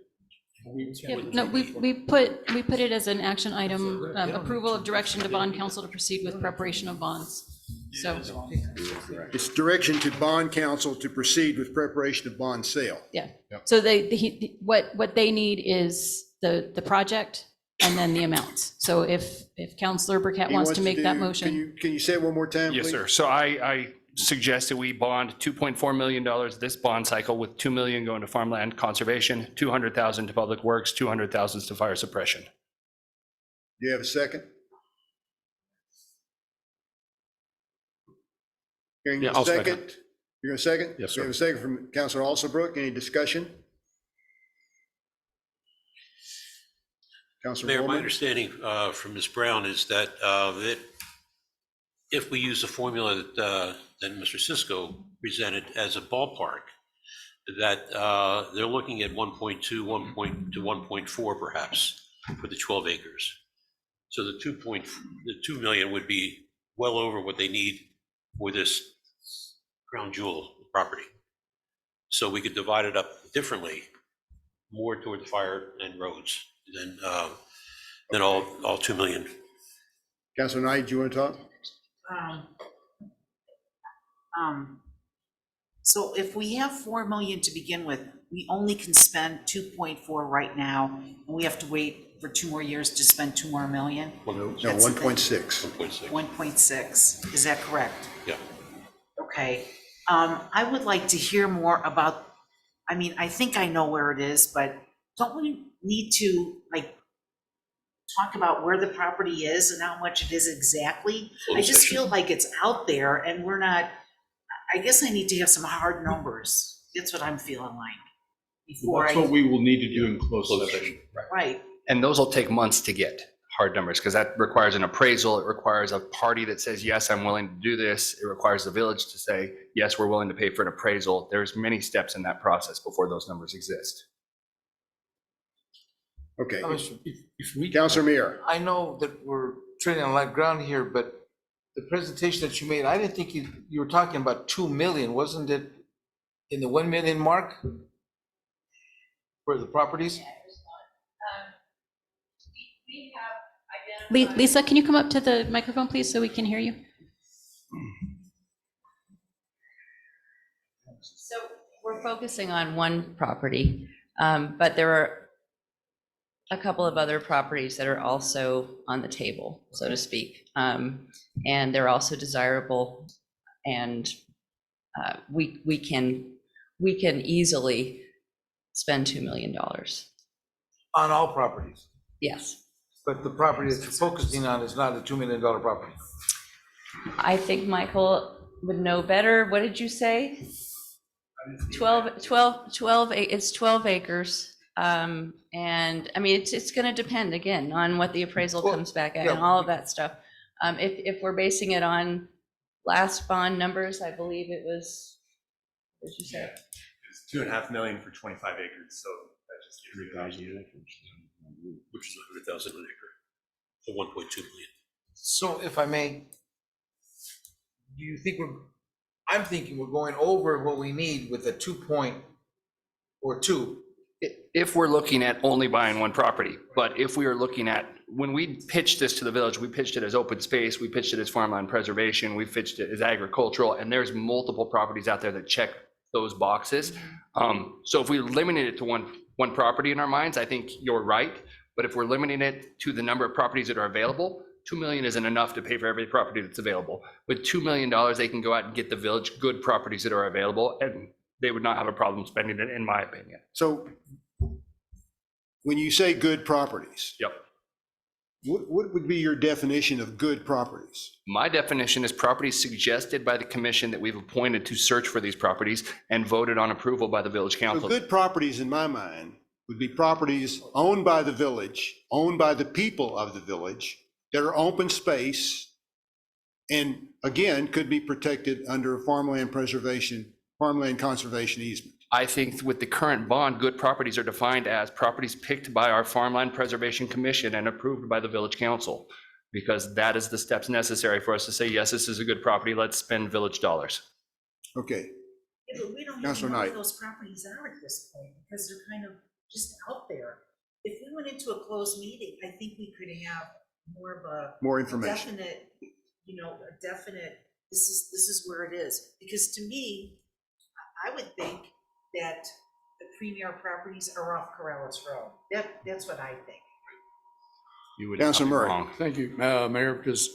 Yeah, no, we put it as an action item, approval of direction to bond council to proceed with preparation of bonds. So, It's direction to bond council to proceed with preparation of bond sale. yeah. So what they need is the project and then the amounts. So if Councilor Burkett He wants to make that do- motion. Can you say it one more time, Yes, please? sir. So I suggest that we bond $2.4 million this bond cycle, with 2 million going to farmland conservation, 200,000 to public works, 200,000 to fire suppression. Do you have a second? Hearing Yeah, a I'll second. second. You're going to second? Yes, We have sir. a second from Councilor Alsobrook. Any discussion? Councilor Mayor, my Bowman? understanding from Ms. Brown is that if we use the formula that Mr. Cisco presented as a ballpark, that they're looking at 1.2 to 1.4 perhaps for the 12 acres. So the 2 million would be well over what they need for this crown jewel property. So we could divide it up differently, more toward the fire and roads than all 2 million. Councilor Knight, do you want to talk? So if we have 4 million to begin with, we only can spend 2.4 right now, and we have to wait for 2 more years to spend 2 more million? No, That's- 1.6. 1.6. 1.6, is that correct? Yeah. Okay, I would like to hear more about, I mean, I think I know where it is, but don't we need to, like, talk about where the property is and how much it is exactly? I just feel like it's out there and we're not, I guess I need to have some hard numbers. That's what I'm feeling like. Before That's what we will need to do in closed session. Right, And those will take months to get, hard numbers, because that requires an appraisal. It requires a party that says, yes, I'm willing to do this. It requires the village to say, yes, we're willing to pay for an appraisal. There's many steps in that process before those numbers exist. Okay, If we, Councilor Meir. I know that we're treading on light ground here, but the presentation that you made, I didn't think you were talking about 2 million, wasn't it in the 1 million mark for the properties? Lisa, can you come up to the microphone, please, so we can hear you? So we're focusing on one property, but there are a couple of other properties that are also on the table, so to speak. And they're also desirable, and we can easily spend $2 million. On all properties, Yes. but the property that you're focusing on is not a $2 million property. I think Michael would know better. What did you say? 12, it's 12 acres. And I mean, it's going to depend again on what the appraisal comes back at and all of that stuff. If we're basing it on last bond numbers, I believe it was, what did you say? It's 2.5 million for 25 acres, so that just gives you 3,000 acres. Which is 100,000 an acre, so 1.2 million. So if I may, do you think I'm thinking we're going over what we need with a 2.2. If we're looking at only buying one property, but if we are looking at, when we pitched this to the village, we pitched it as open space, we pitched it as farmland preservation, we pitched it as agricultural, and there's multiple properties out there that check those boxes. So if we limited it to one property in our minds, I think you're right. But if we're limiting it to the number of properties that are available, 2 million isn't enough to pay for every property that's available. With $2 million, they can go out and get the village good properties that are available, and they would not have a problem spending it, in my opinion. So when you say good properties. Yep. What would be your definition of good properties? My definition is properties suggested by the commission that we've appointed to search for these properties and voted on approval by the village So council. good properties, in my mind, would be properties owned by the village, owned by the people of the village, that are open space, and again, could be protected under a farmland conservation easement. I think with the current bond, good properties are defined as properties picked by our Farmland Preservation Commission and approved by the village council, because that is the steps necessary for us to say, yes, this is a good property, let's spend village dollars. Okay. Yeah, but we don't even Councilor know Knight. what those properties are at this point, because they're kind of just out there. If we went into a closed meeting, I think we could have more of a. More information. Definite, a definite, this is where it is. Because to me, I would think that the premier properties are off Corrales Road. That's what I think. You would Councilor not be Murray. wrong. Thank you, Mayor, because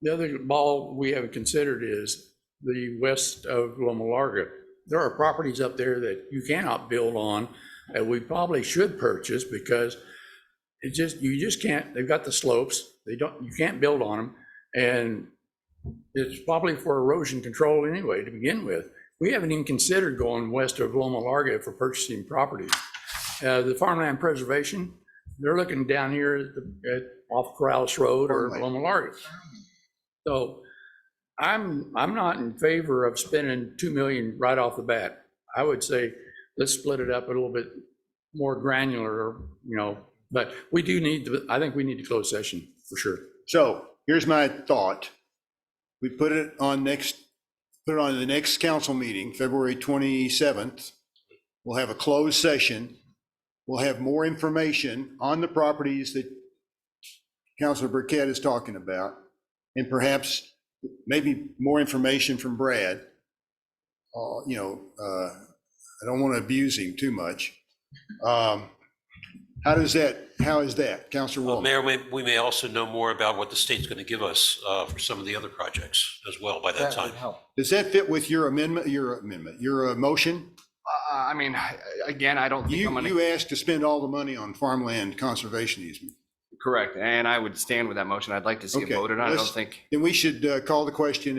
the other ball we haven't considered is the west of Loma Larga. There are properties up there that you cannot build on that we probably should purchase because you just can't, they've got the slopes, you can't build on them. And it's probably for erosion control anyway to begin with. We haven't even considered going west of Loma Larga for purchasing properties. The farmland preservation, they're looking down here off Corrales Road or Loma Larga. So I'm not in favor of spending 2 million right off the bat. I would say let's split it up a little bit more granular, but we do need to, I think we need to close session for sure. So here's my thought. We put it on the next council meeting, February 27th. We'll have a closed session. We'll have more information on the properties that Councilor Burkett is talking about, and perhaps maybe more information from Brad. I don't want to abuse him too much. How is that, Councilor Wall? Mayor, we may also know more about what the state's going to give us for some of the other projects as well by that time. Does that fit with your your motion? I mean, again, I don't think I'm gonna. You asked to spend all the money on farmland conservation easement. Correct, and I would stand with that motion. I'd like to see it voted on. I don't think. Then we should call the question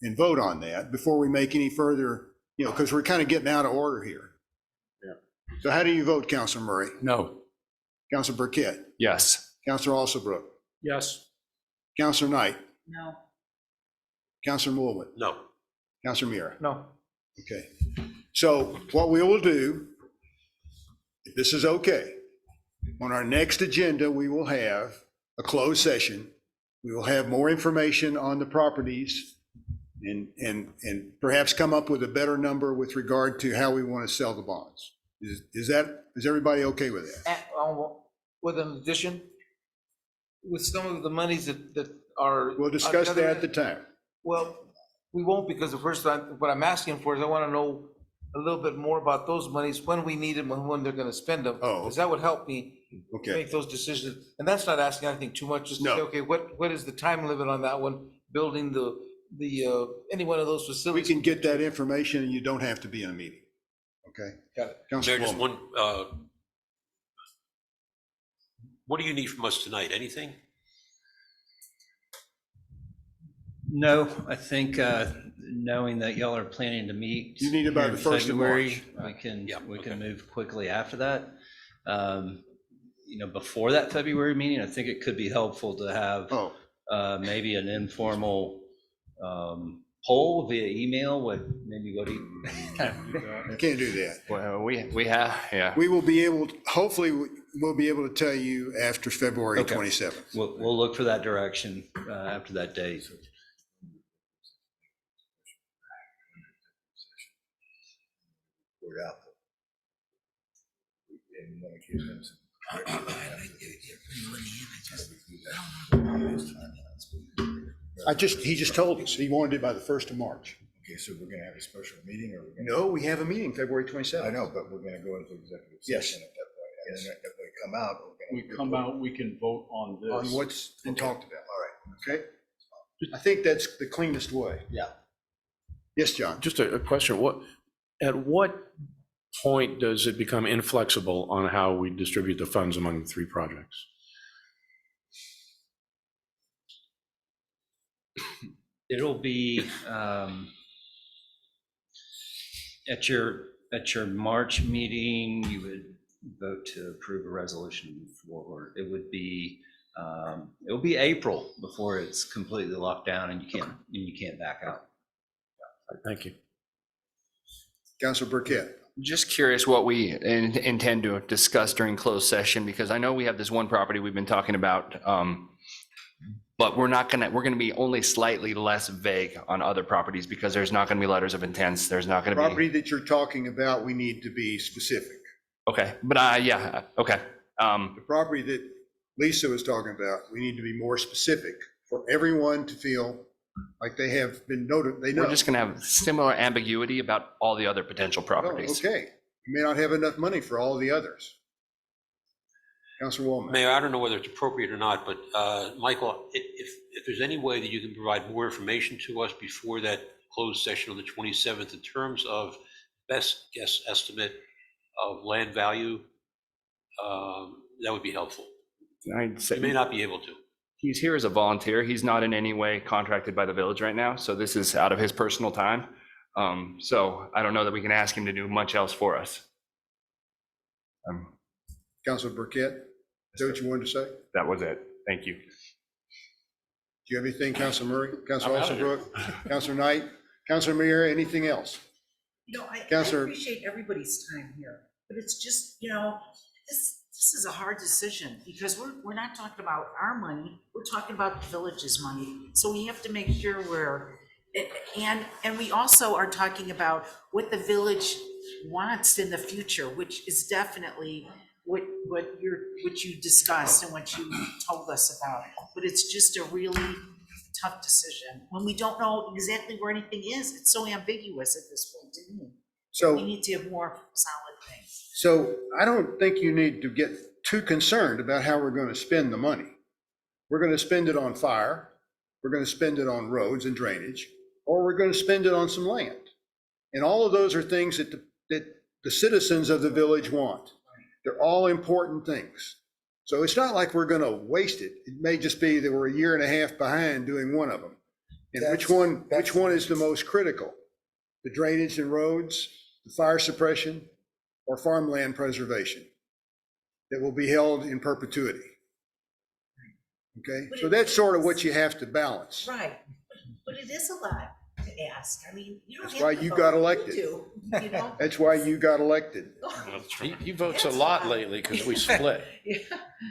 and vote on that before we make any further, because we're kind of getting out of order here. Yeah. So how do you vote, Councilor Murray? No. Councilor Burkett? Yes. Councilor Alsobrook? Yes. Councilor Knight? No. Councilor Moorwood? No. Councilor Mira? No. Okay. So what we will do, if this is okay, on our next agenda, we will have a closed session. We will have more information on the properties and perhaps come up with a better number with regard to how we want to sell the bonds. Is everybody okay with that? With an addition, with some of the monies that are. We'll discuss that at the time. Well, we won't, because the first time, what I'm asking for is I want to know a little bit more about those monies, when we need them and when they're going to spend them. Oh. Because that would help me Okay. make those decisions. And that's not asking anything too much, just to say, okay, what is the time limit on that one? Building the any one of those We facilities. can get that information and you don't have to be in a meeting. Okay? Got it. Councilor Mayor, just Woolman. one, what do you need from us tonight? Anything? No, I think knowing that y'all are planning to meet. You need about here in the 1st of February, March. We can move quickly after that. Before that February meeting, I think it could be helpful to have maybe an informal poll via email with maybe what do you? I can't do that. Well, we have, yeah. We will be able, hopefully, we'll be able to tell you after February Okay. 27th. We'll look for that direction after that date. He just told us, he wanted it by the 1st of March. Okay, so we're gonna have a special meeting, or we're gonna? No, we have a meeting February 27th. I know, but we're gonna go into executive Yes. session at that point, and then if we come out, we're gonna. We come out, we can vote on this. On what's been talked about. All right. Okay? I think that's the cleanest way. Yeah. Yes, John? Just a question, at what point does it become inflexible on how we distribute the funds among the 3 projects? It'll be at your March meeting, you would vote to approve a resolution to move forward. It would be it'll be April before it's completely locked down and you can't back out. Thank you. Councilor Burkett? Just curious what we intend to discuss during closed session, because I know we have this one property we've been talking about, but we're gonna be only slightly less vague on other properties because there's not gonna be letters of intents. There's not gonna be. Property that you're talking about, we need to be specific. Okay, but yeah, okay. The property that Lisa was talking about, we need to be more specific for everyone to feel like they have been noted, they know. We're just gonna have similar ambiguity about all the other potential properties. Okay, you may not have enough money for all the others. Councilor Woolman? Mayor, I don't know whether it's appropriate or not, but Michael, if there's any way that you can provide more information to us before that closed session on the 27th in terms of best guess estimate of land value, that would be helpful. I'd say You may not be able to. he's here as a volunteer. He's not in any way contracted by the village right now, so this is out of his personal time. So I don't know that we can ask him to do much else for us. Councilor Burkett, is that what you wanted to say? That was it. Thank you. Do you have anything, Councilor Murray? Councilor I'm out of here. Alsobrook? Councilor Knight? Councilor Meara, anything else? I Counselor- appreciate everybody's time here, but it's just, this is a hard decision because we're not talking about our money, we're talking about the village's money. So we have to make sure and we also are talking about what the village wants in the future, which is definitely what you discussed and what you told us about. But it's just a really tough decision when we don't know exactly where anything is. It's so ambiguous at this point, didn't we? So- We need to have more solid things. So I don't think you need to get too concerned about how we're going to spend the money. We're going to spend it on fire, we're going to spend it on roads and drainage, or we're going to spend it on some land. And all of those are things that the citizens of the village want. They're all important things. So it's not like we're going to waste it. It may just be that we're a year and a half behind doing one of them. And which one is the most critical? The drainage and roads, the fire suppression, or farmland preservation that will be held in perpetuity? Okay, so that's sort of what you have to balance. Right, but it is a lot to ask. I mean, you don't That's have why to you vote. got We elected. do, you know? That's why you got elected. He votes a lot lately because we split.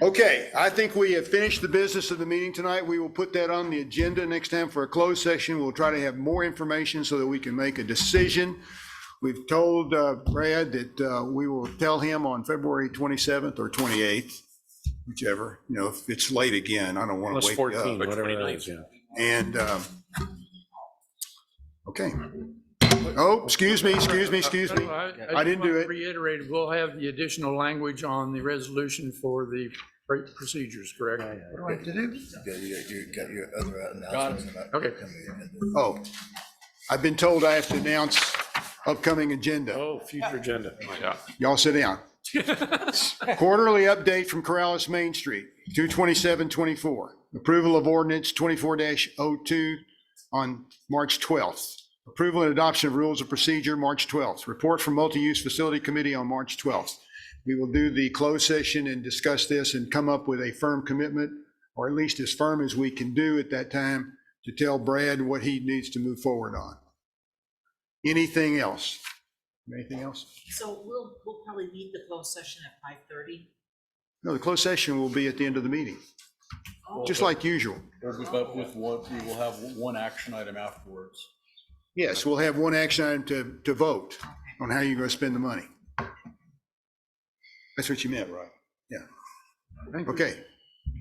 Okay, I think we have finished the business of the meeting tonight. We will put that on the agenda next time for a closed session. We'll try to have more information so that we can make a decision. We've told Brad that we will tell him on February 27th or 28th, whichever, if it's late again, I don't want Plus to wake 14, you up. whatever that is, yeah. And, okay. Oh, excuse me. I didn't do it. Reiterated, we'll have the additional language on the resolution for the freight procedures, correct? What do I have to do? You got your other announcements. Okay. Oh, I've been told I have to announce upcoming agenda. Oh, future agenda. Yeah. Y'all sit down. Quarterly update from Corrales Main Street, 22724. Approval of ordinance 24-02 on March 12th. Approval and adoption of rules of procedure, March 12th. Report from Multi-Use Facility Committee on March 12th. We will do the closed session and discuss this and come up with a firm commitment, or at least as firm as we can do at that time, to tell Brad what he needs to move forward on. Anything else? Anything else? So we'll probably leave the closed session at 5:30. No, the closed session will be at the end of the meeting, just like usual. But with what, we will have one action item afterwards. Yes, we'll have one action item to vote on how you're going to spend the money. That's what you meant, right? Yeah. Okay.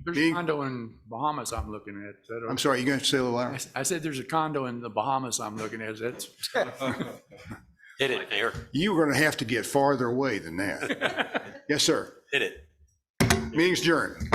There's a condo in Bahamas I'm looking at. Is that I'm sorry, you going to say a little louder? I said there's a condo in the Bahamas I'm looking at. That's. Hit it, Mayor. You were going to have to get farther away than that. Yes, sir. Hit it. Meeting's adjourned.